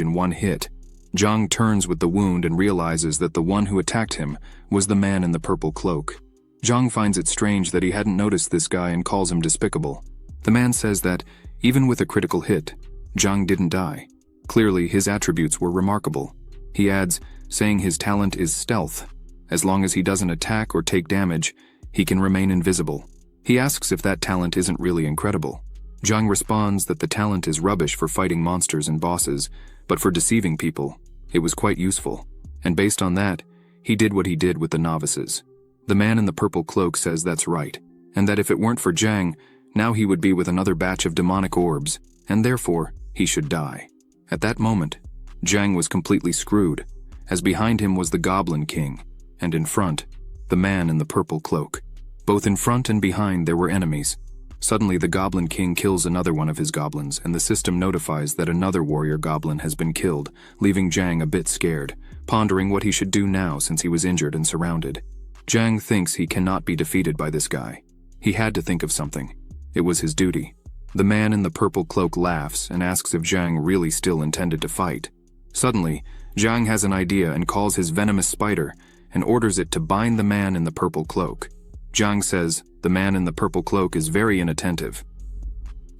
in one hit. Jang turns with the wound and realizes that the one who attacked him was the man in the purple cloak. Jang finds it strange that he hadn't noticed this guy and calls him despicable. The man says that, even with a critical hit, Jang didn't die. Clearly, his attributes were remarkable. He adds, saying his talent is stealth. As long as he doesn't attack or take damage, he can remain invisible. He asks if that talent isn't really incredible. Jang responds that the talent is rubbish for fighting monsters and bosses, but for deceiving people, it was quite useful. And based on that, he did what he did with the novices. The man in the purple cloak says that's right, and that if it weren't for Jang, now he would be with another batch of demonic orbs, and therefore, he should die. At that moment, Jang was completely screwed, as behind him was the Goblin King, and in front, the man in the purple cloak. Both in front and behind there were enemies. Suddenly the Goblin King kills another one of his goblins, and the system notifies that another warrior goblin has been killed, leaving Jang a bit scared, pondering what he should do now since he was injured and surrounded. Jang thinks he cannot be defeated by this guy. He had to think of something. It was his duty. The man in the purple cloak laughs and asks if Jang really still intended to fight. Suddenly, Jang has an idea and calls his venomous spider and orders it to bind the man in the purple cloak. Jang says the man in the purple cloak is very inattentive.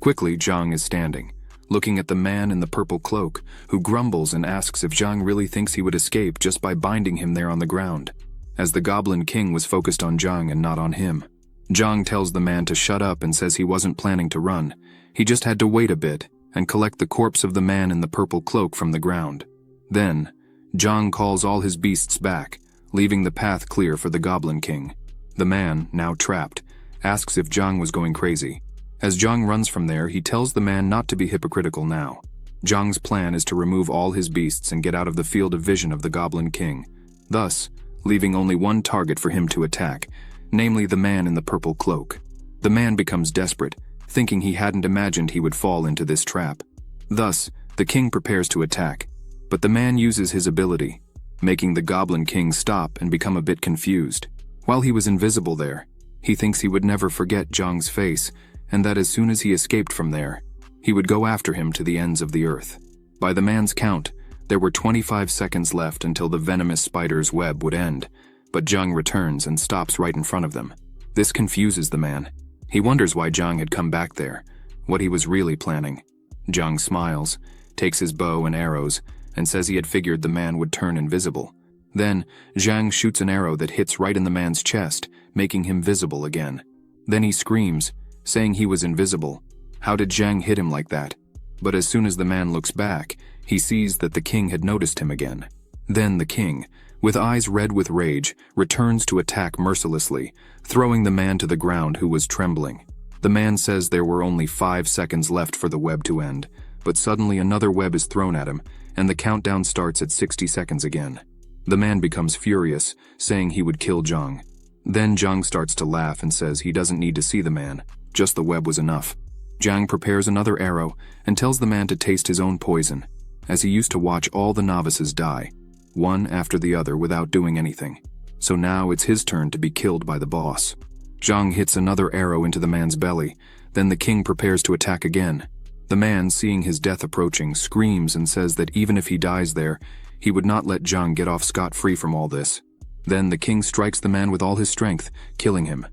Quickly, Jang is standing, looking at the man in the purple cloak, who grumbles and asks if Jang really thinks he would escape just by binding him there on the ground, as the Goblin King was focused on Jang and not on him. Jang tells the man to shut up and says he wasn't planning to run. He just had to wait a bit and collect the corpse of the man in the purple cloak from the ground. Then, Jang calls all his beasts back, leaving the path clear for the Goblin King. The man, now trapped, asks if Jang was going crazy. As Jang runs from there, he tells the man not to be hypocritical now. Jang's plan is to remove all his beasts and get out of the field of vision of the Goblin King, thus leaving only one target for him to attack, namely the man in the purple cloak. The man becomes desperate, thinking he hadn't imagined he would fall into this trap. Thus, the king prepares to attack, but the man uses his ability, making the Goblin King stop and become a bit confused. While he was invisible there, he thinks he would never forget Jang's face, and that as soon as he escaped from there, he would go after him to the ends of the earth. By the man's count, there were 25 seconds left until the venomous spider's web would end, but Jang returns and stops right in front of them. This confuses the man. He wonders why Jang had come back there, what he was really planning. Jang smiles, takes his bow and arrows, and says he had figured the man would turn invisible. Then, Jang shoots an arrow that hits right in the man's chest, making him visible again. Then he screams, saying he was invisible. How did Jang hit him like that? But as soon as the man looks back, he sees that the king had noticed him again. Then the king, with eyes red with rage, returns to attack mercilessly, throwing the man to the ground who was trembling. The man says there were only 5 seconds left for the web to end, but suddenly another web is thrown at him, and the countdown starts at 60 seconds again. The man becomes furious, saying he would kill Zhang. Then Zhang starts to laugh and says he doesn't need to see the man, just the web was enough. Zhang prepares another arrow and tells the man to taste his own poison, as he used to watch all the novices die, one after the other without doing anything. So now it's his turn to be killed by the boss. Zhang hits another arrow into the man's belly, then the king prepares to attack again. The man, seeing his death approaching, screams and says that even if he dies there, he would not let Zhang get off scot-free from all this. Then the king strikes the man with all his strength, killing him.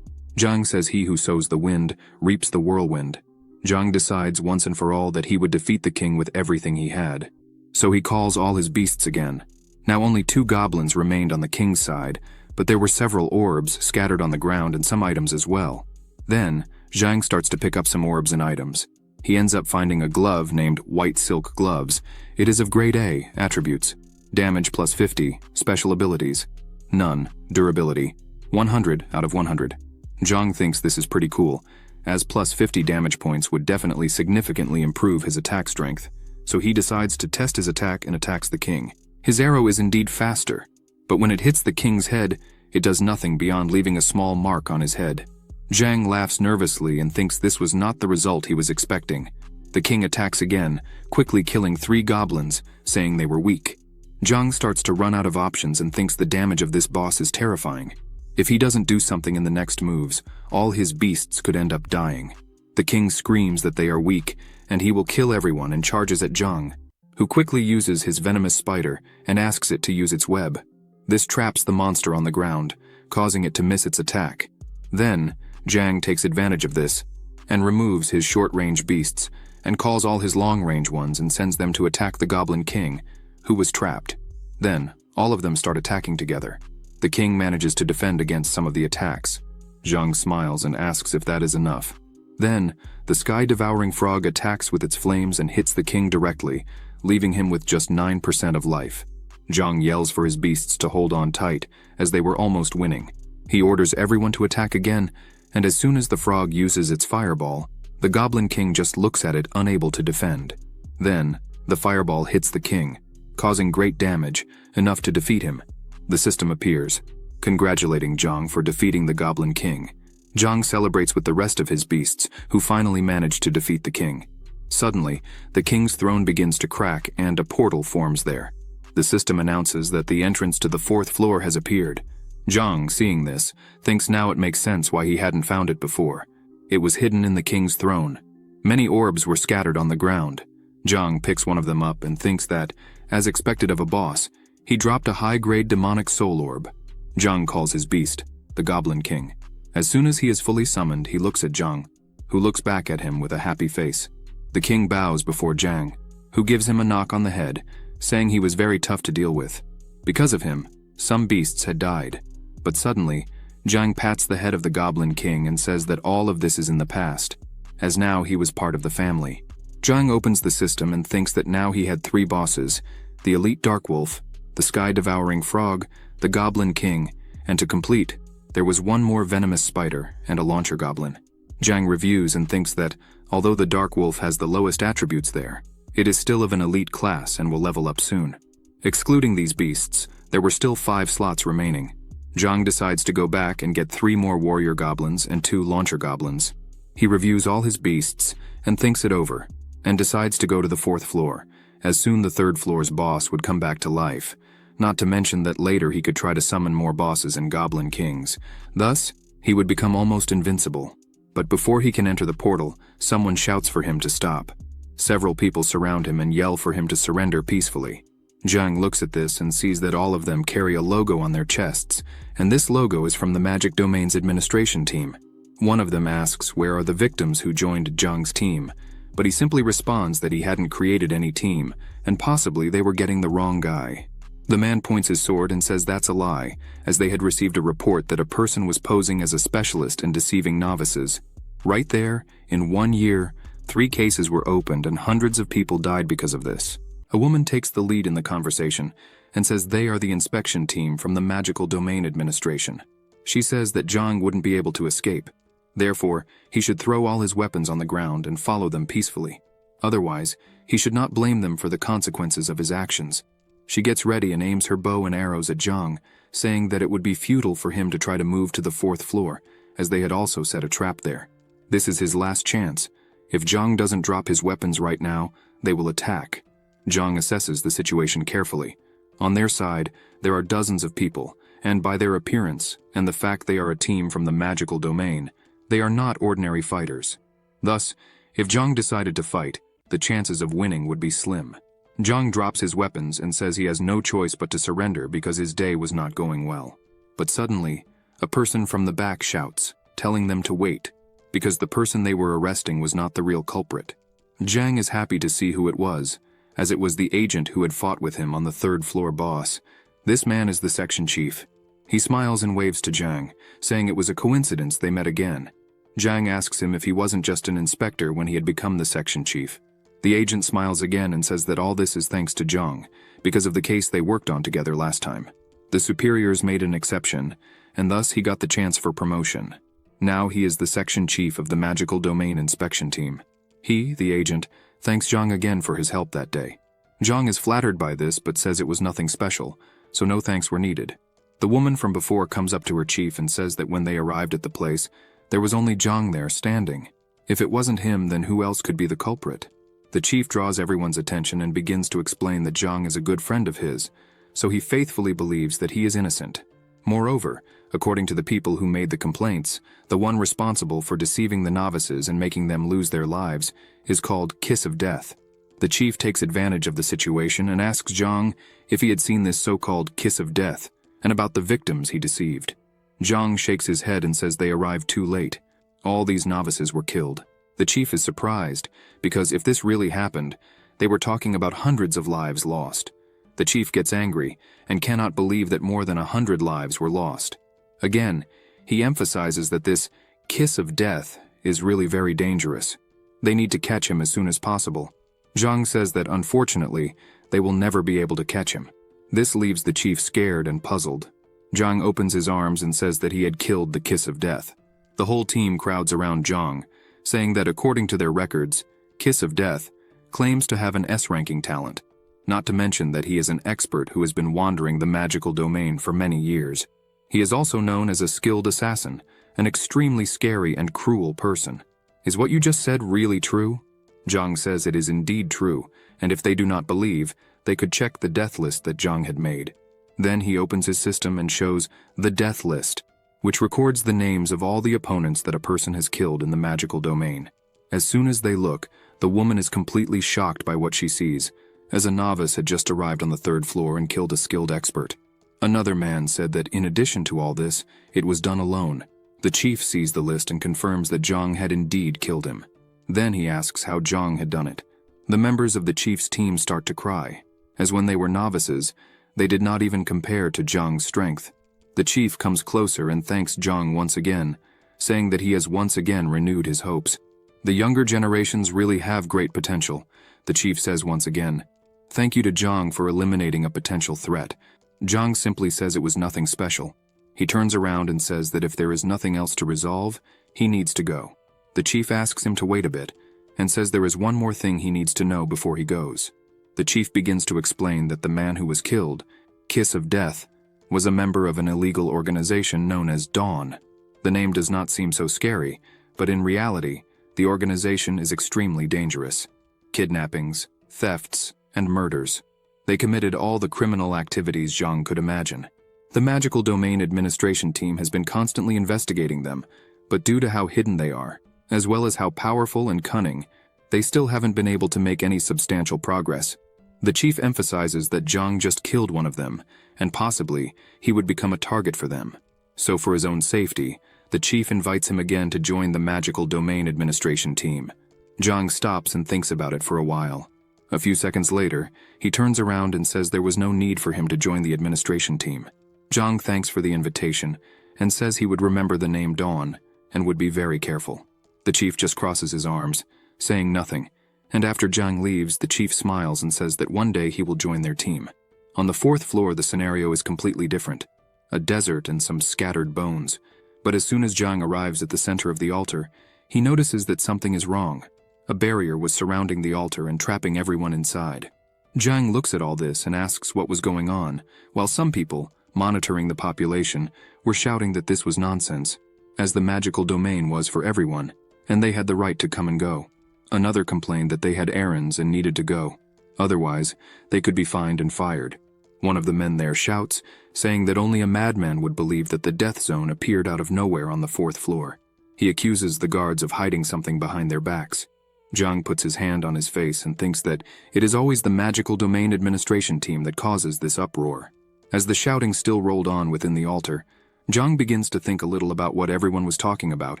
Zhang says he who sows the wind reaps the whirlwind. Zhang decides once and for all that he would defeat the king with everything he had. So he calls all his beasts again. Now only 2 goblins remained on the king's side, but there were several orbs scattered on the ground and some items as well. Then, Zhang starts to pick up some orbs and items. He ends up finding a glove named White Silk Gloves. It is of grade A, attributes. Damage plus 50, special abilities. None, durability. 100 out of 100. Zhang thinks this is pretty cool, as plus 50 damage points would definitely significantly improve his attack strength. So he decides to test his attack and attacks the king. His arrow is indeed faster, but when it hits the king's head, it does nothing beyond leaving a small mark on his head. Zhang laughs nervously and thinks this was not the result he was expecting. The king attacks again, quickly killing 3 goblins, saying they were weak. Zhang starts to run out of options and thinks the damage of this boss is terrifying. If he doesn't do something in the next moves, all his beasts could end up dying. The king screams that they are weak, and he will kill everyone and charges at Zhang, who quickly uses his venomous spider and asks it to use its web. This traps the monster on the ground, causing it to miss its attack. Then, Zhang takes advantage of this and removes his short-range beasts and calls all his long-range ones and sends them to attack the Goblin King, who was trapped. Then, all of them start attacking together. The king manages to defend against some of the attacks. Zhang smiles and asks if that is enough. Then, the sky-devouring frog attacks with its flames and hits the king directly, leaving him with just 9% of life. Zhang yells for his beasts to hold on tight, as they were almost winning. He orders everyone to attack again, and as soon as the frog uses its fireball, the Goblin King just looks at it, unable to defend. Then, the fireball hits the king, causing great damage, enough to defeat him. The system appears, congratulating Zhang for defeating the Goblin King. Zhang celebrates with the rest of his beasts, who finally manage to defeat the king. Suddenly, the king's throne begins to crack and a portal forms there. The system announces that the entrance to the 4th floor has appeared. Zhang, seeing this, thinks now it makes sense why he hadn't found it before. It was hidden in the king's throne. Many orbs were scattered on the ground. Zhang picks one of them up and thinks that, as expected of a boss, he dropped a high-grade demonic soul orb. Zhang calls his beast, the Goblin King. As soon as he is fully summoned, he looks at Zhang, who looks back at him with a happy face. The king bows before Zhang, who gives him a knock on the head, saying he was very tough to deal with. Because of him, some beasts had died. But suddenly, Zhang pats the head of the Goblin King and says that all of this is in the past, as now he was part of the family. Zhang opens the system and thinks that now he had 3 bosses, the Elite Dark Wolf, the Sky-Devouring Frog, the Goblin King, and to complete, there was one more venomous spider and a launcher goblin. Zhang reviews and thinks that, although the Dark Wolf has the lowest attributes there, it is still of an elite class and will level up soon. Excluding these beasts, there were still 5 slots remaining. Zhang decides to go back and get 3 more warrior goblins and 2 launcher goblins. He reviews all his beasts and thinks it over, and decides to go to the 4th floor, as soon the 3rd floor's boss would come back to life, not to mention that later he could try to summon more bosses and Goblin Kings. Thus, he would become almost invincible. But before he can enter the portal, someone shouts for him to stop. Several people surround him and yell for him to surrender peacefully. Zhang looks at this and sees that all of them carry a logo on their chests, and this logo is from the Magic Domain's administration team. One of them asks where are the victims who joined Zhang's team, but he simply responds that he hadn't created any team, and possibly they were getting the wrong guy. The man points his sword and says that's a lie, as they had received a report that a person was posing as a specialist and deceiving novices. Right there, in 1 year, 3 cases were opened and hundreds of people died because of this. A woman takes the lead in the conversation and says they are the inspection team from the Magical Domain Administration. She says that Zhang wouldn't be able to escape. Therefore, he should throw all his weapons on the ground and follow them peacefully. Otherwise, he should not blame them for the consequences of his actions. She gets ready and aims her bow and arrows at Zhang, saying that it would be futile for him to try to move to the 4th floor, as they had also set a trap there. This is his last chance. If Zhang doesn't drop his weapons right now, they will attack. Zhang assesses the situation carefully. On their side, there are dozens of people, and by their appearance and the fact they are a team from the magical domain, they are not ordinary fighters. Thus, if Zhang decided to fight, the chances of winning would be slim. Zhang drops his weapons and says he has no choice but to surrender because his day was not going well. But suddenly, a person from the back shouts, telling them to wait, because the person they were arresting was not the real culprit. Zhang is happy to see who it was, as it was the agent who had fought with him on the 3rd floor boss. This man is the section chief. He smiles and waves to Zhang, saying it was a coincidence they met again. Zhang asks him if he wasn't just an inspector when he had become the section chief. The agent smiles again and says that all this is thanks to Zhang, because of the case they worked on together last time. The superiors made an exception, and thus he got the chance for promotion. Now he is the section chief of the Magical Domain Inspection Team. He, the agent, thanks Zhang again for his help that day. Zhang is flattered by this but says it was nothing special, so no thanks were needed. The woman from before comes up to her chief and says that when they arrived at the place, there was only Zhang there standing. If it wasn't him, then who else could be the culprit? The chief draws everyone's attention and begins to explain that Zhang is a good friend of his, so he faithfully believes that he is innocent. Moreover, according to the people who made the complaints, the one responsible for deceiving the novices and making them lose their lives is called Kiss of Death. The chief takes advantage of the situation and asks Zhang if he had seen this so-called Kiss of Death and about the victims he deceived. Zhang shakes his head and says they arrived too late. All these novices were killed. The chief is surprised, because if this really happened, they were talking about hundreds of lives lost. The chief gets angry and cannot believe that more than 100 lives were lost. Again, he emphasizes that this kiss of death is really very dangerous. They need to catch him as soon as possible. Zhang says that unfortunately, they will never be able to catch him. This leaves the chief scared and puzzled. Zhang opens his arms and says that he had killed the Kiss of Death. The whole team crowds around Zhang, saying that according to their records, Kiss of Death claims to have an S-ranking talent, not to mention that he is an expert who has been wandering the magical domain for many years. He is also known as a skilled assassin, an extremely scary and cruel person. Is what you just said really true? Zhang says it is indeed true, and if they do not believe, they could check the death list that Zhang had made. Then he opens his system and shows the death list, which records the names of all the opponents that a person has killed in the magical domain. As soon as they look, the woman is completely shocked by what she sees, as a novice had just arrived on the 3rd floor and killed a skilled expert. Another man said that in addition to all this, it was done alone. The chief sees the list and confirms that Zhang had indeed killed him. Then he asks how Zhang had done it. The members of the chief's team start to cry, as when they were novices, they did not even compare to Zhang's strength. The chief comes closer and thanks Zhang once again, saying that he has once again renewed his hopes. The younger generations really have great potential, the chief says once again. Thank you to Zhang for eliminating a potential threat. Zhang simply says it was nothing special. He turns around and says that if there is nothing else to resolve, he needs to go. The chief asks him to wait a bit, and says there is one more thing he needs to know before he goes. The chief begins to explain that the man who was killed, Kiss of Death, was a member of an illegal organization known as Dawn. The name does not seem so scary, but in reality, the organization is extremely dangerous. Kidnappings, thefts, and murders. They committed all the criminal activities Zhang could imagine. The Magical Domain Administration team has been constantly investigating them, but due to how hidden they are, as well as how powerful and cunning, they still haven't been able to make any substantial progress. The chief emphasizes that Zhang just killed one of them, and possibly he would become a target for them. So for his own safety, the chief invites him again to join the Magical Domain Administration team. Zhang stops and thinks about it for a while. A few seconds later, he turns around and says there was no need for him to join the administration team. Zhang thanks for the invitation and says he would remember the name Dawn and would be very careful. The chief just crosses his arms, saying nothing, and after Zhang leaves, the chief smiles and says that one day he will join their team. On the 4th floor, the scenario is completely different. A desert and some scattered bones, But as soon as Zhang arrives at the center of the altar, he notices that something is wrong. A barrier was surrounding the altar and trapping everyone inside. Zhang looks at all this and asks what was going on, while some people, monitoring the population, were shouting that this was nonsense, as the magical domain was for everyone, and they had the right to come and go. Another complained that they had errands and needed to go. Otherwise, they could be fined and fired. One of the men there shouts, saying that only a madman would believe that the death zone appeared out of nowhere on the 4th floor. He accuses the guards of hiding something behind their backs. Zhang puts his hand on his face and thinks that it is always the magical domain administration team that causes this uproar. As the shouting still rolled on within the altar, Zhang begins to think a little about what everyone was talking about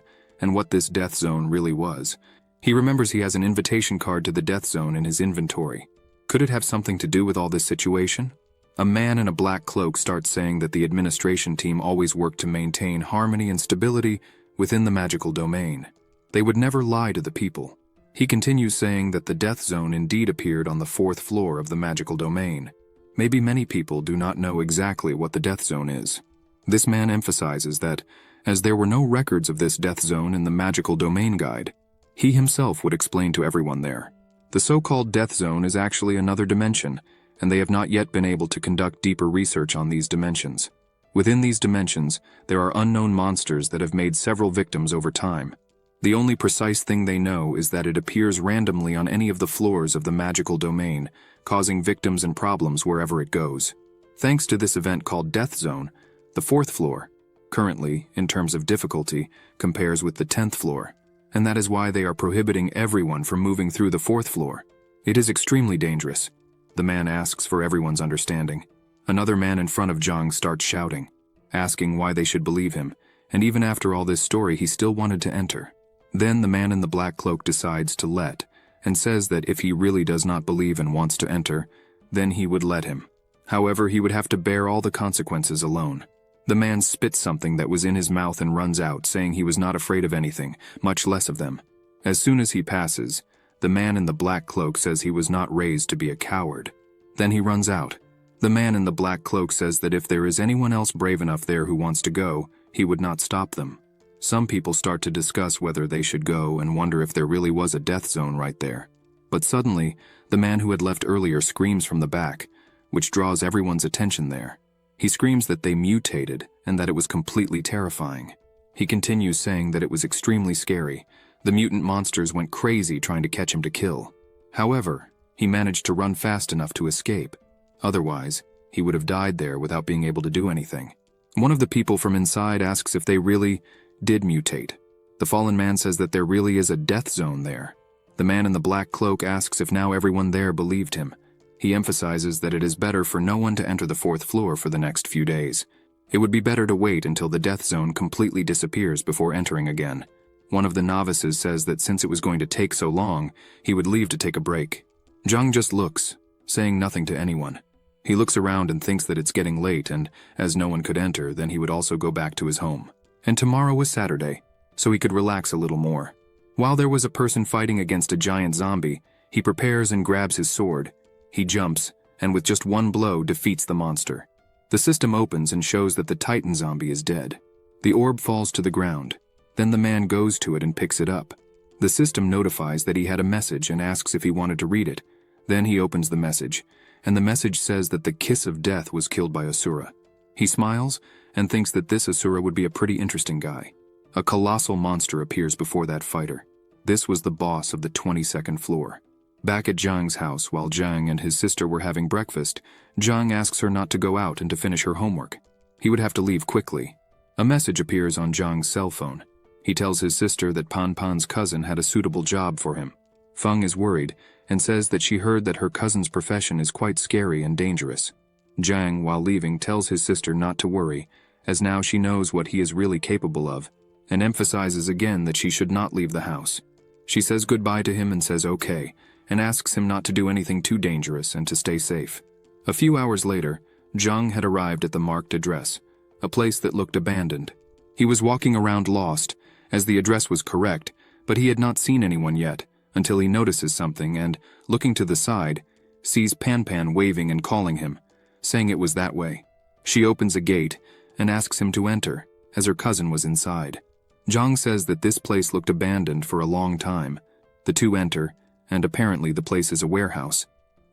and what this death zone really was. He remembers he has an invitation card to the death zone in his inventory. Could it have something to do with all this situation? A man in a black cloak starts saying that the administration team always worked to maintain harmony and stability within the magical domain. They would never lie to the people. He continues saying that the death zone indeed appeared on the 4th floor of the magical domain. Maybe many people do not know exactly what the death zone is. This man emphasizes that, as there were no records of this death zone in the magical domain guide, he himself would explain to everyone there. The so-called death zone is actually another dimension, and they have not yet been able to conduct deeper research on these dimensions. Within these dimensions, there are unknown monsters that have made several victims over time. The only precise thing they know is that it appears randomly on any of the floors of the magical domain, causing victims and problems wherever it goes. Thanks to this event called Death Zone, the 4th floor, currently, in terms of difficulty, compares with the 10th floor, and that is why they are prohibiting everyone from moving through the 4th floor. It is extremely dangerous. The man asks for everyone's understanding. Another man in front of Zhang starts shouting, asking why they should believe him, and even after all this story he still wanted to enter. Then the man in the black cloak decides to let, and says that if he really does not believe and wants to enter, then he would let him. However, he would have to bear all the consequences alone. The man spits something that was in his mouth and runs out, saying he was not afraid of anything, much less of them. As soon as he passes, the man in the black cloak says he was not raised to be a coward. Then he runs out. The man in the black cloak says that if there is anyone else brave enough there who wants to go, he would not stop them. Some people start to discuss whether they should go and wonder if there really was a death zone right there. But suddenly, the man who had left earlier screams from the back, which draws everyone's attention there. He screams that they mutated and that it was completely terrifying. He continues saying that it was extremely scary. The mutant monsters went crazy trying to catch him to kill. However, he managed to run fast enough to escape. Otherwise, he would have died there without being able to do anything. One of the people from inside asks if they really did mutate. The fallen man says that there really is a death zone there. The man in the black cloak asks if now everyone there believed him. He emphasizes that it is better for no one to enter the 4th floor for the next few days. It would be better to wait until the death zone completely disappears before entering again. One of the novices says that since it was going to take so long, he would leave to take a break. Zhang just looks, saying nothing to anyone. He looks around and thinks that it's getting late, and as no one could enter, then he would also go back to his home. And tomorrow was Saturday, so he could relax a little more. While there was a person fighting against a giant zombie, he prepares and grabs his sword. He jumps, and with just one blow defeats the monster. The system opens and shows that the Titan zombie is dead. The orb falls to the ground. Then the man goes to it and picks it up. The system notifies that he had a message and asks if he wanted to read it. Then he opens the message, and the message says that the Kiss of Death was killed by Asura. He smiles and thinks that this Asura would be a pretty interesting guy. A colossal monster appears before that fighter. This was the boss of the 22nd floor. Back at Zhang's house, while Zhang and his sister were having breakfast, Zhang asks her not to go out and to finish her homework. He would have to leave quickly. A message appears on Zhang's cell phone. He tells his sister that Pan Pan's cousin had a suitable job for him. Feng is worried and says that she heard that her cousin's profession is quite scary and dangerous. Zhang, while leaving, tells his sister not to worry, as now she knows what he is really capable of, and emphasizes again that she should not leave the house. She says goodbye to him and says okay, and asks him not to do anything too dangerous and to stay safe. A few hours later, Zhang had arrived at the marked address, a place that looked abandoned. He was walking around lost, as the address was correct, but he had not seen anyone yet, until he notices something and, looking to the side, sees Pan Pan waving and calling him, saying it was that way. She opens a gate and asks him to enter, as her cousin was inside. Zhang says that this place looked abandoned for a long time. The two enter, and apparently the place is a warehouse.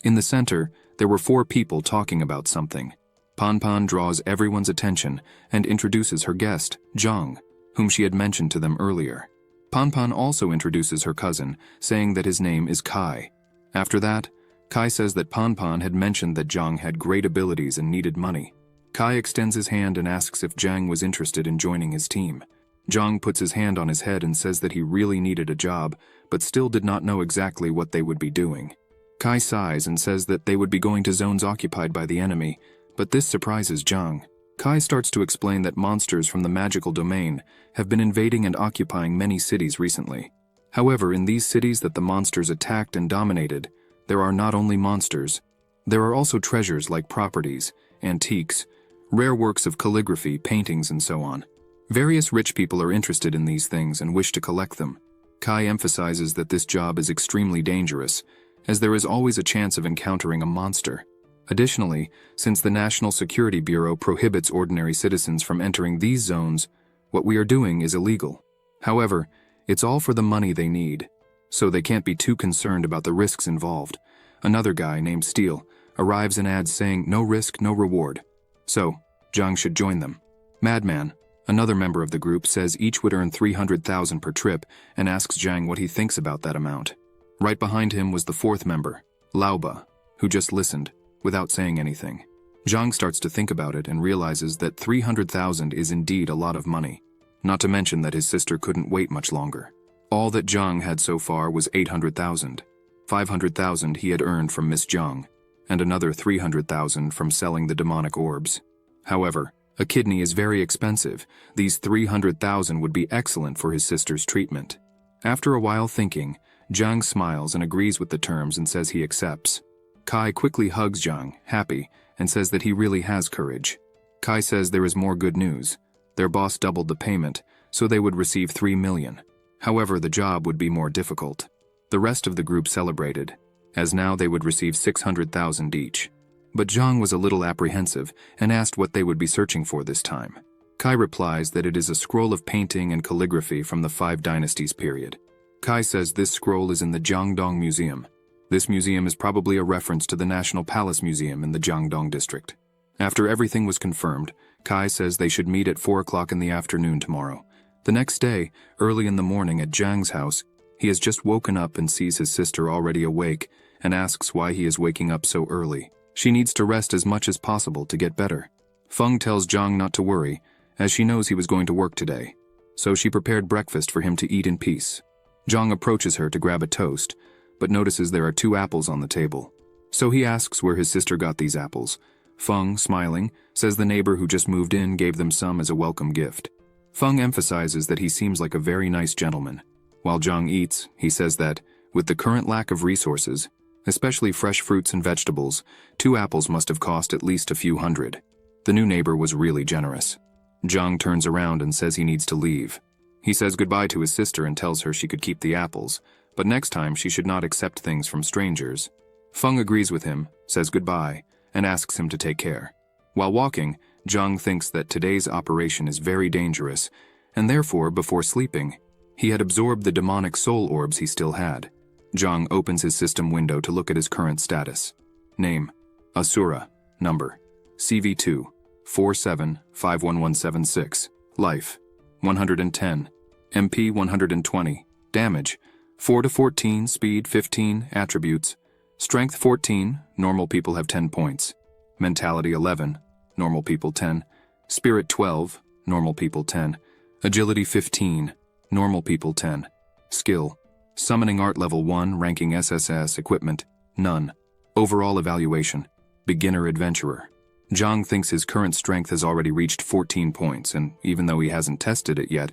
In the center, there were 4 people talking about something. Pan draws everyone's attention and introduces her guest, Zhang, whom she had mentioned to them earlier. Pan also introduces her cousin, saying that his name is Kai. After that, Kai says that Pan had mentioned that Zhang had great abilities and needed money. Kai extends his hand and asks if Zhang was interested in joining his team. Zhang puts his hand on his head and says that he really needed a job, but still did not know exactly what they would be doing. Kai sighs and says that they would be going to zones occupied by the enemy, but this surprises Zhang. Kai starts to explain that monsters from the magical domain have been invading and occupying many cities recently. However, in these cities that the monsters attacked and dominated, there are not only monsters. There are also treasures like properties, antiques, rare works of calligraphy, paintings, and so on. Various rich people are interested in these things and wish to collect them. Kai emphasizes that this job is extremely dangerous, as there is always a chance of encountering a monster. Additionally, since the National Security Bureau prohibits ordinary citizens from entering these zones, what we are doing is illegal. However, it's all for the money they need, so they can't be too concerned about the risks involved. Another guy named Steele arrives and adds saying no risk, no reward. So, Zhang should join them. Madman, another member of the group, says each would earn 300,000 per trip and asks Zhang what he thinks about that amount. Right behind him was the 4th member, Laoba, who just listened, without saying anything. Zhang starts to think about it and realizes that 300,000 is indeed a lot of money, not to mention that his sister couldn't wait much longer. All that Zhang had so far was 800,000. 500,000 he had earned from Miss Zhang, and another 300,000 from selling the demonic orbs. However, a kidney is very expensive. These 300,000 would be excellent for his sister's treatment. After a while thinking, Zhang smiles and agrees with the terms and says he accepts. Kai quickly hugs Zhang, happy, and says that he really has courage. Kai says there is more good news. Their boss doubled the payment, so they would receive 3 million. However, the job would be more difficult. The rest of the group celebrated, as now they would receive 600,000 each. But Zhang was a little apprehensive and asked what they would be searching for this time. Kai replies that it is a scroll of painting and calligraphy from the 5 Dynasties period. Kai says this scroll is in the Jiangdong Museum. This museum is probably a reference to the National Palace Museum in the Jiangdong district. After everything was confirmed, Kai says they should meet at 4 o'clock in the afternoon tomorrow. The next day, early in the morning at Zhang's house, he has just woken up and sees his sister already awake and asks why he is waking up so early. She needs to rest as much as possible to get better. Feng tells Zhang not to worry, as she knows he was going to work today. So she prepared breakfast for him to eat in peace. Zhang approaches her to grab a toast, but notices there are 2 apples on the table. So he asks where his sister got these apples. Feng, smiling, says the neighbor who just moved in gave them some as a welcome gift. Feng emphasizes that he seems like a very nice gentleman. While Zhang eats, he says that, with the current lack of resources, especially fresh fruits and vegetables, 2 apples must have cost at least a few hundred. The new neighbor was really generous. Zhang turns around and says he needs to leave. He says goodbye to his sister and tells her she could keep the apples, but next time she should not accept things from strangers. Feng agrees with him, says goodbye, and asks him to take care. While walking, Zhang thinks that today's operation is very dangerous, and therefore, before sleeping, he had absorbed the demonic soul orbs he still had. Zhang opens his system window to look at his current status. Name: Asura. Number: CV2 47-51176. Life: 110. MP 120. Damage: 4-14. Speed 15. Attributes: Strength 14. Normal people have 10 points. Mentality 11. Normal people 10. Spirit 12. Normal people 10. Agility 15. Normal people 10. Skill: Summoning Art Level 1, ranking SSS, equipment: none. Overall evaluation: Beginner Adventurer. Zhang thinks his current strength has already reached 14 points, and even though he hasn't tested it yet,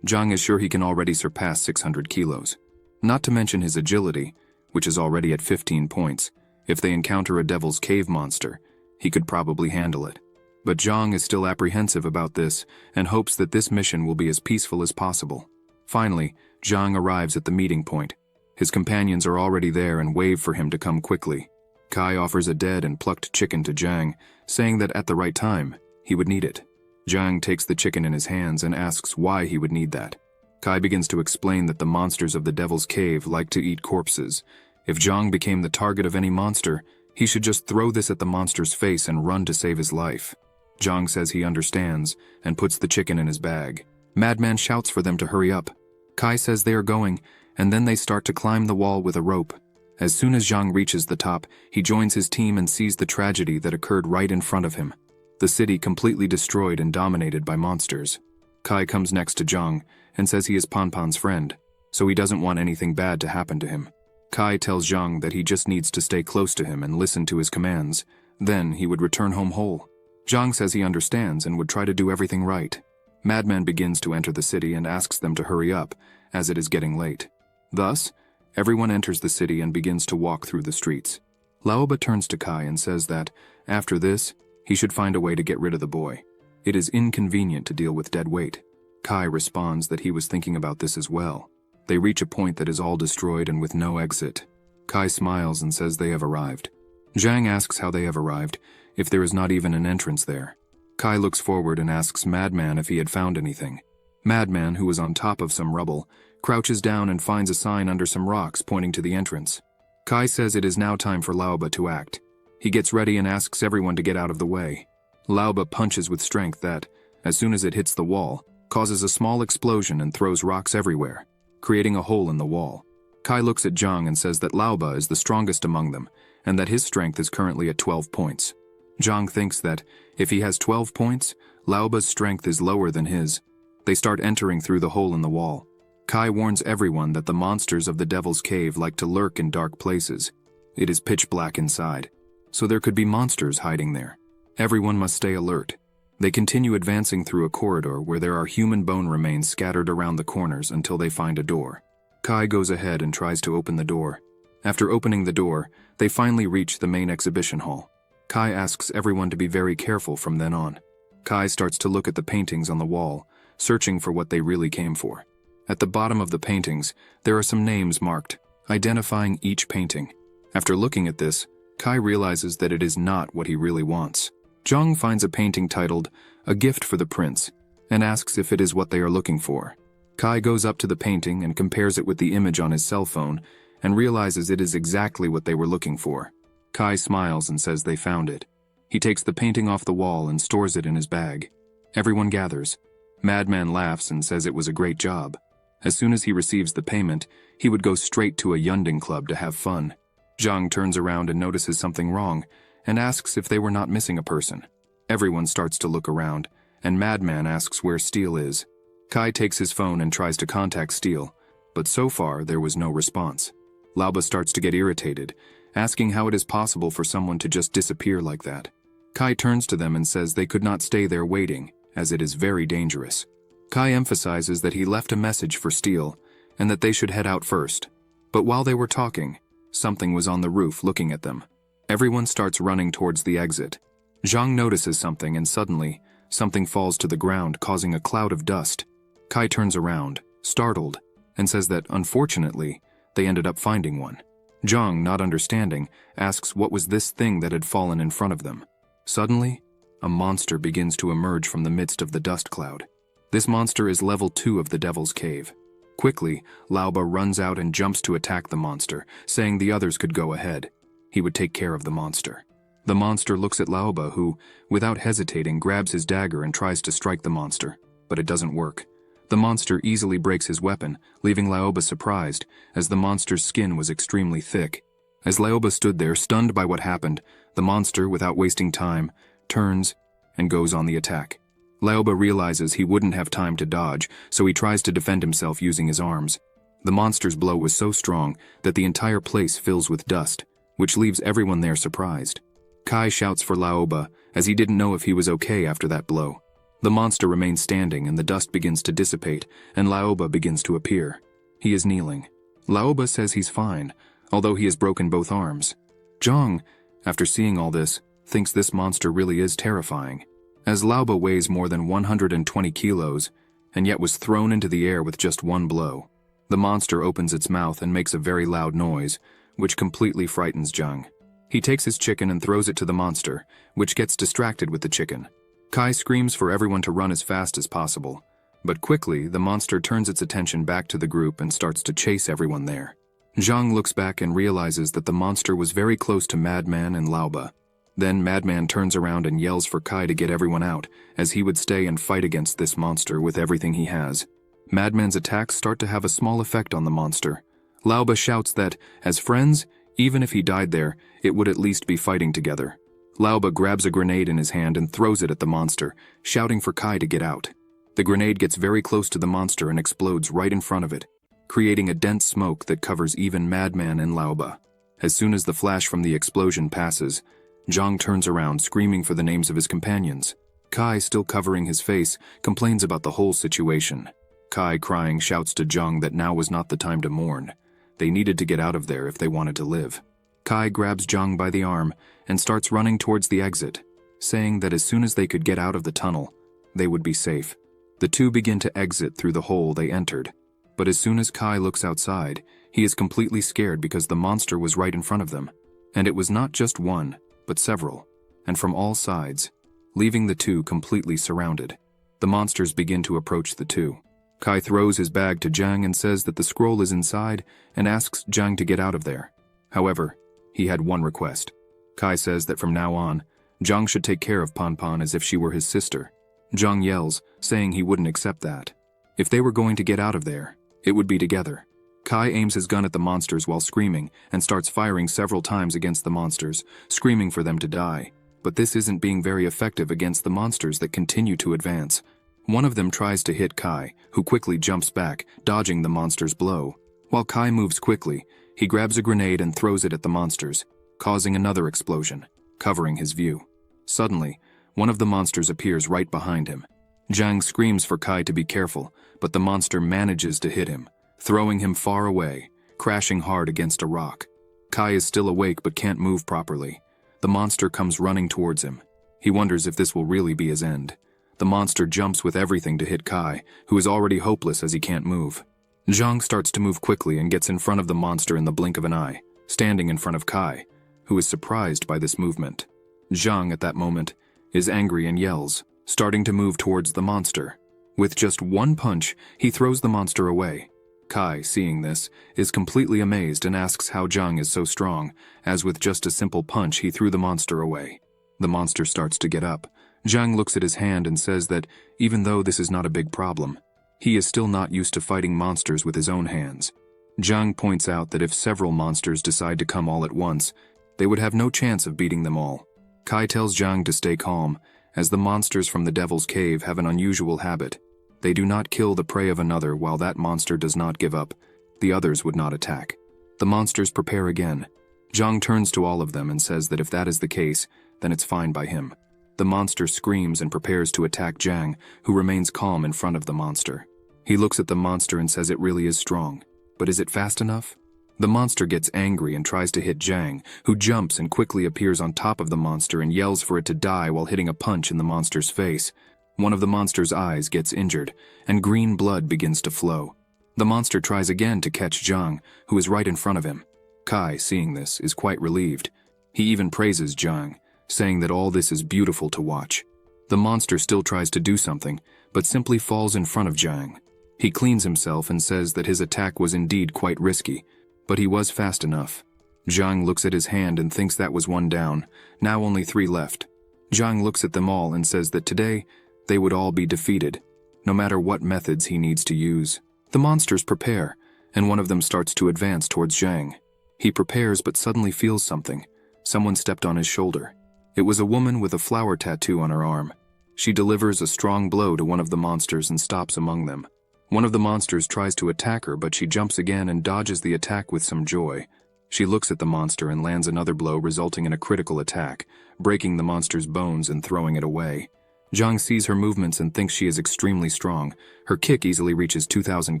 Zhang is sure he can already surpass 600 kilos. Not to mention his agility, which is already at 15 points. If they encounter a Devil's Cave monster, he could probably handle it. But Zhang is still apprehensive about this and hopes that this mission will be as peaceful as possible. Finally, Zhang arrives at the meeting point. His companions are already there and wave for him to come quickly. Kai offers a dead and plucked chicken to Zhang, saying that at the right time, he would need it. Zhang takes the chicken in his hands and asks why he would need that. Kai begins to explain that the monsters of the Devil's Cave like to eat corpses. If Zhang became the target of any monster, he should just throw this at the monster's face and run to save his life. Zhang says he understands and puts the chicken in his bag. Madman shouts for them to hurry up. Kai says they are going, and then they start to climb the wall with a rope. As soon as Zhang reaches the top, he joins his team and sees the tragedy that occurred right in front of him. The city completely destroyed and dominated by monsters. Kai comes next to Zhang and says he is Panpan's friend, so he doesn't want anything bad to happen to him. Kai tells Zhang that he just needs to stay close to him and listen to his commands. Then he would return home whole. Zhang says he understands and would try to do everything right. Madman begins to enter the city and asks them to hurry up, as it is getting late. Thus, everyone enters the city and begins to walk through the streets. Laoba turns to Kai and says that, after this, he should find a way to get rid of the boy. It is inconvenient to deal with dead weight. Kai responds that he was thinking about this as well. They reach a point that is all destroyed and with no exit. Kai smiles and says they have arrived. Zhang asks how they have arrived, if there is not even an entrance there. Kai looks forward and asks Madman if he had found anything. Madman, who is on top of some rubble, crouches down and finds a sign under some rocks pointing to the entrance. Kai says it is now time for Laoba to act. He gets ready and asks everyone to get out of the way. Laoba punches with strength that, as soon as it hits the wall, causes a small explosion and throws rocks everywhere, creating a hole in the wall. Kai looks at Zhang and says that Laoba is the strongest among them, and that his strength is currently at 12 points. Zhang thinks that, if he has 12 points, Laoba's strength is lower than his. They start entering through the hole in the wall. Kai warns everyone that the monsters of the Devil's Cave like to lurk in dark places. It is pitch black inside, so there could be monsters hiding there. Everyone must stay alert. They continue advancing through a corridor where there are human bone remains scattered around the corners until they find a door. Kai goes ahead and tries to open the door. After opening the door, they finally reach the main exhibition hall. Kai asks everyone to be very careful from then on. Kai starts to look at the paintings on the wall, searching for what they really came for. At the bottom of the paintings, there are some names marked, identifying each painting. After looking at this, Kai realizes that it is not what he really wants. Zhang finds a painting titled, "A Gift for the Prince," and asks if it is what they are looking for. Kai goes up to the painting and compares it with the image on his cell phone, and realizes it is exactly what they were looking for. Kai smiles and says they found it. He takes the painting off the wall and stores it in his bag. Everyone gathers. Madman laughs and says it was a great job. As soon as he receives the payment, he would go straight to a Yunding club to have fun. Zhang turns around and notices something wrong, and asks if they were not missing a person. Everyone starts to look around, and Madman asks where Steel is. Kai takes his phone and tries to contact Steel, but so far there was no response. Laoba starts to get irritated, asking how it is possible for someone to just disappear like that. Kai turns to them and says they could not stay there waiting, as it is very dangerous. Kai emphasizes that he left a message for Steel, and that they should head out first. But while they were talking, something was on the roof looking at them. Everyone starts running towards the exit. Zhang notices something and suddenly, something falls to the ground causing a cloud of dust. Kai turns around, startled, and says that, unfortunately, they ended up finding one. Zhang, not understanding, asks what was this thing that had fallen in front of them. Suddenly, a monster begins to emerge from the midst of the dust cloud. This monster is level 2 of the Devil's Cave. Quickly, Laoba runs out and jumps to attack the monster, saying the others could go ahead. He would take care of the monster. The monster looks at Laoba, who, without hesitating, grabs his dagger and tries to strike the monster, but it doesn't work. The monster easily breaks his weapon, leaving Laoba surprised, as the monster's skin was extremely thick. As Laoba stood there, stunned by what happened, the monster, without wasting time, turns and goes on the attack. Laoba realizes he wouldn't have time to dodge, so he tries to defend himself using his arms. The monster's blow was so strong that the entire place fills with dust, which leaves everyone there surprised. Kai shouts for Laoba, as he didn't know if he was okay after that blow. The monster remains standing and the dust begins to dissipate, and Laoba begins to appear. He is kneeling. Laoba says he's fine, although he has broken both arms. Zhang, after seeing all this, thinks this monster really is terrifying. As Laoba weighs more than 120 kilos, and yet was thrown into the air with just one blow. The monster opens its mouth and makes a very loud noise, which completely frightens Zhang. He takes his chicken and throws it to the monster, which gets distracted with the chicken. Kai screams for everyone to run as fast as possible, but quickly the monster turns its attention back to the group and starts to chase everyone there. Zhang looks back and realizes that the monster was very close to Madman and Laoba. Then Madman turns around and yells for Kai to get everyone out, as he would stay and fight against this monster with everything he has. Madman's attacks start to have a small effect on the monster. Laoba shouts that, as friends, even if he died there, it would at least be fighting together. Laoba grabs a grenade in his hand and throws it at the monster, shouting for Kai to get out. The grenade gets very close to the monster and explodes right in front of it, creating a dense smoke that covers even Madman and Laoba. As soon as the flash from the explosion passes, Zhang turns around screaming for the names of his companions. Kai, still covering his face, complains about the whole situation. Kai, crying, shouts to Zhang that now was not the time to mourn. They needed to get out of there if they wanted to live. Kai grabs Zhang by the arm and starts running towards the exit, saying that as soon as they could get out of the tunnel, they would be safe. The two begin to exit through the hole they entered, but as soon as Kai looks outside, he is completely scared because the monster was right in front of them. And it was not just one, but several, and from all sides, leaving the two completely surrounded. The monsters begin to approach the two. Kai throws his bag to Zhang and says that the scroll is inside and asks Zhang to get out of there. However, he had one request. Kai says that from now on, Zhang should take care of Pan as if she were his sister. Zhang yells, saying he wouldn't accept that. If they were going to get out of there, it would be together. Kai aims his gun at the monsters while screaming and starts firing several times against the monsters, screaming for them to die. But this isn't being very effective against the monsters that continue to advance. One of them tries to hit Kai, who quickly jumps back, dodging the monster's blow. While Kai moves quickly, he grabs a grenade and throws it at the monsters, causing another explosion, covering his view. Suddenly, one of the monsters appears right behind him. Zhang screams for Kai to be careful, but the monster manages to hit him, throwing him far away, crashing hard against a rock. Kai is still awake but can't move properly. The monster comes running towards him. He wonders if this will really be his end. The monster jumps with everything to hit Kai, who is already hopeless as he can't move. Zhang starts to move quickly and gets in front of the monster in the blink of an eye, standing in front of Kai, who is surprised by this movement. Zhang, at that moment, is angry and yells, starting to move towards the monster. With just one punch, he throws the monster away. Kai, seeing this, is completely amazed and asks how Zhang is so strong, as with just a simple punch he threw the monster away. The monster starts to get up. Zhang looks at his hand and says that, even though this is not a big problem, he is still not used to fighting monsters with his own hands. Zhang points out that if several monsters decide to come all at once, they would have no chance of beating them all. Kai tells Zhang to stay calm, as the monsters from the Devil's Cave have an unusual habit. They do not kill the prey of another while that monster does not give up. The others would not attack. The monsters prepare again. Zhang turns to all of them and says that if that is the case, then it's fine by him. The monster screams and prepares to attack Zhang, who remains calm in front of the monster. He looks at the monster and says it really is strong. But is it fast enough? The monster gets angry and tries to hit Zhang, who jumps and quickly appears on top of the monster and yells for it to die while hitting a punch in the monster's face. One of the monster's eyes gets injured, and green blood begins to flow. The monster tries again to catch Zhang, who is right in front of him. Kai, seeing this, is quite relieved. He even praises Zhang, saying that all this is beautiful to watch. The monster still tries to do something, but simply falls in front of Zhang. He cleans himself and says that his attack was indeed quite risky, but he was fast enough. Zhang looks at his hand and thinks that was one down, now only 3 left. Zhang looks at them all and says that today, they would all be defeated, no matter what methods he needs to use. The monsters prepare, and one of them starts to advance towards Zhang. He prepares but suddenly feels something. Someone stepped on his shoulder. It was a woman with a flower tattoo on her arm. She delivers a strong blow to one of the monsters and stops among them. One of the monsters tries to attack her, but she jumps again and dodges the attack with some joy. She looks at the monster and lands another blow, resulting in a critical attack, breaking the monster's bones and throwing it away. Zhang sees her movements and thinks she is extremely strong. Her kick easily reaches 2,000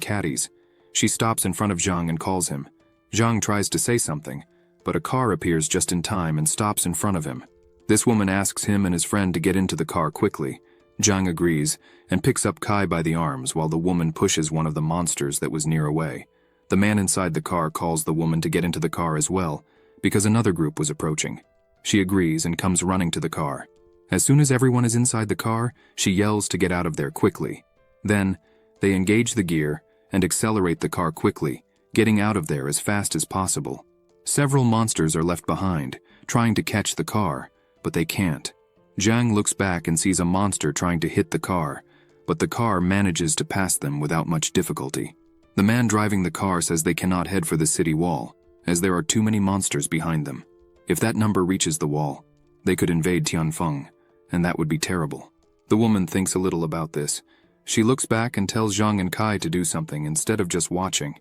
catties. She stops in front of Zhang and calls him. Zhang tries to say something, but a car appears just in time and stops in front of him. This woman asks him and his friend to get into the car quickly. Zhang agrees and picks up Kai by the arms while the woman pushes one of the monsters that was near away. The man inside the car calls the woman to get into the car as well, because another group was approaching. She agrees and comes running to the car. As soon as everyone is inside the car, she yells to get out of there quickly. Then, they engage the gear and accelerate the car quickly, getting out of there as fast as possible. Several monsters are left behind, trying to catch the car, but they can't. Jang looks back and sees a monster trying to hit the car, but the car manages to pass them without much difficulty. The man driving the car says they cannot head for the city wall, as there are too many monsters behind them. If that number reaches the wall, they could invade Tianfeng, and that would be terrible. The woman thinks a little about this. She looks back and tells Zhang and Kai to do something instead of just watching.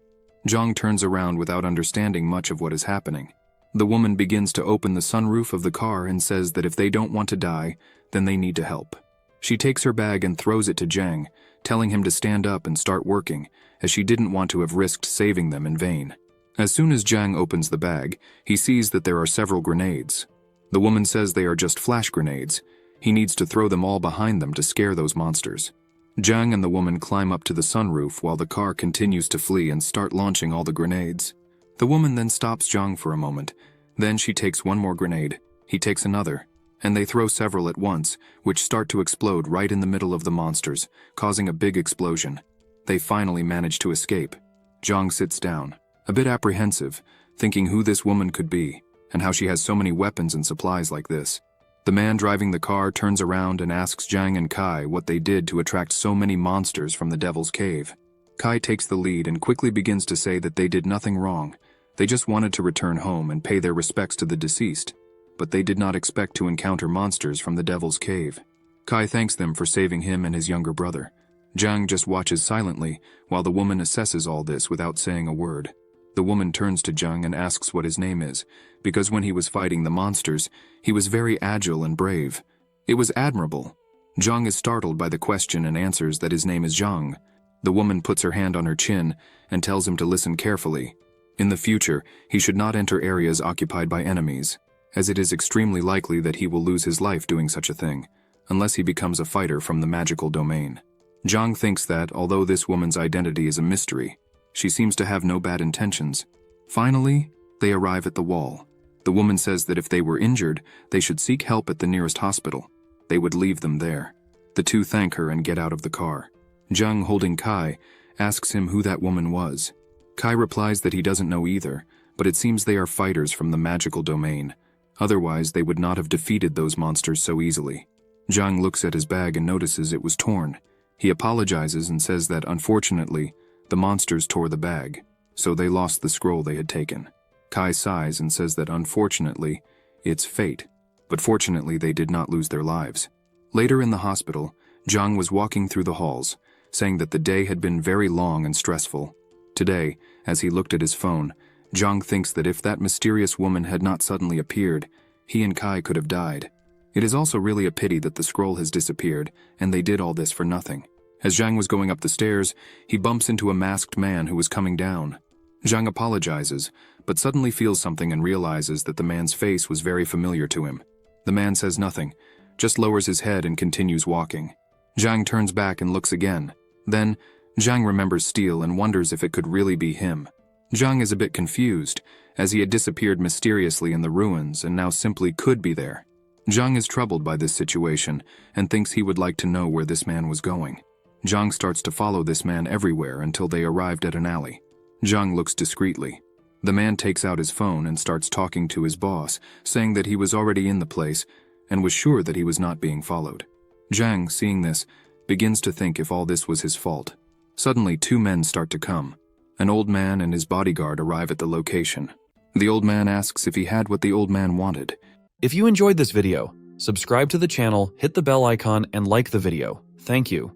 Zhang turns around without understanding much of what is happening. The woman begins to open the sunroof of the car and says that if they don't want to die, then they need to help. She takes her bag and throws it to Zhang, telling him to stand up and start working, as she didn't want to have risked saving them in vain. As soon as Zhang opens the bag, he sees that there are several grenades. The woman says they are just flash grenades. He needs to throw them all behind them to scare those monsters. Zhang and the woman climb up to the sunroof while the car continues to flee and start launching all the grenades. The woman then stops Zhang for a moment. Then she takes one more grenade. He takes another, and they throw several at once, which start to explode right in the middle of the monsters, causing a big explosion. They finally manage to escape. Zhang sits down, a bit apprehensive, thinking who this woman could be, and how she has so many weapons and supplies like this. The man driving the car turns around and asks Zhang and Kai what they did to attract so many monsters from the Devil's Cave. Kai takes the lead and quickly begins to say that they did nothing wrong. They just wanted to return home and pay their respects to the deceased, but they did not expect to encounter monsters from the Devil's Cave. Kai thanks them for saving him and his younger brother. Zhang just watches silently while the woman assesses all this without saying a word. The woman turns to Zhang and asks what his name is, because when he was fighting the monsters, he was very agile and brave. It was admirable. Zhang is startled by the question and answers that his name is Zhang. The woman puts her hand on her chin and tells him to listen carefully. In the future, he should not enter areas occupied by enemies, as it is extremely likely that he will lose his life doing such a thing, unless he becomes a fighter from the magical domain. Zhang thinks that, although this woman's identity is a mystery, she seems to have no bad intentions. Finally, they arrive at the wall. The woman says that if they were injured, they should seek help at the nearest hospital. They would leave them there. The two thank her and get out of the car. Zhang, holding Kai, asks him who that woman was. Kai replies that he doesn't know either, but it seems they are fighters from the magical domain. Otherwise, they would not have defeated those monsters so easily. Zhang looks at his bag and notices it was torn. He apologizes and says that, unfortunately, the monsters tore the bag, so they lost the scroll they had taken. Kai sighs and says that, unfortunately, it's fate, but fortunately they did not lose their lives. Later in the hospital, Zhang was walking through the halls, saying that the day had been very long and stressful. Today, as he looked at his phone, Zhang thinks that if that mysterious woman had not suddenly appeared, he and Kai could have died. It is also really a pity that the scroll has disappeared, and they did all this for nothing. As Zhang was going up the stairs, he bumps into a masked man who was coming down. Zhang apologizes, but suddenly feels something and realizes that the man's face was very familiar to him. The man says nothing, just lowers his head and continues walking. Zhang turns back and looks again. Then, Zhang remembers Steel and wonders if it could really be him. Zhang is a bit confused, as he had disappeared mysteriously in the ruins and now simply could be there. Zhang is troubled by this situation and thinks he would like to know where this man was going. Zhang starts to follow this man everywhere until they arrived at an alley. Zhang looks discreetly. The man takes out his phone and starts talking to his boss, saying that he was already in the place and was sure that he was not being followed. Zhang, seeing this, begins to think if all this was his fault. Suddenly, two men start to come. An old man and his bodyguard arrive at the location. The old man asks if he had what the old man wanted. If you enjoyed this video, subscribe to the channel, hit the bell icon, and like the video. Thank you.